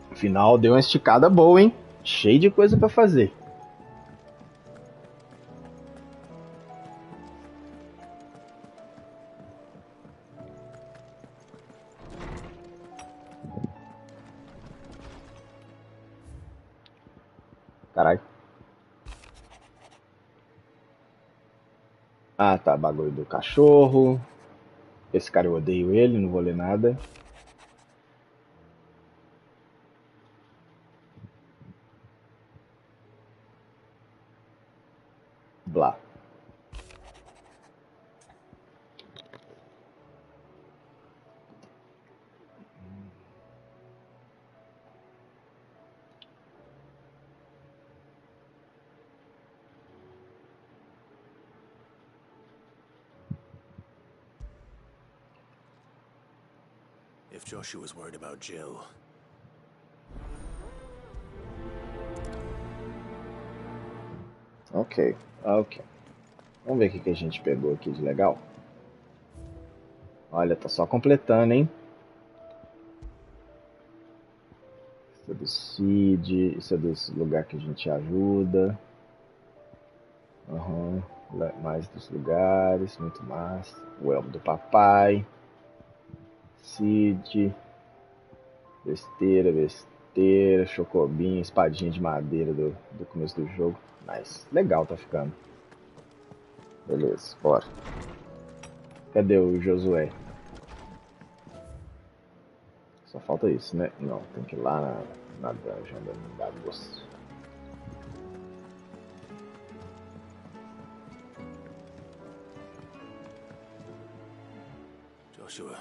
No final deu uma esticada boa, hein? Cheio de coisa pra fazer. Caralho. Ah, tá. Bagulho do cachorro. Esse cara eu odeio ele, não vou ler nada. Blá. If Joshua was worried about Jill. Ok. Vamos ver o que a gente pegou aqui de legal. Olha, tá só completando, hein? Isso é do Cid, isso é desse lugar que a gente ajuda. Mais dos lugares, muito massa. O elmo do papai. Cid. Besteira, chocobinha, espadinha de madeira do começo do jogo. Nice. Legal tá ficando. Beleza, bora. Cadê o Josué? Só falta isso, né? Não, tem que ir lá na dungeon da moça. Joshua,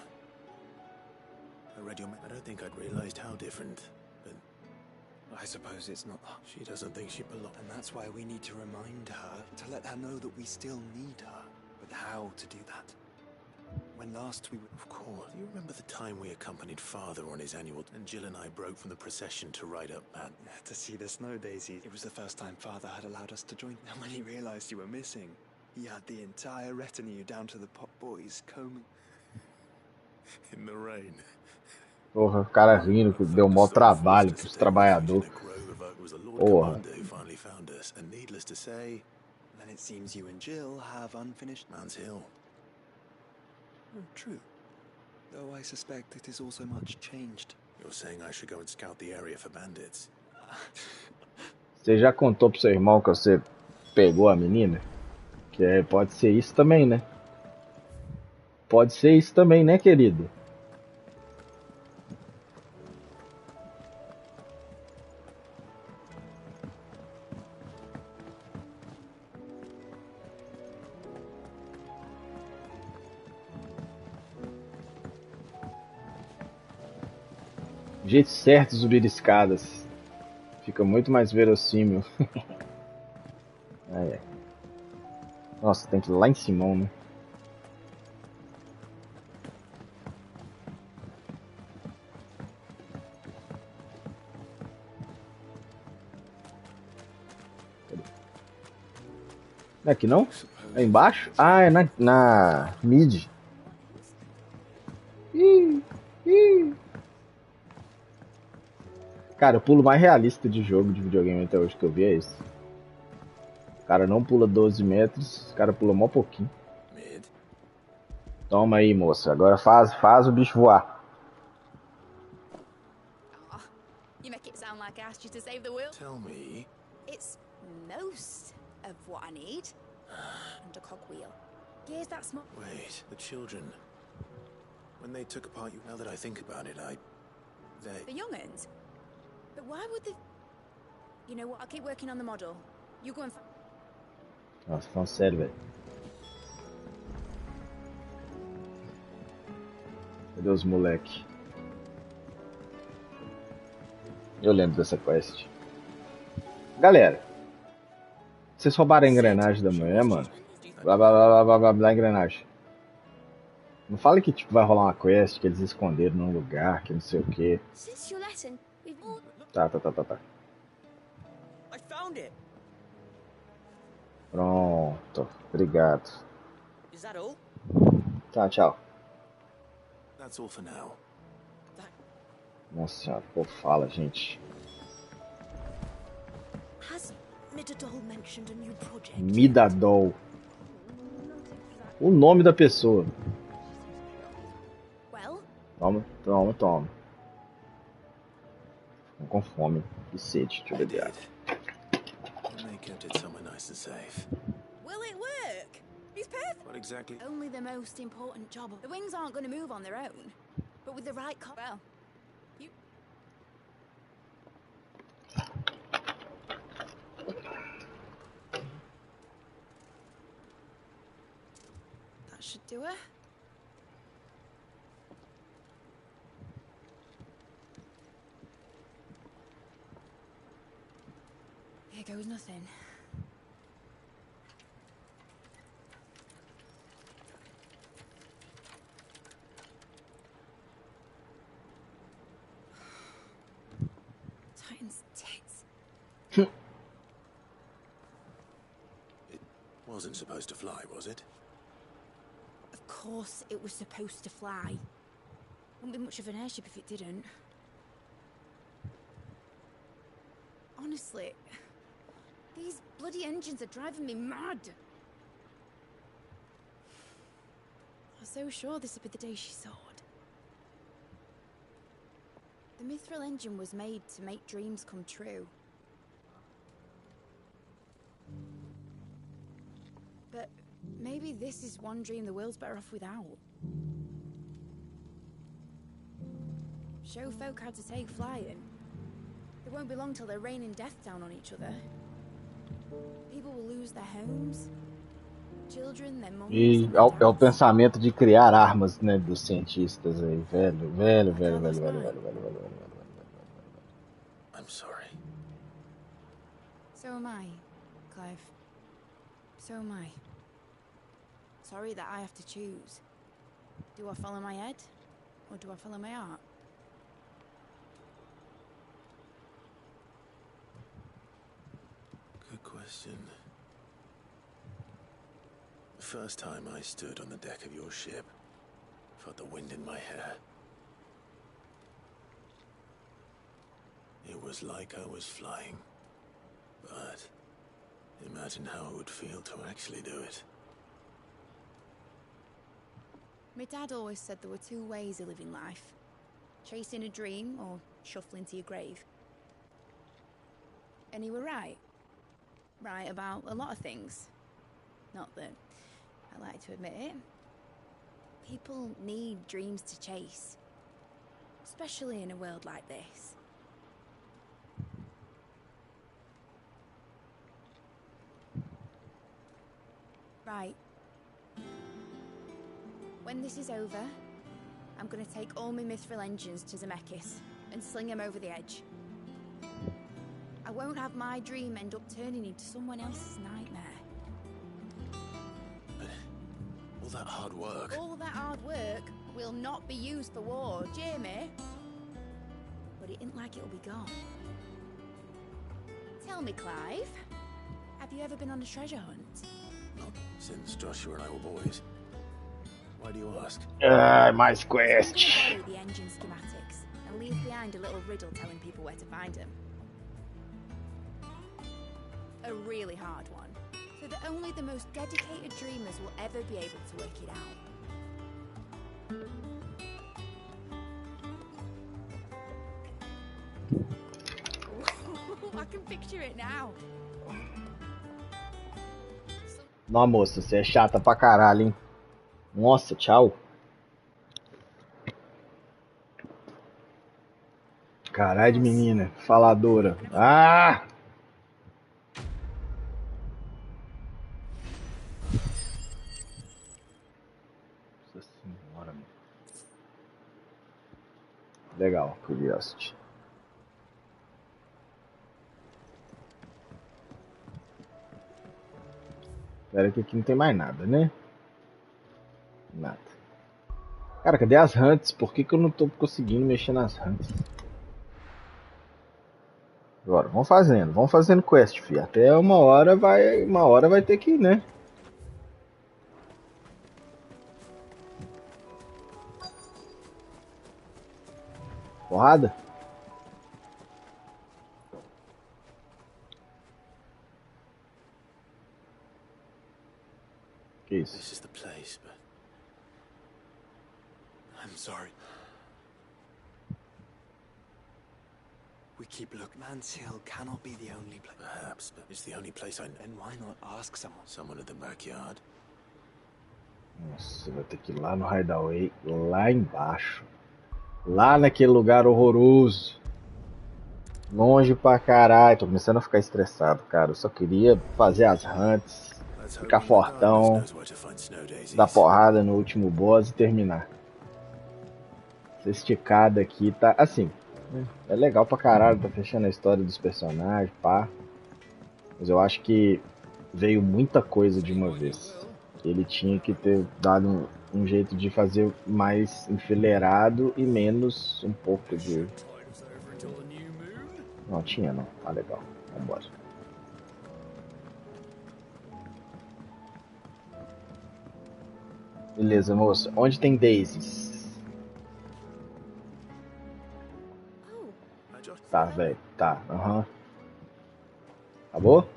I read your I don't think I'd realized how different, but I suppose it's not. She doesn't think she belongs. And that's why we need to remind her, to let her know that we still need her. But how to do that? When last we were... Of course. Do you remember the time we accompanied Father on his annual... And Jill and I broke from the procession to ride up that... To see the snow daisies. It was the first time Father had allowed us to join. And when he realized you were missing, he had the entire retinue down to the pot boys combing... In the rain. Porra, o cara rindo que deu maior trabalho pros trabalhadores. It was the Lord Porra. Commander who finally found us, and needless to say, Then it seems you and Jill have unfinished Mount Hill. True. Though I suspect it is also much changed. You're saying I should go and scout the area for bandits? Você já contou pro seu irmão que você pegou a menina? Que pode ser isso também, né? Pode ser isso também, né, querido? O jeito certo de subir escadas. Fica muito mais verossímil. Ai, ai. Nossa, tem que ir lá em cima, né? Não é aqui não? É embaixo? Ah, é na mid. Cara, o pulo mais realista de jogo de videogame até hoje que eu vi é esse. O cara não pula 12 metros, o cara pula mó pouquinho. Toma aí, moça. Agora faz o bicho voar. Oh, you make it sound like I asked you to save the world. Tell me. It's most of what I need. And a cogwheel. Gears that small. Wait, the children. When they took apart you, now that I think about it, The young'uns? But why would they... You know what, I'll keep working on the model. You go and... Nossa, falando sério, velho. Cadê os moleque? Eu lembro dessa quest. Galera, vocês roubaram a engrenagem da manhã, mano? Blá, engrenagem. Não fala que tipo vai rolar uma quest que eles esconderam num lugar, que não sei o que. Tá. I found it. Pronto, obrigado. Is that all? Tá, tchau. That's all for now. Nossa senhora, pô, fala, gente. Has Midadol mentioned a new project? Midadol. O nome da pessoa. Well? Toma. Tô com fome e sede, deixa eu beber água. They kept it somewhere nice and safe. Will it work? He's perfect. What exactly? Only the most important job. The wings aren't going to move on their own. But with the right well, you... That should do it. Here goes nothing. Titan's tits. It wasn't supposed to fly, was it? Of course it was supposed to fly. Wouldn't be much of an airship if it didn't. Honestly, these bloody engines are driving me mad. I was so sure this would be the day she soared. The mithril engine was made to make dreams come true. But maybe this is one dream the world's better off without. Show folk how to take flying. It won't be long till they're raining death down on each other. People will lose their homes. Children, their moms. E é o pensamento de criar armas, né, dos cientistas aí, velho. I'm sorry. So am I, Clive. So am I. Sorry that I have to choose. Do I follow my head, or do I follow my heart? Good question. The first time I stood on the deck of your ship, Felt the wind in my hair. It was like I was flying. But imagine how it would feel to actually do it. My dad always said there were two ways of living life. Chasing a dream or shuffling to your grave. And he were right. Right about a lot of things. Not that I like to admit it. People need dreams to chase. Especially in a world like this. Right. When this is over, I'm gonna take all my mithril engines to Zemeckis and sling them over the edge. I won't have my dream end up turning into someone else's nightmare. But all that hard work... All that hard work will not be used for war, Jamie. But it ain't like it'll be gone. Tell me, Clive, have you ever been on a treasure hunt? Not since Joshua and I were boys. Why do you ask? My quest. Follow the engine schematics and leave behind a little riddle telling people where to find them. A really hard one, so that only the most dedicated dreamers will ever be able to work it out. I can picture it now. Não, moça, você é chata pra caralho, hein? Nossa, tchau. Caralho de menina, faladora. Ah! Nossa senhora, meu. Legal, Curiosity. Espera que aqui não tem mais nada, né? Nada. Cara, cadê as hunts? Por que eu não tô conseguindo mexer nas hunts? Agora, vamos fazendo quest, filho. Até uma hora vai ter que ir, né? Porrada? Que isso? This is the place, but I'm sorry. We keep looking. Man's Hill cannot be the only place. Perhaps, but it's the only place I know. Then why not ask someone? Someone at the backyard. Nossa, vai ter que ir lá no Hideaway, lá embaixo. Lá naquele lugar horroroso. Longe pra caralho. Tô começando a ficar estressado, cara. Eu só queria fazer as hunts, ficar fortão, dar porrada no último boss e terminar. Essa esticada aqui tá assim. É legal pra caralho, tá fechando a história dos personagens, pá. Mas eu acho que veio muita coisa de uma vez. Ele tinha que ter dado um jeito de fazer mais enfileirado e menos um pouco de... Não, tinha não. Tá legal. Vambora. Beleza, moça. Onde tem daisies? Tá, velho. Tá, aham. Acabou?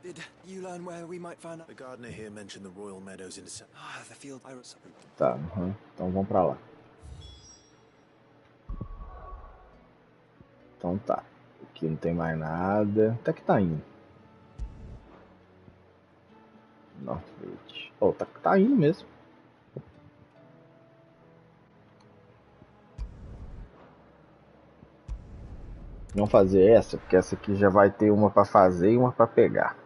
Did you learn where we might find out? The gardener here mentioned the royal meadows in the field. Tá, aham. Então vamos pra lá. Então tá. Aqui não tem mais nada. Até que tá indo. Northridge. Oh, tá indo mesmo. Vamos fazer essa, porque essa aqui já vai ter uma pra fazer e uma pra pegar.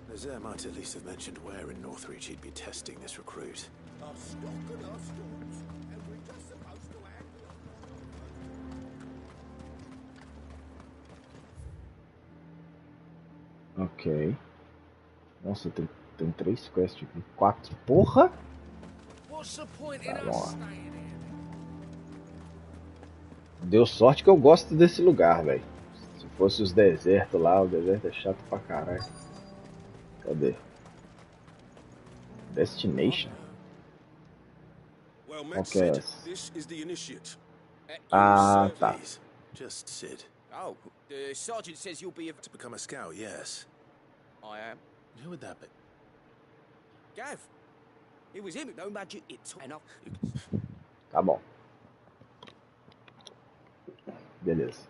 Nazir might at least have mentioned where in Northreach he'd be testing this recruit. Our stock and our stores, and we're just supposed to act. Ok. Nossa, tem 3 quests aqui. 4. Porra! Tá, vamos lá. Deu sorte que eu gosto desse lugar, velho. Se fosse os desertos lá, o deserto é chato pra caralho. Cadê? Destination? Well Qual met, que é Sid. essa? This is the initiate. Ah, tá. Please, just Sid. Oh, the sergeant says you'll be To become a scout, yes. I am. Who would that be? Gav. It was him. No magic. It's enough. Tá bom. Beleza.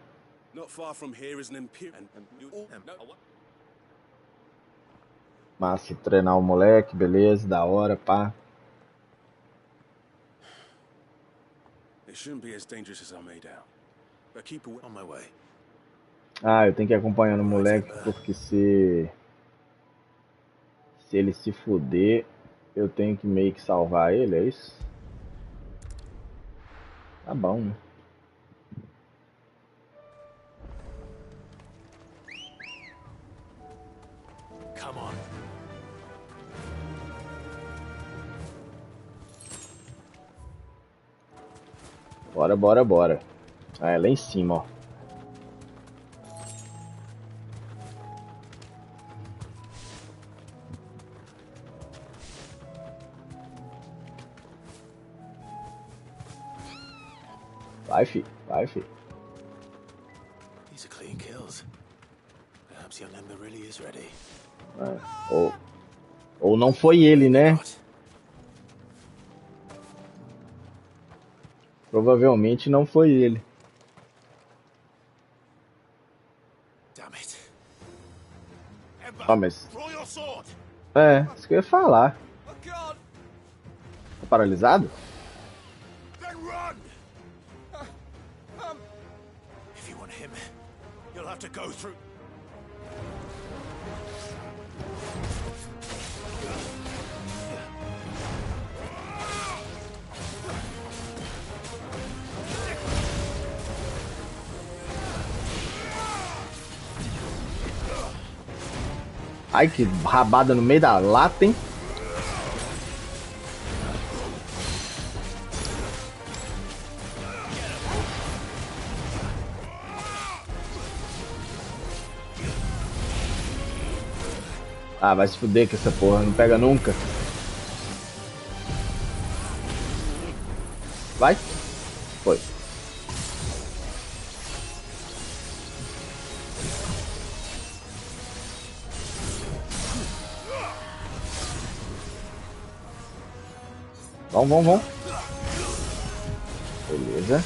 Not far from here is an imperial. And you no. Massa, treinar o moleque, beleza, da hora, pá. It shouldn't be as dangerous as I made out. But keep on my way. Ah, eu tenho que ir acompanhando o moleque, porque se ele se fuder, eu tenho que meio que salvar ele, é isso? Tá bom, né? Come on. Bora, bora, bora. Ah, é lá em cima, ó. Vai, fi. Vai, fi. These are clean kills. Perhaps young Ember really is ready. É, ou não foi ele, né? Provavelmente não foi ele. Ah, mas... É, isso que eu ia falar. Tá paralisado? If you want him, you'll have to go through. Ai, que rabada no meio da lata, hein? Ah, vai se fuder com essa porra, não pega nunca. Vai? Foi. Vamos. Beleza.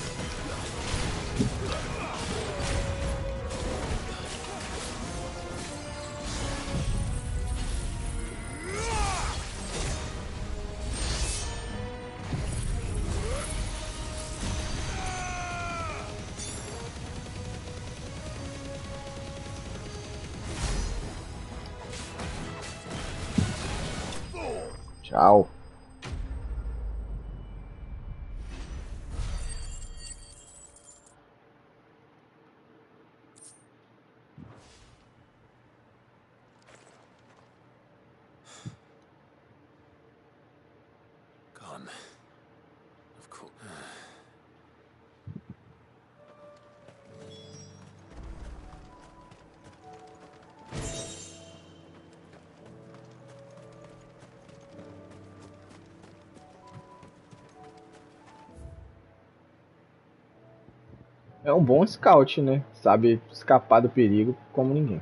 Tchau. Gone. Of course. É um bom scout, né? Sabe escapar do perigo como ninguém.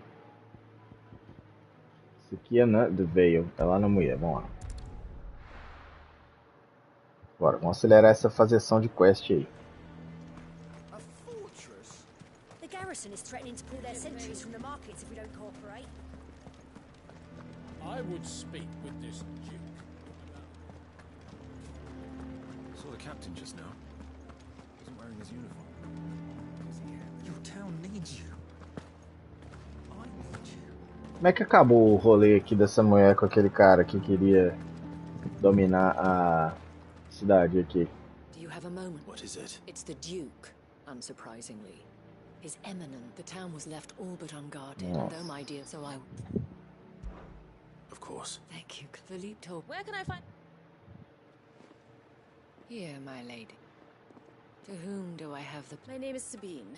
Isso aqui é na The Veil, é lá na mulher, vamos lá. Bora, vamos acelerar essa fazeção de quest aí. The garrison is threatening to pull their sentries from the markets if we don't cooperate. I would speak with this duke. Saw the captain just now. Wasn't wearing his uniform. Your town needs you. I need you. Como é que acabou o rolê aqui dessa mulher com aquele cara que queria dominar a cidade aqui? Do you have a moment? What is it? It's the Duke, unsurprisingly. His Eminent, the town was left all but unguarded, and though my dear, so I... Of course. Thank you. Philippe told... Where can I find... Here, my lady. To whom do I have the... My name is Sabine.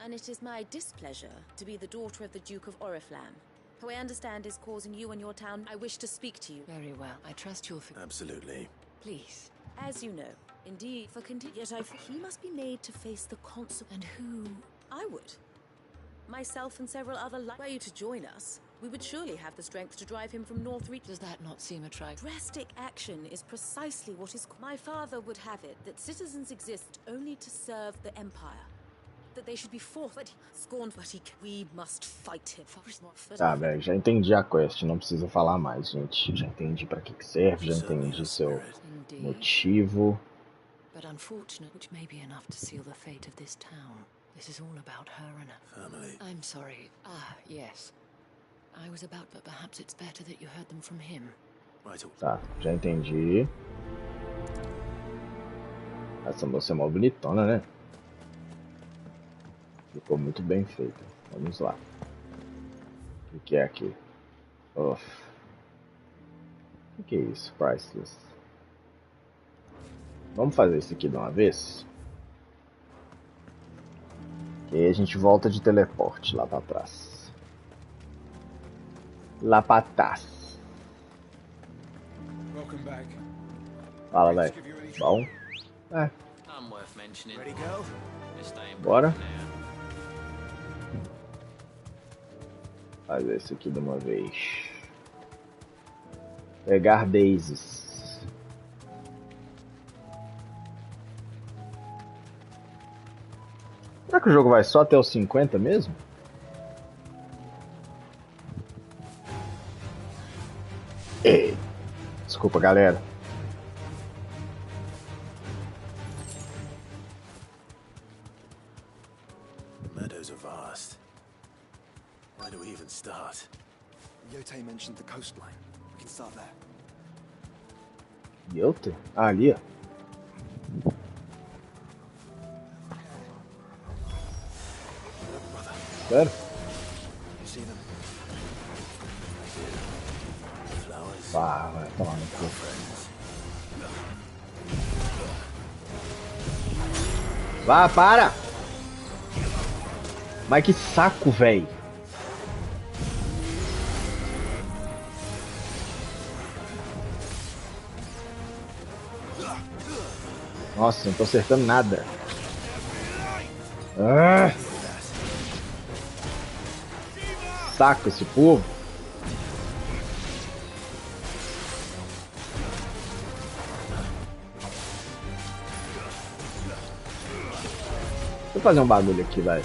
And it is my displeasure to be the daughter of the Duke of Oriflamme. who I understand is causing you and your town. I wish to speak to you. Very well. I trust you'll... Absolutely. Please. As you know, indeed, for yet he must be made to face the consequence. And who? I would. Myself and several other were you to join us, we would surely have the strength to drive him from Northreach. Does that not seem attractive? Drastic action is precisely what is... My father would have it that citizens exist only to serve the Empire. That they should be forfeit, scorned, but we must fight him. Tá, velho, já entendi a quest, não precisa falar mais, gente. Já entendi pra que serve, já entendi seu motivo. But unfortunate, which may be enough to seal the fate of this town. This is all about her and her family. I'm sorry. Ah, yes. I was about, but perhaps it's better that you heard them from him. Tá, já entendi. Essa moça é mó bonitona, né? Ficou muito bem feita. Vamos lá. O que é aqui? Uff. O que é isso? Priceless. Vamos fazer isso aqui de uma vez? E aí a gente volta de teleporte lá pra trás. Lá pra trás. Fala, velho. Bom? É. Bora. Fazer isso aqui de uma vez. Pegar daisies. Será que o jogo vai só até os 50 mesmo? Ei. Desculpa, galera. Meadows are vast. Where do we even start? Yote mentioned the coastline. We can start there. Yote? Ah, ali, ó. Sério? Ah, vai tomar no cu. Vá, para! Mas que saco, velho! Nossa, não tô acertando nada. Ah! Saco esse povo. Deixa eu fazer um bagulho aqui, velho.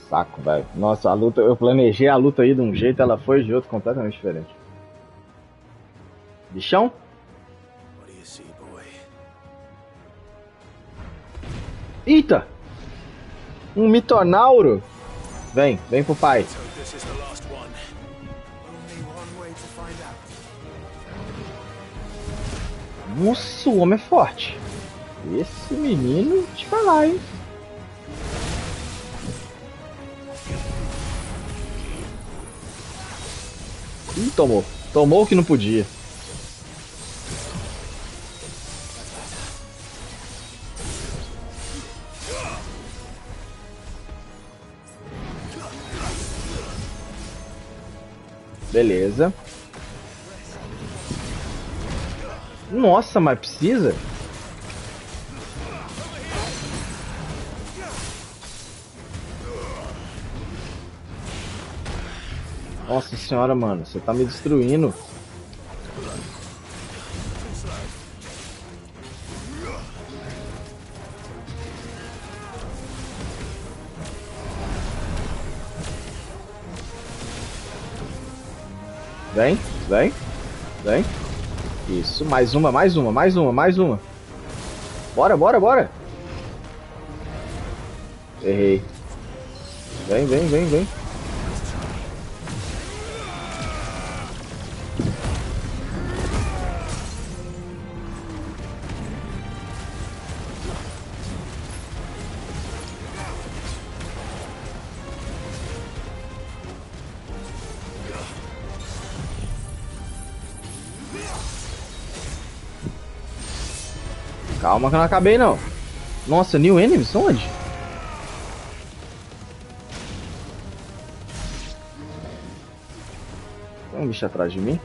Saco, velho. Nossa, a luta, eu planejei a luta aí de um jeito, ela foi de outro completamente diferente. Bichão? Eita! Um mitonauro! Vem, vem pro pai. Nossa, o homem é forte. Esse menino, te falar, hein? Ih, tomou. Tomou o que não podia. Beleza. Nossa, mas precisa? Nossa senhora, mano, você tá me destruindo. Vem, vem, vem. Isso, mais uma, mais uma, mais uma, mais uma. Bora, bora, bora. Errei. Vem, vem, vem, vem. Calma que eu não acabei não. Nossa, new enemies? Onde? Tem um bicho atrás de mim?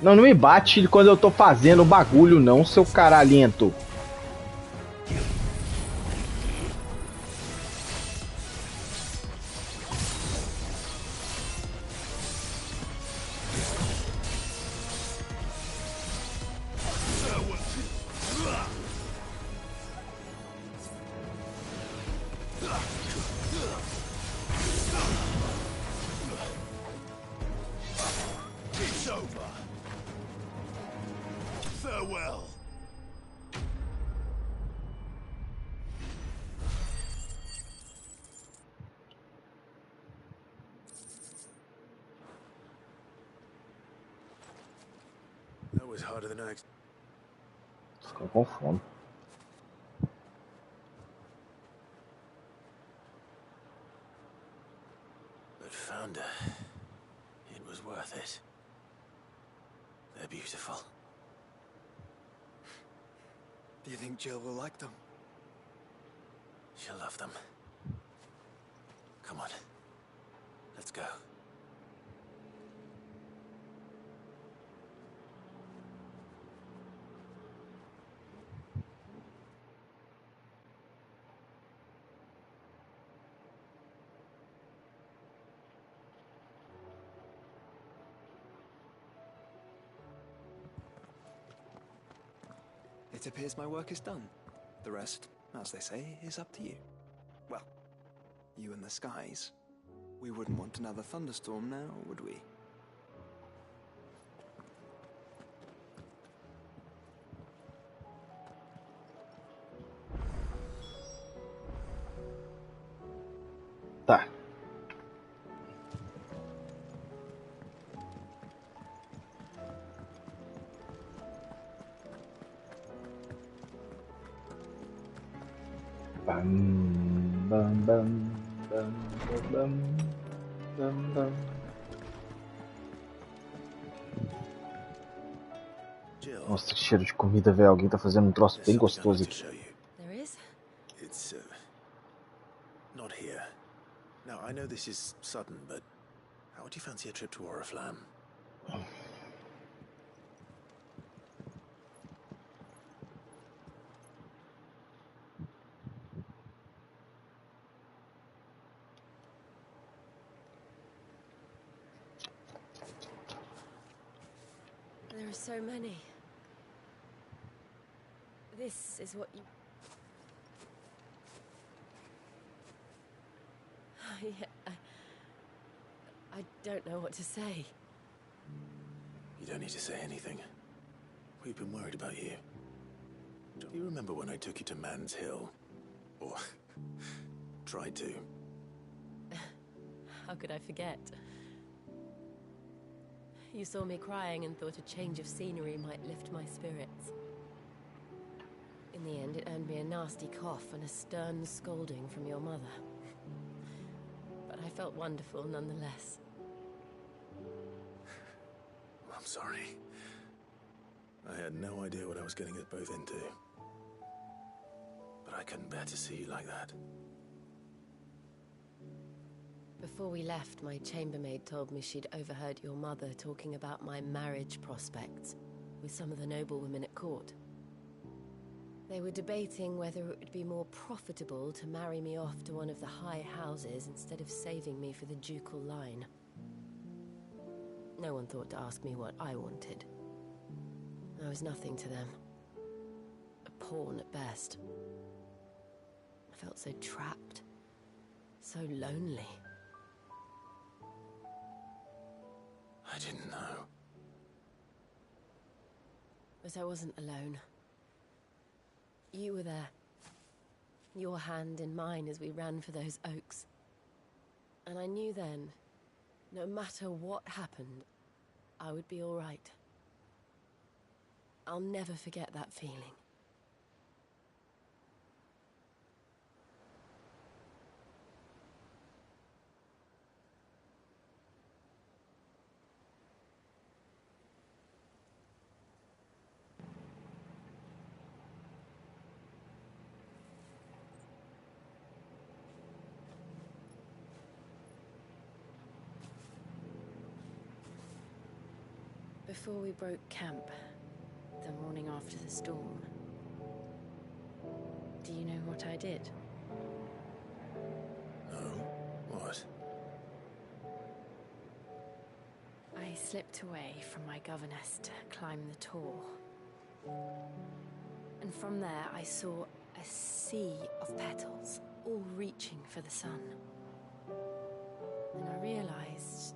Não, não me bate quando eu tô fazendo o bagulho não, seu caralhento. It's over. Farewell. That was harder than I expected. Estou com fome. But found her. It was worth it. They're beautiful. Do you think Jill will like them? She'll love them. Come on. Let's go. It appears my work is done. The rest, as they say, is up to you. Well, you and the skies. We wouldn't want another thunderstorm now, would we? Tá. Bam, bam, bam, bam, bam, bam, bam. Jill. Nossa, que cheiro de comida, velho. Alguém tá fazendo um troço bem gostoso aqui. There is? It's not here. Now I know this is sudden, but how would you fancy a trip to Oriflamme? There are so many. This is what you... Yeah, I don't know what to say. You don't need to say anything. We've been worried about you. Do you remember when I took you to Man's Hill? Or tried to? How could I forget? You saw me crying and thought a change of scenery might lift my spirits. In the end, it earned me a nasty cough and a stern scolding from your mother. But I felt wonderful nonetheless. I'm sorry. I had no idea what I was getting us both into. But I couldn't bear to see you like that. Before we left, my chambermaid told me she'd overheard your mother talking about my marriage prospects with some of the noblewomen at court. They were debating whether it would be more profitable to marry me off to one of the high houses instead of saving me for the ducal line. No one thought to ask me what I wanted. I was nothing to them. A pawn at best. I felt so trapped. So lonely. I didn't know. But I wasn't alone. You were there. Your hand in mine as we ran for those oaks. And I knew then, no matter what happened, I would be all right. I'll never forget that feeling. Before we broke camp, the morning after the storm, do you know what I did? No? What? I slipped away from my governess to climb the tor. And from there I saw a sea of petals, all reaching for the sun. And I realized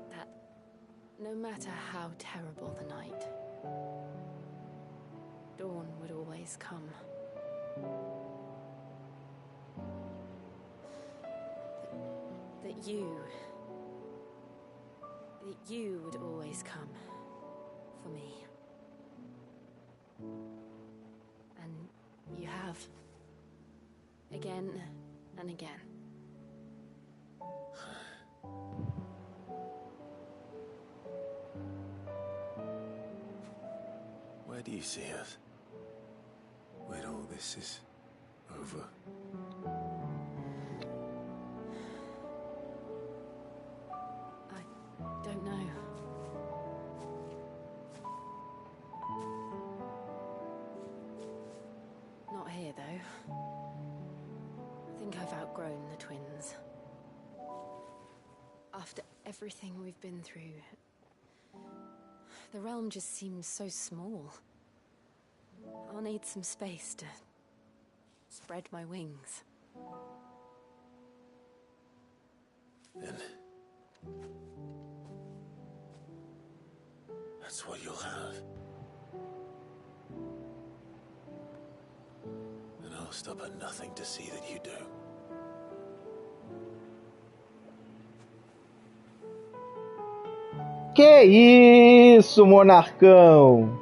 that no matter how terrible the night, dawn would always come. That you would always come for me. And you have. Again and again. Where do you see us? When all this is over? I don't know. Not here, though. I think I've outgrown the twins. After everything we've been through, the realm just seems so small. I'll need some space to spread my wings. Then that's what you'll have. And I'll stop at nothing to see that you do. Que isso, monarcão?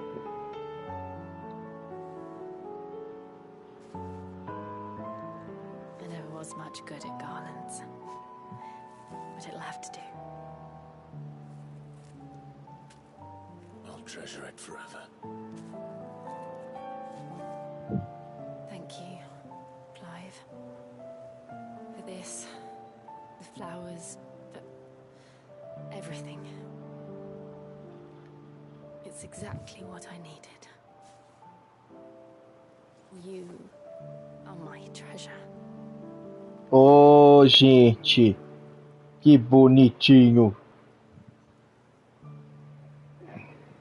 I never was much good at garlands, but it'll have to do. I'll treasure it forever. Thank you, Clive. For this, the flowers, for everything. It's exactly what I needed. You are my treasure. Oh, gente, que bonitinho.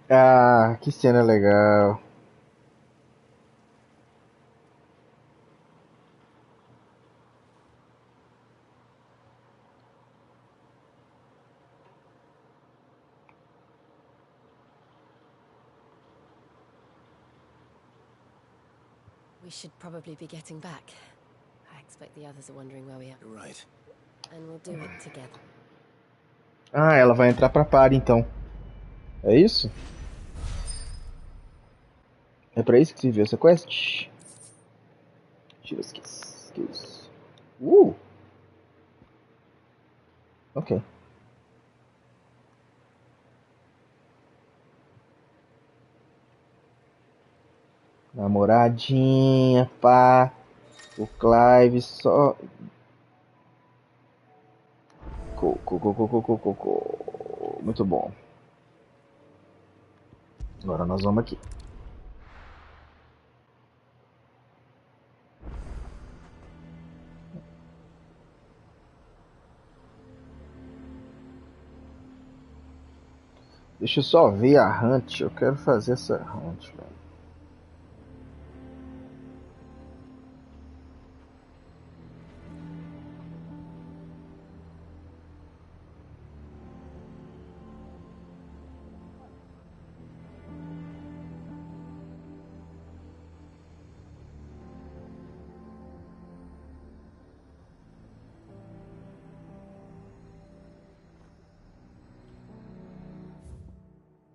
Ah, que cena legal. We should probably be getting back. I expect the others are wondering where we are. You're right. And we'll do it together. Ah, ela vai entrar pra party então. É isso? É pra isso que se viu essa quest? Tira os skills. Ok. Namoradinha, pá. O Clive só. Muito bom. Agora nós vamos aqui. Deixa eu só ver a hunt. Eu quero fazer essa hunt, velho.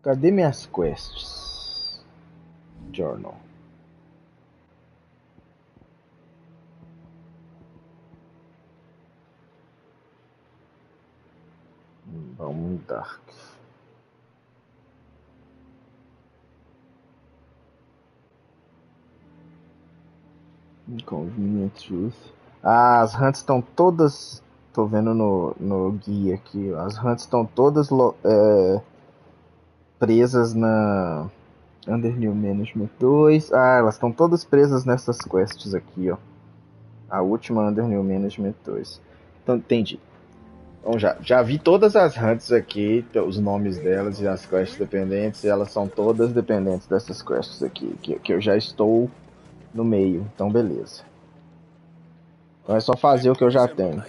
Cadê minhas quests? Journal. Vamos dar. Inconvenient Truth. Ah, as hunts estão todas. Tô vendo no guia aqui. As hunts estão todas presas na Under New Management 2. Ah, elas estão todas presas nessas quests aqui, ó. A última Under New Management 2. Então, entendi. Então, já vi todas as hunts aqui, os nomes delas e as quests dependentes, e elas são todas dependentes dessas quests aqui, que eu já estou no meio, então beleza. Então é só fazer o que eu já tenho.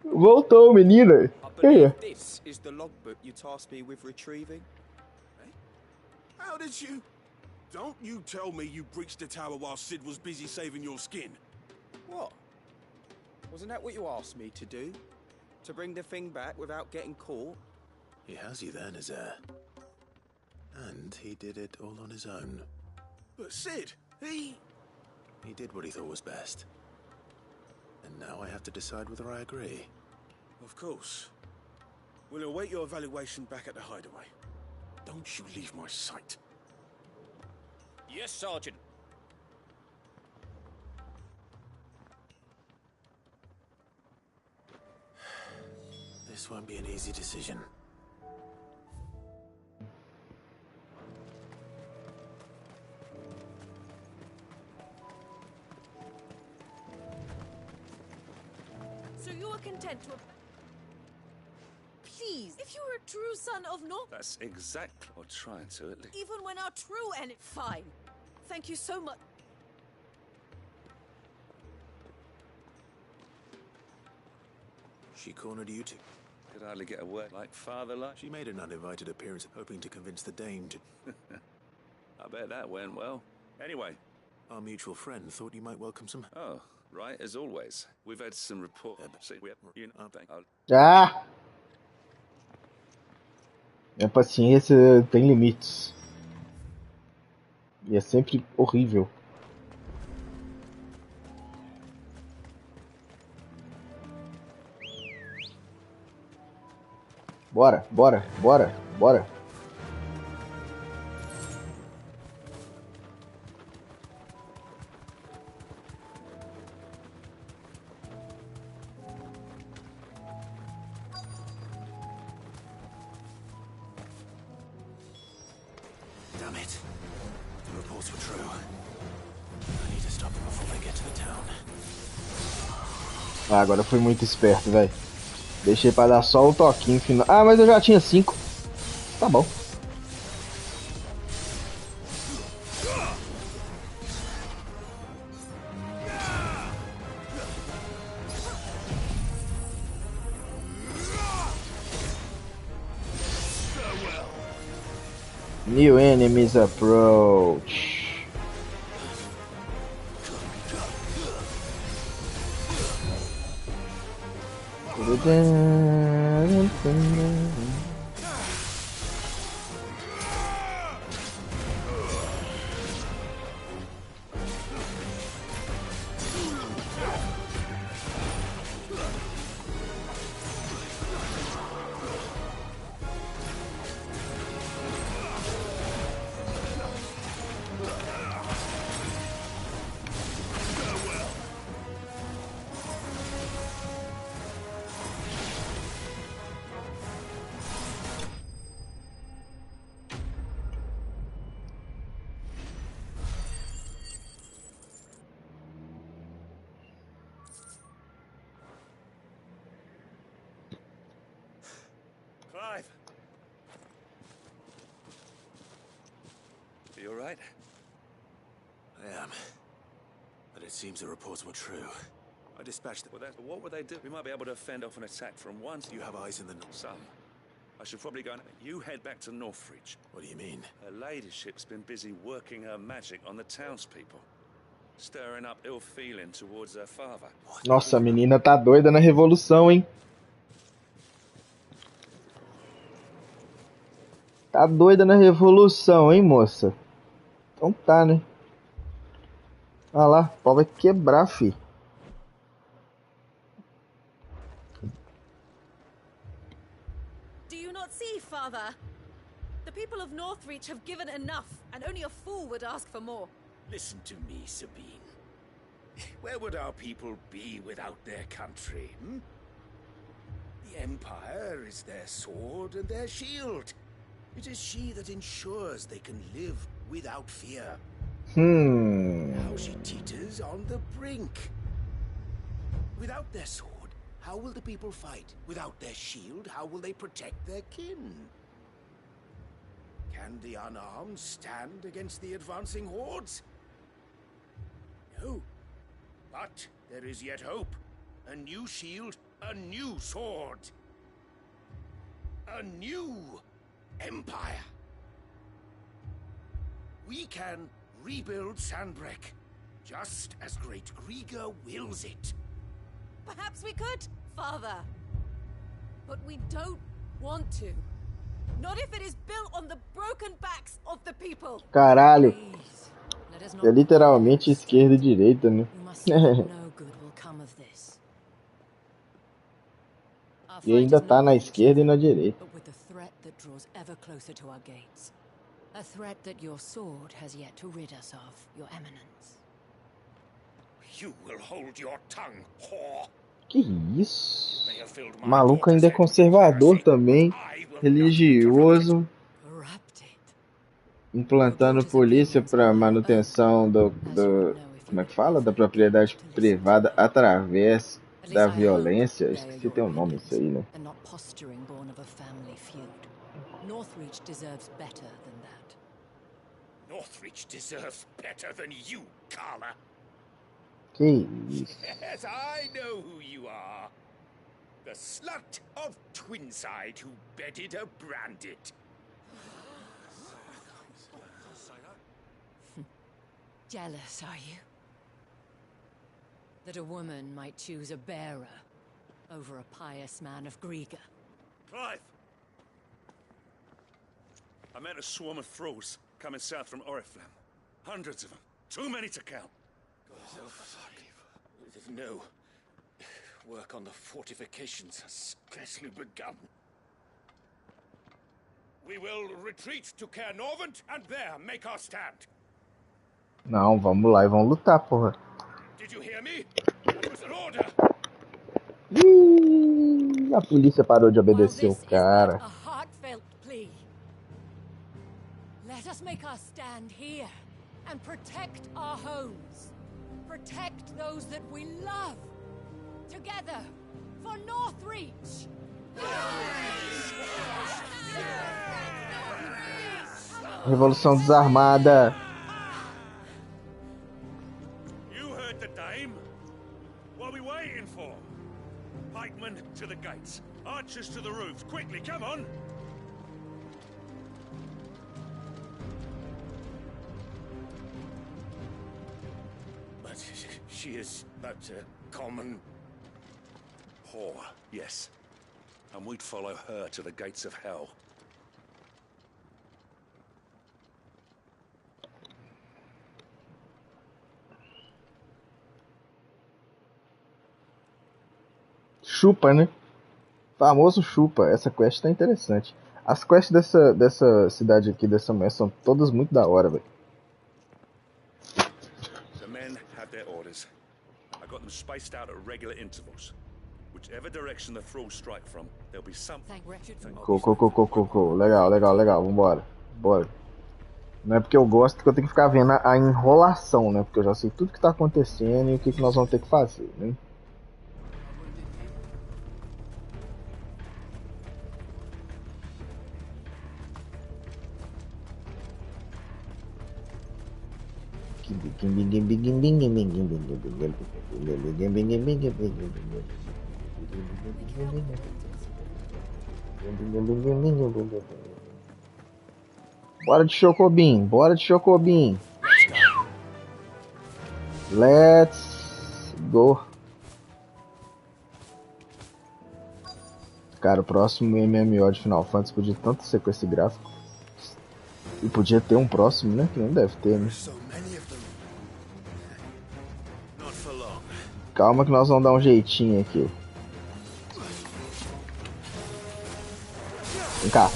Voltou, menina! I believe this is the logbook you tasked me with retrieving. How did you... Don't you tell me you breached the tower while Sid was busy saving your skin. What? Wasn't that what you asked me to do? To bring the thing back without getting caught? He has you there, Nazaire. And he did it all on his own. But Sid, he did what he thought was best. And now I have to decide whether I agree. Of course. We'll await your evaluation back at the hideaway. Don't you leave my sight. Yes, Sergeant. This won't be an easy decision. So you are content to... Please, if you were a true son of North... That's exactly what I'm trying to at least. Even when our true enemy... Fine. Thank you so much. She cornered you too. Could hardly get a word like father-like. She made an uninvited appearance, hoping to convince the Dame to... I bet that went well. Anyway. Our mutual friend thought you might welcome some... Oh, right, as always. We've had some reports. Ah! Minha paciência tem limites. E é sempre horrível. Bora, bora, bora, bora. Damn it. The reports were true. I need to stop them before they get to the town. Ah, agora eu fui muito esperto, velho. Deixei pra dar só o toquinho final. Ah, mas eu já tinha 5. Tá bom. New enemies approach. Clive! Are you alright? I am. But it seems the reports were true. I dispatched them. Well, what would they do? We might be able to fend off an attack from one... You have eyes in the north. Some. I should probably go and... You head back to Northridge. What do you mean? Her ladyship's been busy working her magic on the townspeople. Stirring up ill feeling towards her father. Nossa, a menina tá doida na revolução, hein? Tá doida na revolução, hein, moça? Então tá, né? Olha lá, o pau vai quebrar, fi. Do you not see, Father? The people of Northreach have given enough, and only a fool would ask for more. Listen to me, Sabine. Where would our people be without their country, hmm? The Empire is their sword and their shield. It is she that ensures they can live without fear. Now she teeters on the brink. Without their sword, how will the people fight? Without their shield, how will they protect their kin? Can the unarmed stand against the advancing hordes? No. But there is yet hope. A new shield, a new sword. A new empire. We can rebuild Sandbreck, just as Great Grieger wills it. Perhaps we could, Father. But we don't want to. Not if it is built on the broken backs of the people. Caralho. É literalmente esquerda e direita, né? E ainda tá na esquerda e na direita. A threat that your sword has yet to rid us of, Your Eminence. You will hold your tongue, whore. Que isso? O maluco ainda é conservador também, religioso, implantando polícia para manutenção como é que fala? Da propriedade privada através da violência. Esqueci tem um nome isso aí, né? And not posturing born of a family feud. Northreach deserves better than that. Northreach deserves better than you, Carla. Que isso? Yes, I know who you are. The slut of Twinside who bedded a Brandit. Jealous, are you? That a woman might choose a bearer over a pious man of Grieger. Clive! I met a swarm of thralls coming south from Oriflamme. Hundreds of them. Too many to count. No. Work on the fortifications has scarcely begun. We will retreat to Caer Norvent and there make our stand. Não, vamos lá e vamos lutar, porra. Did you hear me? That was an order. Ih, a polícia parou de obedecer o cara. A heartfelt plea. Let us make our stand here and protect our homes. Protect those that we love. Together for Northreach. Revolução desarmada. You heard the dame. What are we waiting for? Pikemen to the gates. Archers to the roofs. Quickly, come on. But she is but a common whore, yes. And we'd follow her to the gates of hell. Chupa, né? Famoso chupa. Essa quest tá interessante. As quests dessa cidade aqui, dessa mulher, são todas muito da hora, velho. The men have their orders. I got them spaced out at regular intervals. Whichever direction the thralls strike from, there'll be something. Legal. Vambora. Bora. Não é porque eu gosto que eu tenho que ficar vendo a enrolação, né? Porque eu já sei tudo que tá acontecendo e o que nós vamos ter que fazer, né? Bora de Chocobin, Let's go. Cara, o próximo MMO de Final Fantasy podia tanto ser com esse gráfico. E podia ter um próximo, né? Que não deve ter, né? Calma que nós vamos dar um jeitinho aqui. Vem cá.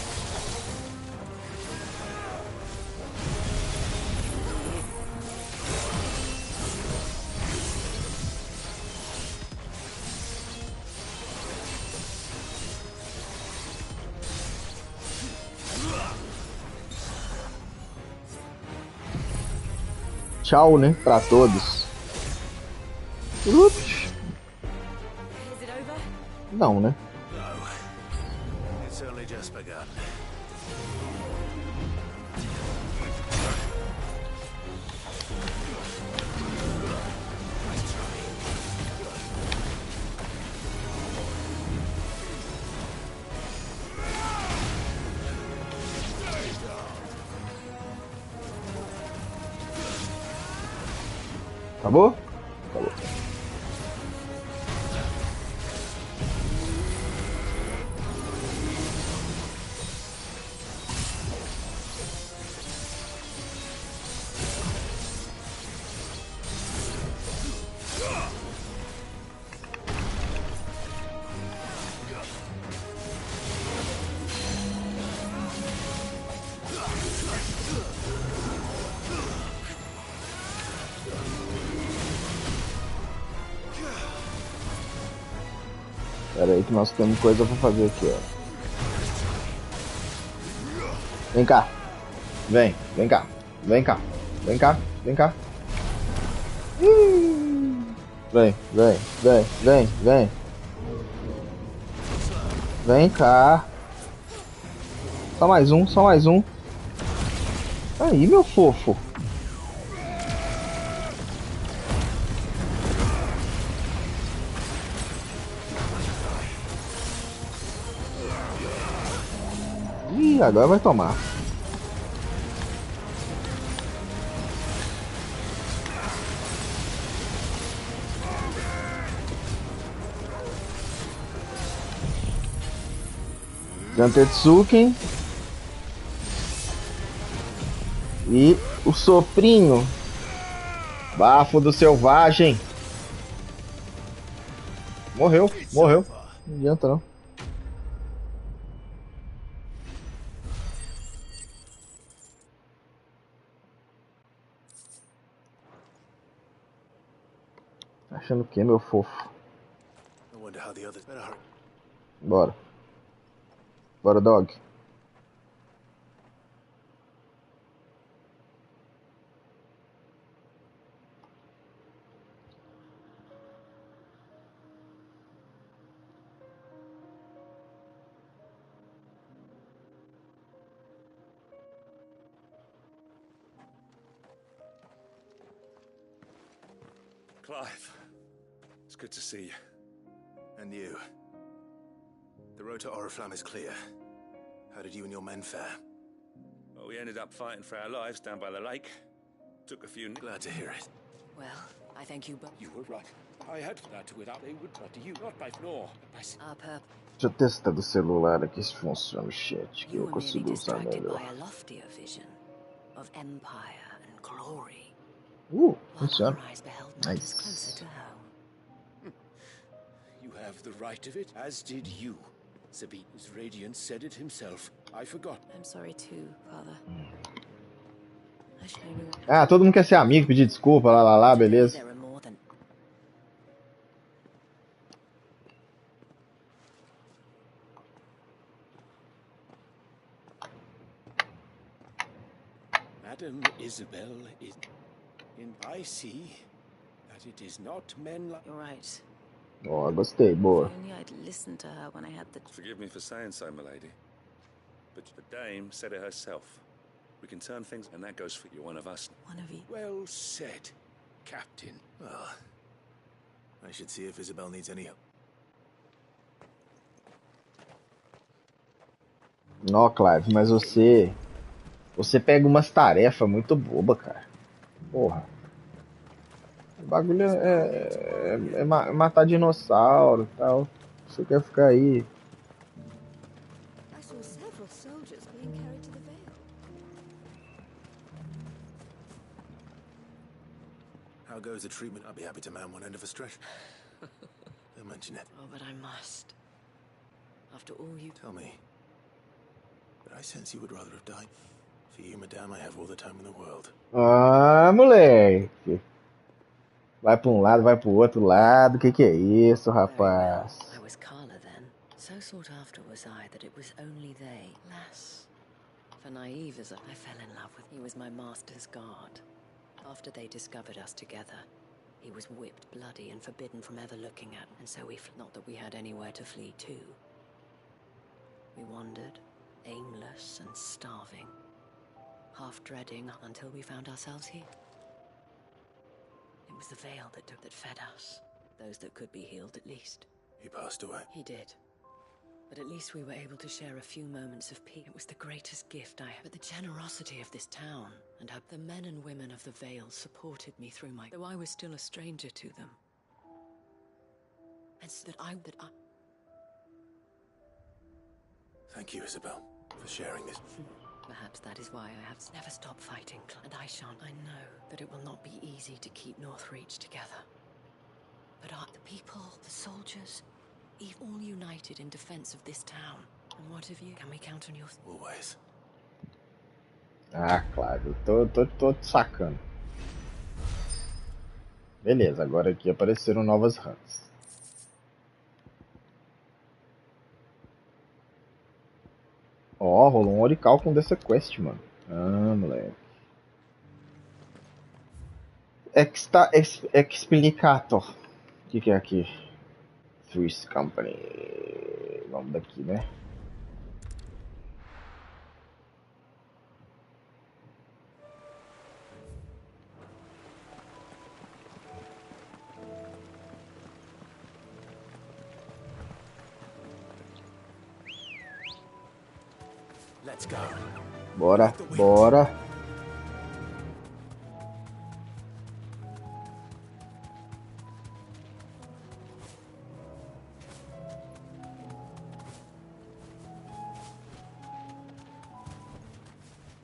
Tchau, né? Pra todos. Ups. Não, né? It's only just begun. Acabou? Acabou. Pera aí que nós temos coisa pra fazer aqui, ó. Vem cá. Vem cá. Vem cá. Vem cá. Vem cá. Vem. Vem cá. Só mais um. Aí, meu fofo. Ih, agora vai tomar. Zantetsuken. E o soprinho. Bafo do selvagem. Morreu. Não adianta não. Achando que é meu fofo. Bora. Bora, dog. Clive, it's good to see you. And you. The road to Oriflamme is clear. How did you and your men fare? Well, we ended up fighting for our lives down by the lake. Took a few... Glad to hear it. Well, I thank you both. You were right. I had that without they would, but you, not by Fnor, but by... Our purpose. Deixa eu testar do celular aqui se funciona o chat, que eu consigo usar melhor. By a loftier vision of empire and glory. Funciona. Nice. You have the right of it, as did you. Sabine's radiance said it himself. I forgot. I'm sorry too, Father. Ah, todo mundo quer ser amigo, pedir desculpa, lá, beleza. Madam Isabel is... I see that it is not men like... You're right. Ó, gostei, boa. If only I'd listened to her when I had the... Forgive me for saying so, milady. But the dame said it herself. We can turn things, and that goes for you, one of us. One of you. Well said, Captain. Well, I should see if Isabel needs any help. Não, Clive, mas você pega umas tarefas muito boba, cara. Porra. O bagulho é matar dinossauro e tal. Você quer ficar aí. I saw several soldiers being carried to the Vale. How goes the treatment? I'd be happy to man one end of a stretch. Don't mention it. Oh, but I must. After all you... Tell me. But I sense you would rather have died. For you, madame, I have all the time in the world. Ah, moleque. Vai pra um lado, vai pro outro lado. Que é isso, rapaz? I was Carla then. So sought after was I that it was only they. Alas, for naive as I fell in love with, he was my master's guard. After they discovered us together, he was whipped bloody and forbidden from ever looking at, and so not that we had anywhere to flee to. We wandered, aimless and starving, half dreading until we found ourselves here. It was the veil that fed us, those that could be healed at least. He passed away. He did. But at least we were able to share a few moments of peace. It was the greatest gift I had. But the generosity of this town, and the men and women of the Vale supported me through though I was still a stranger to them. And so that I... Thank you, Isabel, for sharing this. Perhaps that is why I have never stopped fighting, and I shan't. I know that it will not be easy to keep Northreach together. But the people, the soldiers, all united in defense of this town. And what of you? Can we count on your... Always. Ah, claro. Tô sacando. Beleza, agora aqui apareceram novas runs. Ó, rolou um Orical com dessa quest, mano. Ah, moleque. Explicator. O que é aqui? Swiss Company. Vamos daqui, né? Let's go. Bora, bora.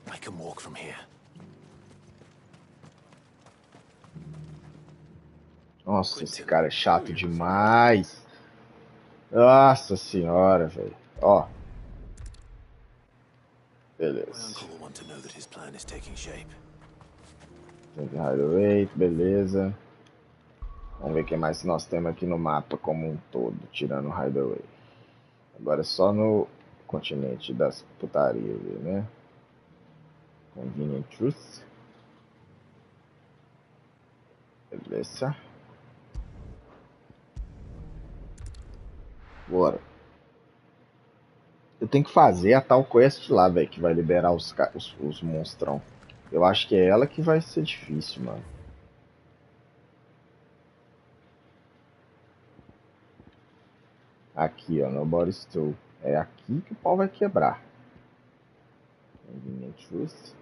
I can walk from here. Nossa, esse cara é chato demais. Nossa senhora, velho. Ó. Beleza. My uncle will want to know that his plan is taking shape. Hideaway, beleza. Vamos ver o que mais nós temos aqui no mapa como um todo, tirando o Hideaway. Agora é só no continente das putarias, né? Convenient Truth. Beleza. Bora. Eu tenho que fazer a tal quest lá, velho, que vai liberar os monstrão. Eu acho que é ela que vai ser difícil, mano. Aqui, ó, no Body Stool. É aqui que o pau vai quebrar. Convenient Truth.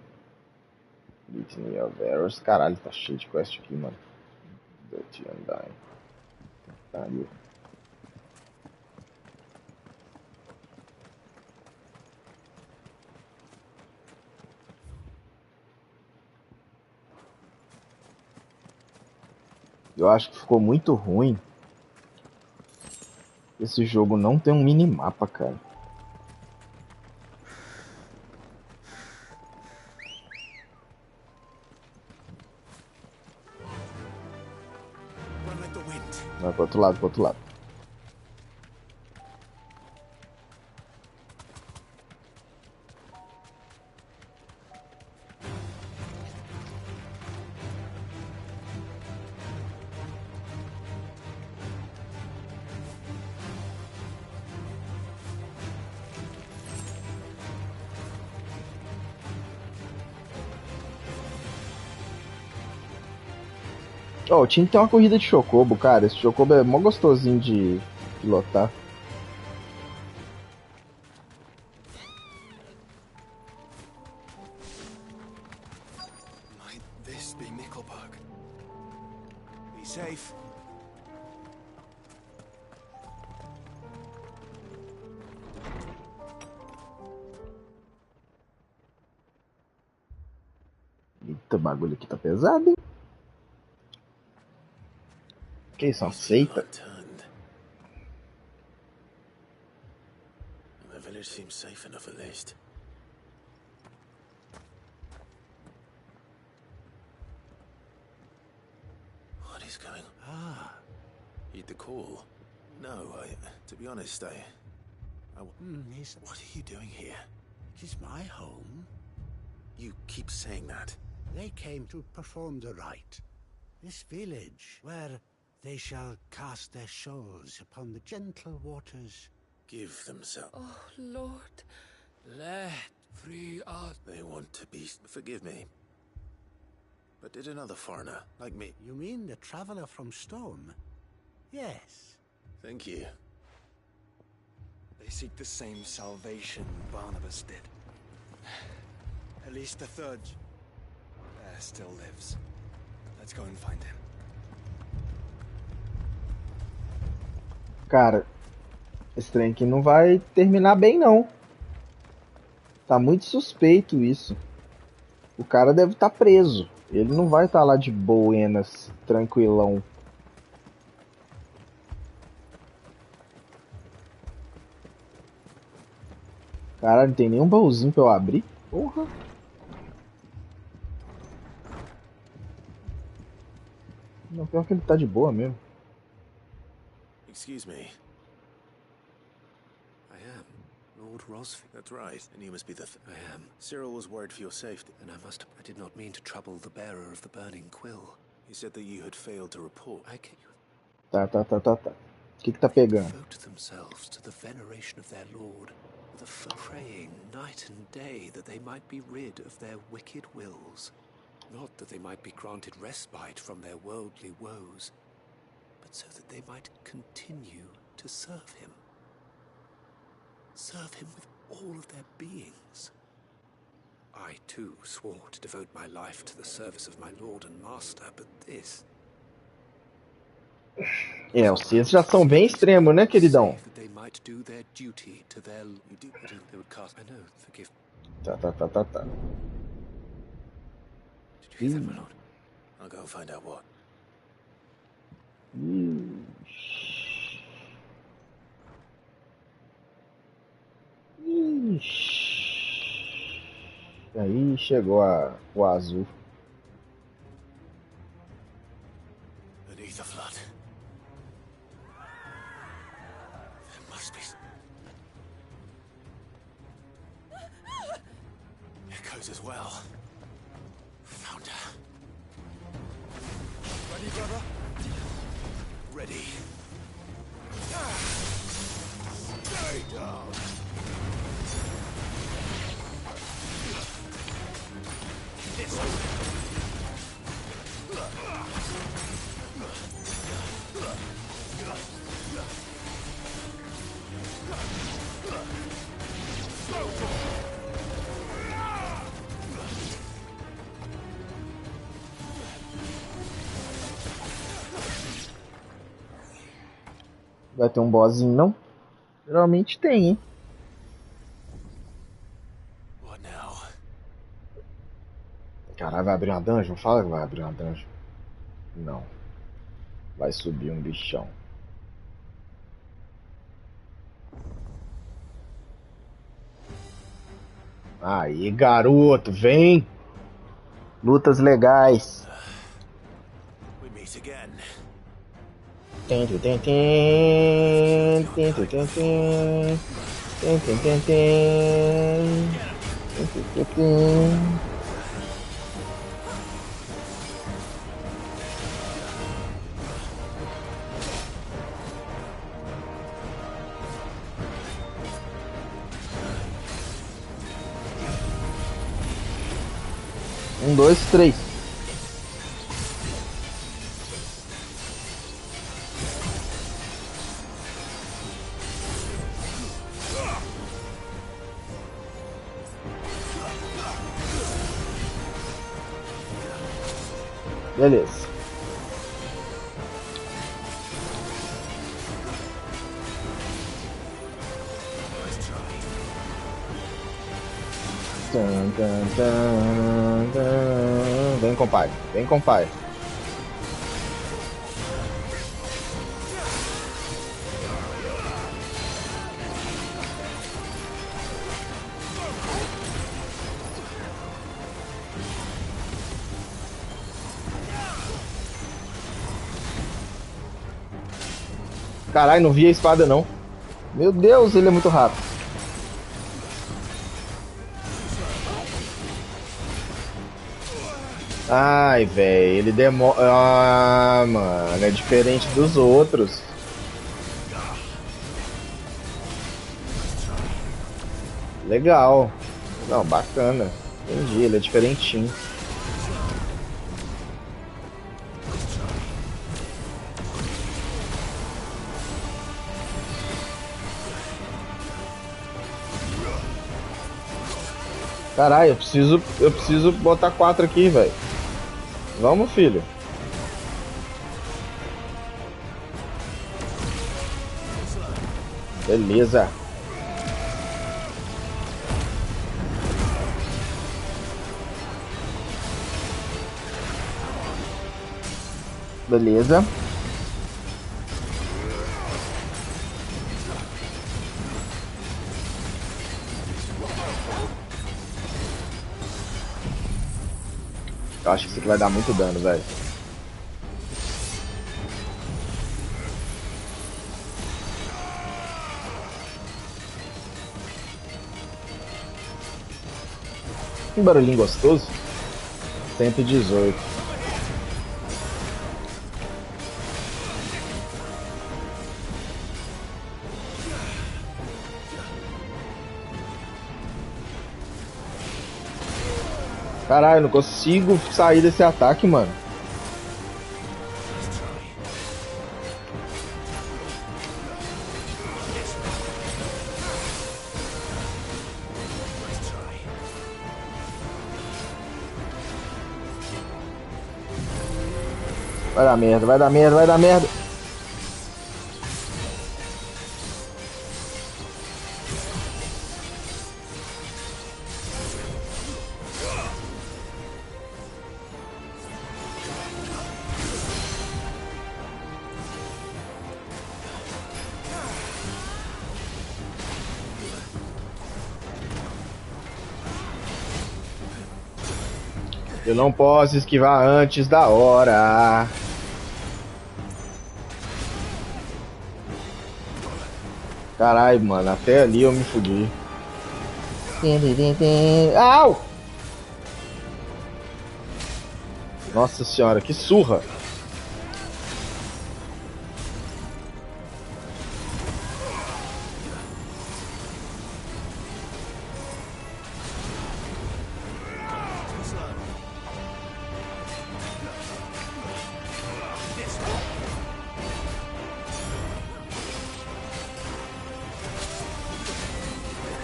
Litany of Errors. Caralho, tá cheio de quest aqui, mano. Dirty Undying. Pariu. Eu acho que ficou muito ruim. Esse jogo não tem um minimapa, cara. Vai pro outro lado, pro outro lado. Oh, tinha que ter uma corrida de Chocobo, cara. Esse Chocobo é mó gostosinho de pilotar. Might this be Nickelbug? Be safe. Eita, o bagulho aqui tá pesado, hein? Que isso, uma seita? The village seems safe enough at least. What is going on? Ah, heed the call. No, to be honest, what are you doing here? It is my home. You keep saying that. They came to perform the rite. This village, where they shall cast their souls upon the gentle waters. Give themselves. Oh, Lord, let free us. They want to be. Forgive me. But did another foreigner, like me. You mean the traveler from Storm? Yes. Thank you. They seek the same salvation Barnabas did. At least the third there still lives. Let's go and find him. Cara, esse trem aqui não vai terminar bem, não. Tá muito suspeito isso. O cara deve estar preso. Ele não vai estar lá de boenas, tranquilão. Caralho, não tem nenhum baúzinho pra eu abrir? Porra. Não, pior que ele tá de boa mesmo. Excuse me. I am Lord Rosfield. That's right, and you must be the. I am. Cyril was worried for your safety, and I did not mean to trouble the bearer of the burning quill. He said that you had failed to report. I get you. Tá. O que tá pegando? Devote themselves to the veneration of their lord, with a praying night and day that they might be rid of their wicked wills. Not that they might be granted respite from their worldly woes, but so that they might continue to serve him. Serve him with all of their beings. I, too, swore to devote my life to the service of my lord and master, but this... É, os ciências já são bem extremos, né, queridão? They might do their duty to their... They would cast... I know, forgive... Tá. Did you hear that, my lord? I'll go and find out what. Aí chegou o azul. Beneath the flood. There must be... Echoes as well. Found her. Ready, brother? Ready. Stay down. Vai ter um bossinho, não? Geralmente tem, hein? What now? Caralho, vai abrir uma dungeon? Fala que vai abrir uma dungeon. Não. Vai subir um bichão. Aí, garoto, vem! Lutas legais. We meet again. Um, dois, três. Beleza. Vem, compadre. Vem, compadre. Caralho, não vi a espada não. Meu Deus, ele é muito rápido. Ai, velho, ele demora... Ah, mano, é diferente dos outros. Legal. Não, bacana. Entendi, ele é diferentinho. Caralho, eu preciso botar 4 aqui, velho. Vamos, filho. Beleza. Beleza. Eu acho que isso aqui vai dar muito dano, velho. Que barulhinho gostoso. 118. Caralho, eu não consigo sair desse ataque, mano. Vai dar merda, vai dar merda, vai dar merda. Eu não posso esquivar antes da hora. Caralho, mano, até ali eu me fudi. Au! Nossa senhora, que surra!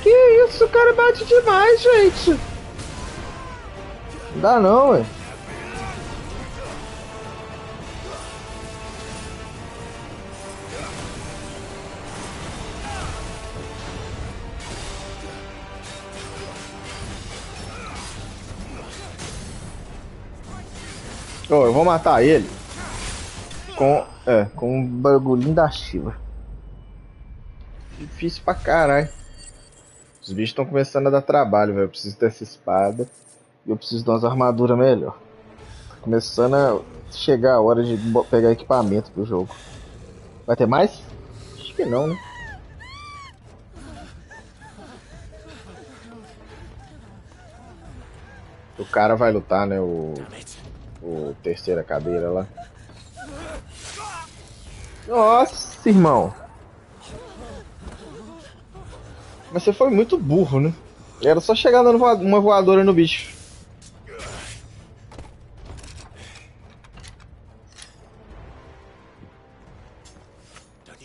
Que isso, o cara bate demais, gente. Não dá não, ué. Oh, eu vou matar ele com um bagulhinho da Shiva. Difícil pra caralho. Os bichos estão começando a dar trabalho, velho. Eu preciso dessa espada e eu preciso de umas armaduras melhor. Tá começando a chegar a hora de pegar equipamento pro jogo. Vai ter mais? Acho que não, né? O cara vai lutar, né? O terceira cadeira lá. Nossa, irmão. Mas você foi muito burro, né? Era só chegar dando uma voadora no bicho.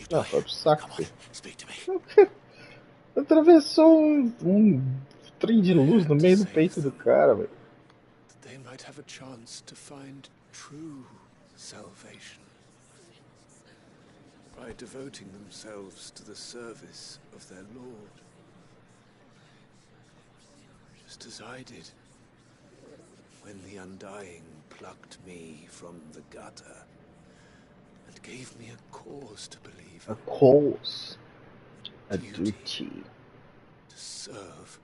Não, foi pro saco, filho. Atravessou um trem de luz no meio do peito do cara, velho. They might have a chance to find true salvation by devoting themselves to the service of their Lord. Just as I did when the Undying plucked me from the gutter and gave me a cause to believe. A cause. A duty. To serve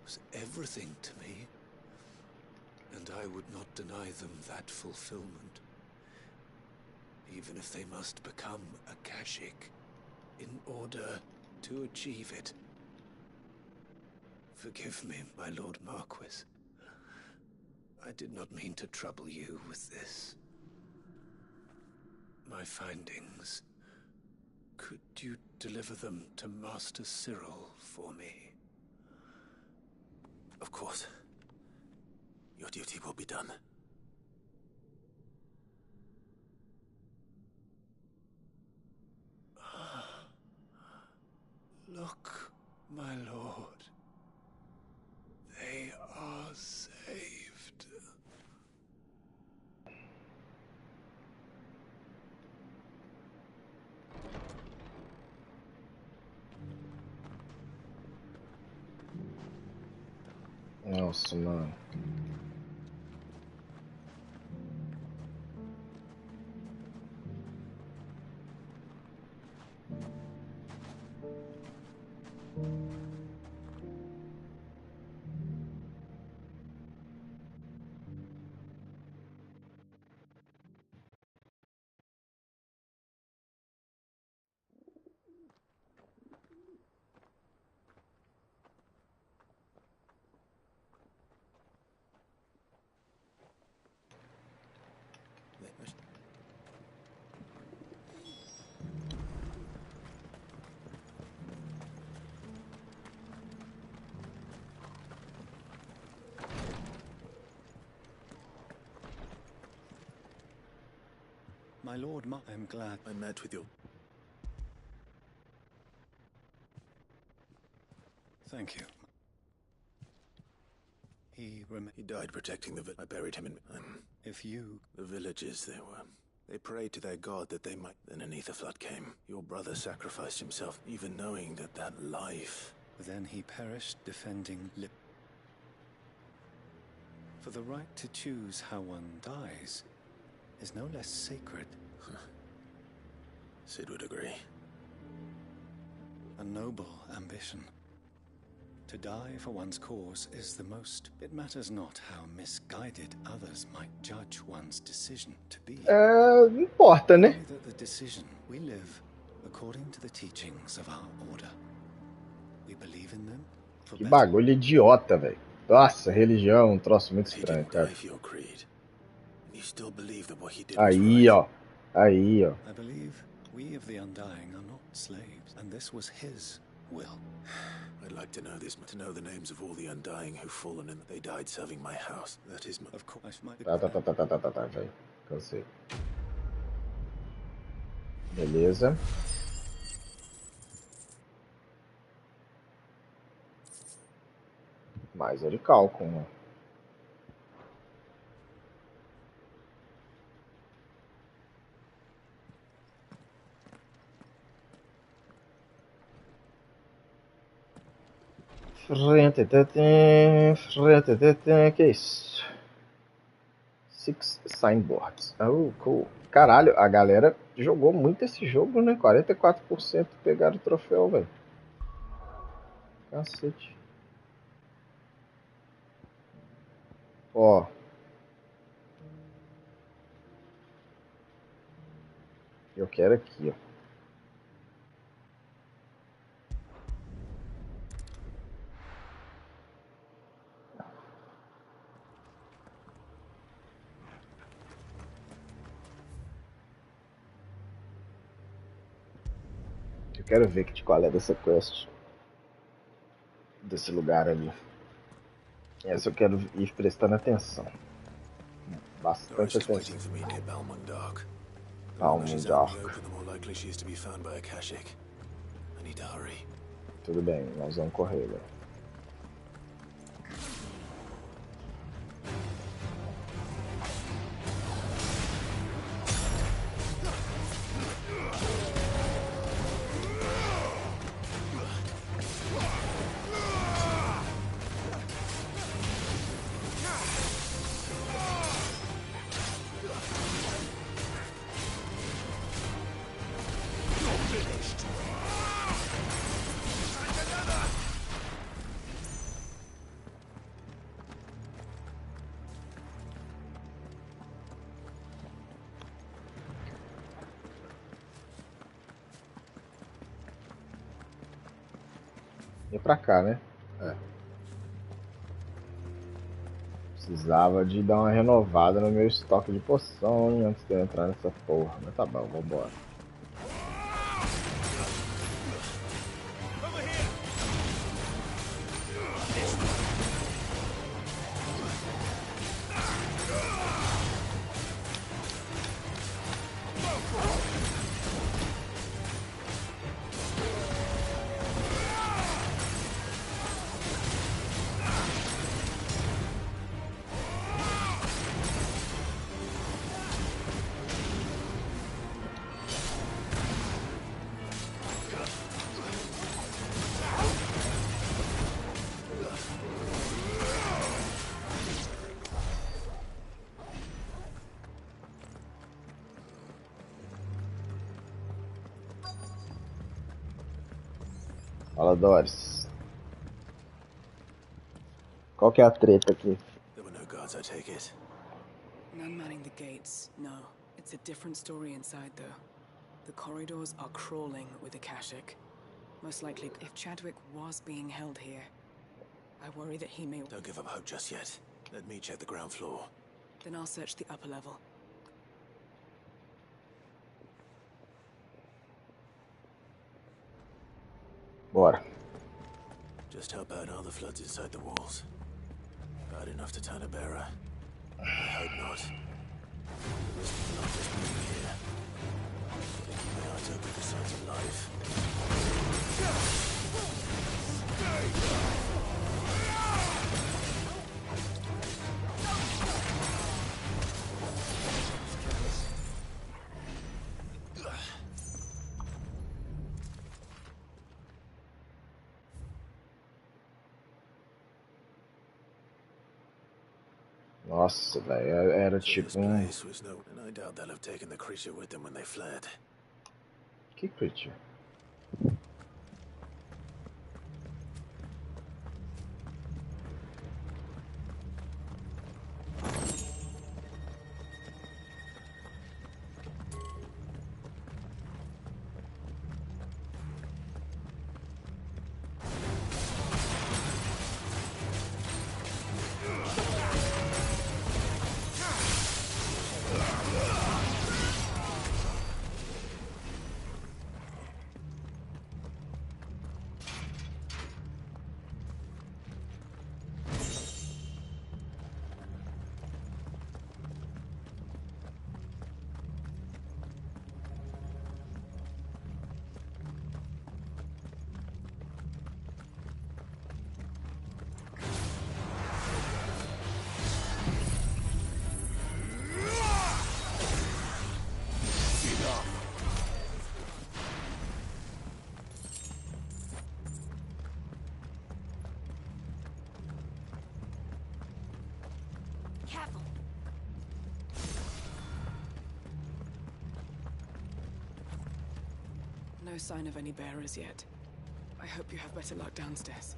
was everything to me, and I would not deny them that fulfillment. even if they must become Akashic in order to achieve it. Forgive me, my Lord Marquis. I did not mean to trouble you with this. My findings. Could you deliver them to Master Cyril for me? Of course. Your duty will be done. Look, my lord. They are saved. Nossa, mano. My lord, I'm glad I met with you. Thank you. He died protecting the I buried him in... If you... The villages, they prayed to their god that they might... Then an ether flood came. Your brother sacrificed himself, even knowing that life... Then he perished defending For the right to choose how one dies is no less sacred. Sid would agree. A noble ambition. To die for one's cause is the most... It matters not how misguided others might judge one's decision to be. Importa, né? That the decision we live according to the teachings of our order. We believe in them. Que bagulho idiota, velho. Nossa, religião, um troço muito estranho, cara. Aí, ó. Aí, ó. I believe we of the Undying are not slaves, and this was his will. I'd like to know this, to know the names of all the Undying who've fallen and they died serving my house. That is my... Of course, Tá, velho. Cansei. Beleza. Mais é de cálculo, né? Que isso? 6 signboards. Oh, cool. Caralho, a galera jogou muito esse jogo, né? 44% pegaram o troféu, velho. Cacete. Ó. Eu quero aqui, ó. Eu quero ver que qual é dessa quest. Desse lugar ali. Essa eu quero ir prestando atenção. Bastante atenção. Tudo bem, nós vamos correr, velho. E pra cá, né? É. Precisava de dar uma renovada no meu estoque de poção antes de eu entrar nessa porra. Mas tá bom, vambora. Fala, Doris. Qual que é a treta aqui? There were no guards, I take it. None manning the gates, no. It's a different story inside, though. The corridors are crawling with Akashic. Most likely, if Chadwick was being held here, I worry that he may... Don't give up hope just yet. Let me check the ground floor. Then I'll search the upper level. Bora. Just how bad are the floods inside the walls? Bad enough to turn a bearer? I hope not. The risk of not just being here. Gotta keep my eyes open for signs of life. Nossa, velho, era tipo um... Place was no, and I doubt they'll have taken the creature with them when they fled. Que creature? Careful. No sign of any bearers yet. I hope you have better luck downstairs.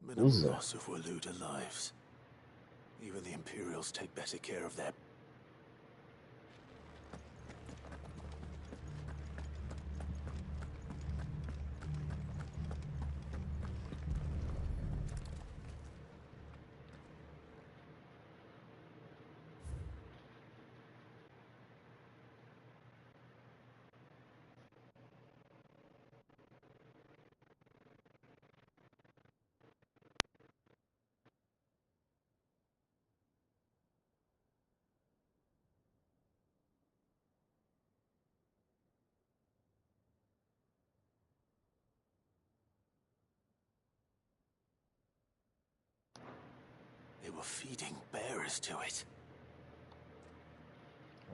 Minimal loss of Waluda lives. Even the Imperials take better care of their... were feeding bears to it.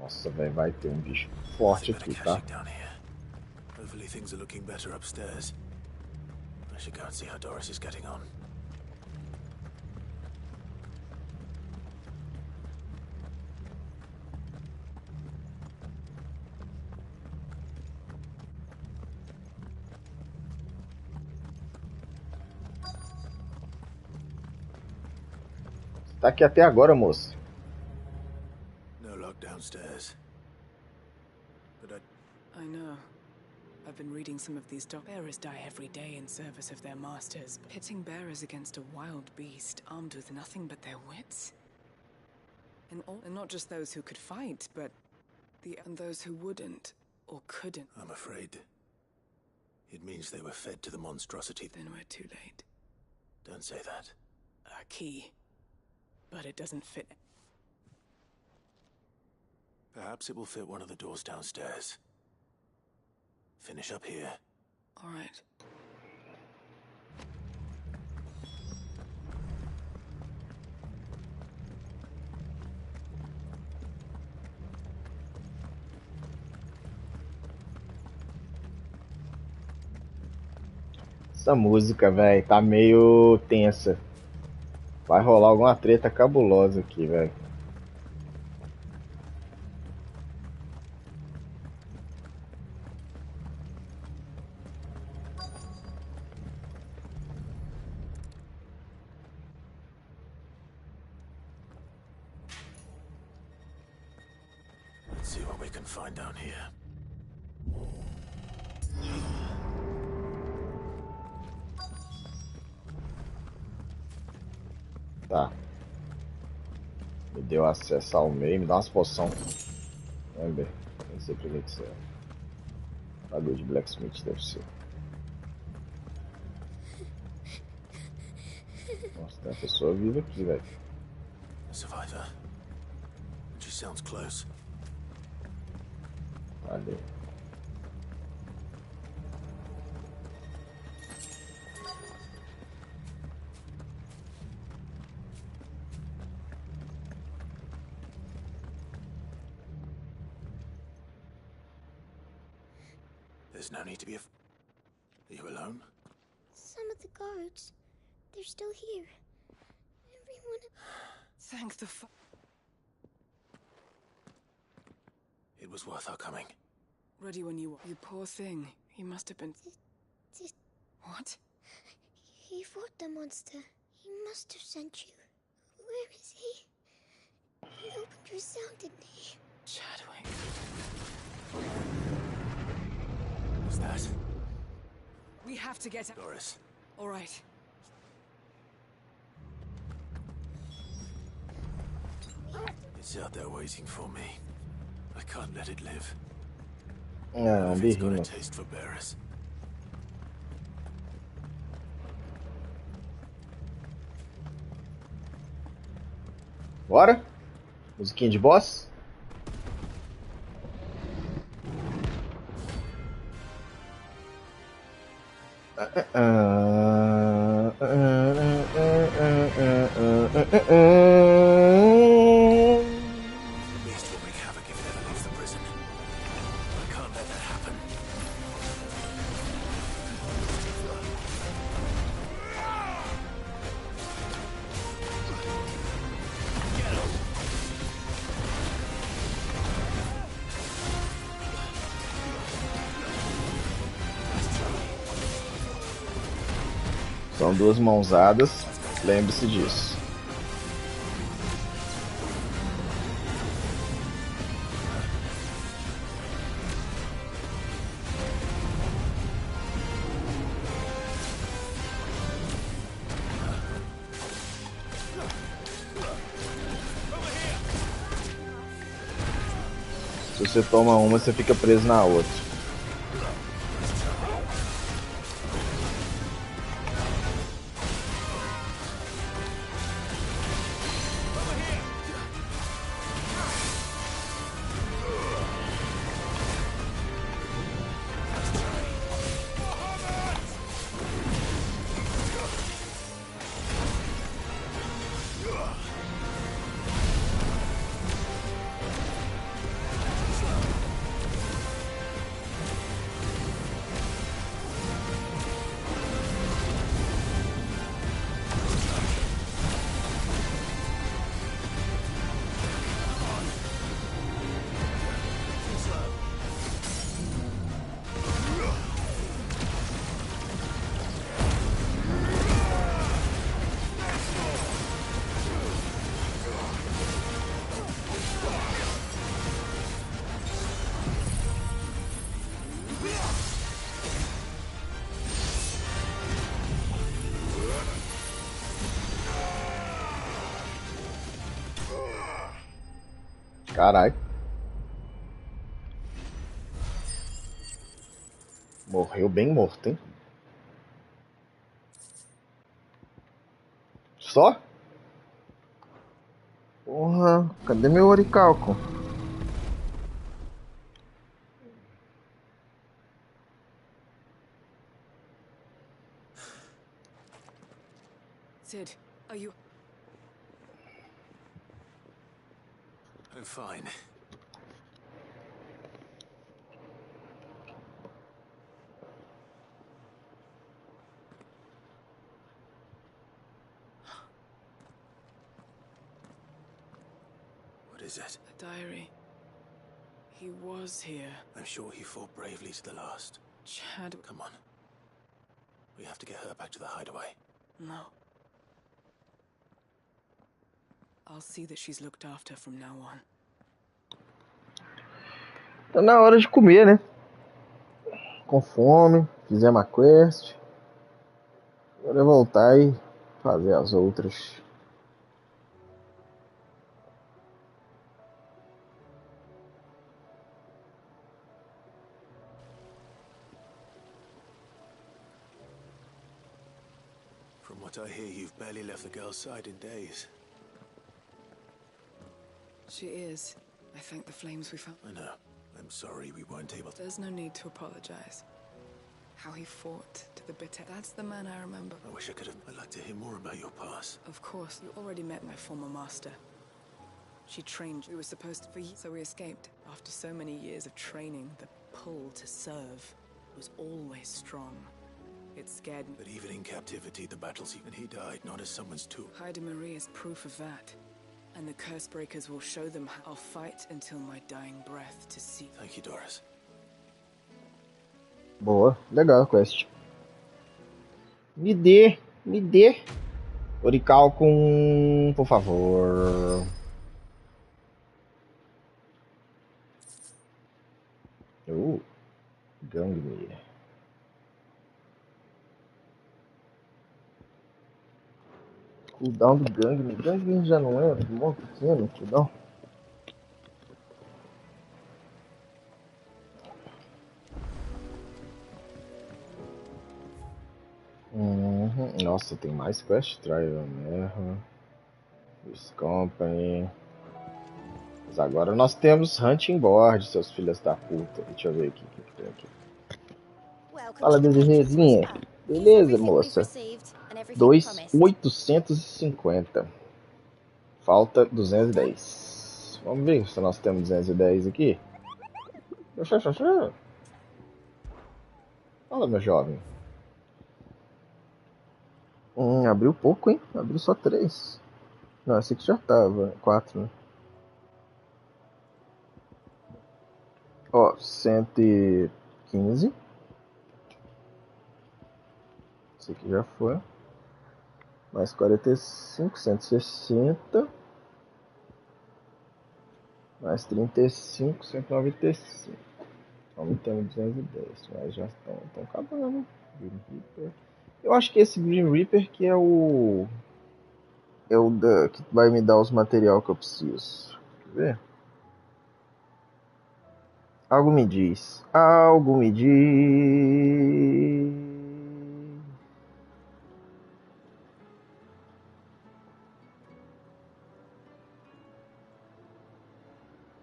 Nossa, velho, vai ter bicho forte aqui, tá? Down here. Hopefully things are looking better upstairs. I should go and see how Doris is getting on. Tá aqui até agora, moça. No luck downstairs. But I know. I've been reading some of these bearers die every day in service of their masters. Pitting bearers against a wild beast armed with nothing but their wits? And not just those who could fight, but and those who wouldn't or couldn't. I'm afraid it means they were fed to the monstrosity. Then we're too late. Don't say that. A key. But it doesn't fit. Perhaps it will fit one of the doors downstairs. Finish up here. All right. Essa música, velho, tá meio tensa. Vai rolar alguma treta cabulosa aqui, velho. Let's see what we can find down here. Tá. Me deu acesso ao meio, me dá umas poções. Lembra? Nem sei pra que isso é. Bagulho de blacksmith deve ser. Nossa, tem uma pessoa viva aqui, velho. A survivor. She sounds close. Cadê? There's no need to be Are you alone? Some of the guards, they're still here. Everyone... Thank the It was worth our coming. Ready when you are. You poor thing. He must have been... What? He fought the monster. He must have sent you. Where is he? He opened your cell, didn't he? Chadwick. What's that? We have to get out. Doris. All right. It's out there waiting for me. I can't let it live. Ah, It's got a taste for bearers. Bora? Musiquinha de boss? Beast will wreak havoc if it ever leaves the prison. I can't let that happen. São duas mãozadas, lembre-se disso. Se você toma uma, você fica preso na outra. Caralho. Morreu bem morto, hein? Só? Porra, cadê meu oricalco? Sid, are you... I'm fine. What is it? A diary. He was here. I'm sure he fought bravely to the last. Chad... Come on. We have to get her back to the hideaway. No. I'll see that she's looked after from now on. Tá na hora de comer, né? Com fome, fizemos a quest. Agora é voltar e fazer as outras. From what I hear, you've barely left the girl's side in days. She is. I thank the flames we found. I know. I'm sorry we weren't able to... There's no need to apologize. How he fought to the bitter. That's the man I remember. I wish I could have... I'd like to hear more about your past. Of course, you already met my former master. She trained. We were supposed to be, so we escaped. After so many years of training, the pull to serve was always strong. It scared me. But even in captivity, the battles even he died, not as someone's tool. Haida Marie is proof of that. And the curse breakers will show them how I'll fight until my dying breath to see. Thank you, Doris. Boa, legal a quest. Me dê. Oricalco, por favor. Gangmir. Cooldown do Gangmir. Gangmir já não é muito pequeno, cooldown. Nossa, tem mais quest trial mesmo. This Company. Mas agora nós temos Hunting Board, seus filhos da puta. Deixa eu ver aqui o que tem aqui. Fala, Desirezinha. Beleza, moça. 2.850. Falta 210. Vamos ver se nós temos 210 aqui. Fala, meu jovem. Abriu pouco, hein? Abriu só 3. Não, esse aqui já tava. 4, né? Ó, 115. Esse aqui já foi. Mais 45, 160. Mais 35, 195. Então temos 210, mas já estão acabando. Green Reaper. Eu acho que esse Green Reaper que é o... que vai me dar os material que eu preciso. Quer ver? Algo me diz.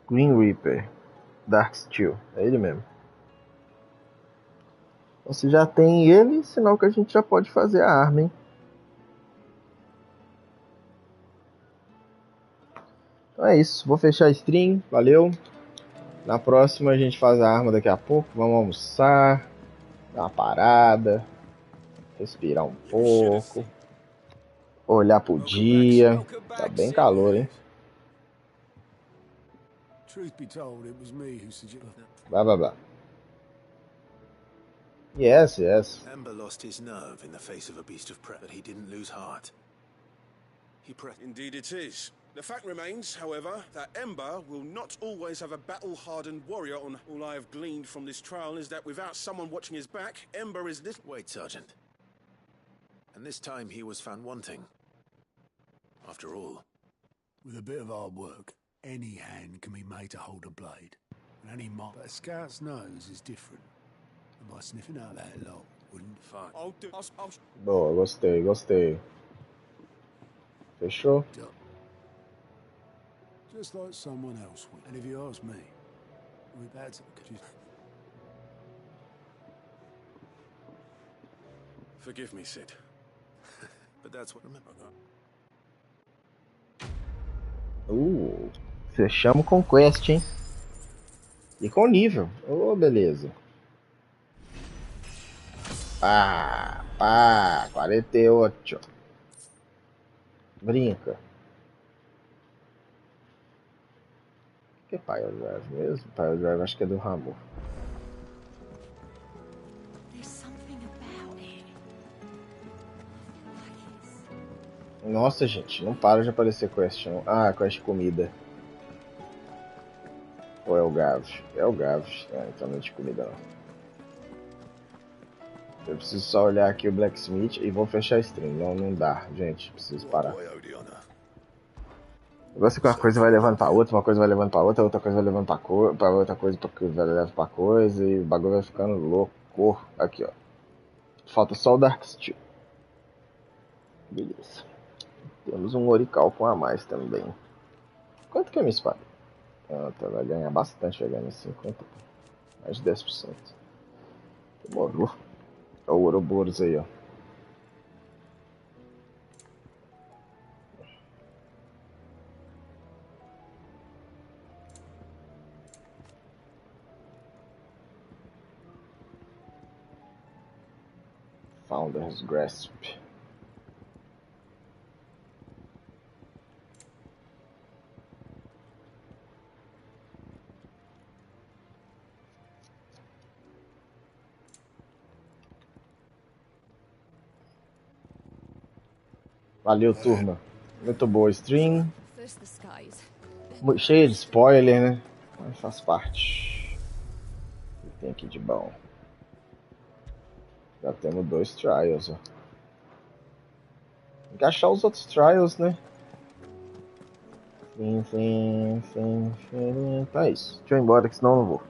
Green Reaper. Dark Steel. É ele mesmo. Então, se já tem ele, sinal que a gente já pode fazer a arma, hein? Então é isso. Vou fechar a stream. Valeu. Na próxima a gente faz a arma daqui a pouco. Vamos almoçar. Dar uma parada. Respirar um pouco. Olhar pro dia. Tá bem calor, hein? Truth be told, it was me who suggested. Blá blá blá. Yes. Ember lost his nerve in the face of a beast of prey, but he didn't lose heart. He pressed. Indeed it is. The fact remains, however, that Ember will not always have a battle-hardened warrior on. All I have gleaned from this trial is that without someone watching his back, Ember is this... Wait, Sergeant. And this time he was found wanting. After all. With a bit of hard work. Any hand can be made to hold a blade. And any mark. But a scout's nose is different. And by sniffing out that lot wouldn't fun. Boa, gostei, gostei. Fechou? Just like someone else would. And if you ask me, that's Forgive me, Sid. But that's what remember. Fechamos com quest, hein? E com nível. Beleza. 48. Brinca. O que é Pile Drive mesmo? Pile Drive acho que é do Rambo. Nossa, gente, não para de aparecer quest. Quest comida. Ou é o Gav? É o Gav. Então não é de comida não. Eu preciso só olhar aqui o Blacksmith e vou fechar a stream. Não dá, gente. Preciso parar. Eu gosto que uma coisa vai levando pra outra, uma coisa vai levando pra outra, outra coisa vai levando pra outra coisa, porque vai levando pra coisa e o bagulho vai ficando louco. Aqui, ó. Falta só o Dark Steel. Beleza. Temos um Oricalco a mais também. Quanto que é minha espada? Vai ganhar bastante, vai ganhar 50. Mais de 10%. Demorou. Olha o Ouroboros aí, ó. Founder's Grasp. Valeu, turma. Muito boa stream. Cheia de spoiler, né? Mas faz parte. O que tem aqui de bom? Já temos 2 trials, ó. Tem que achar os outros trials, né? Sim. Tá isso. Deixa eu ir embora, que senão eu não vou.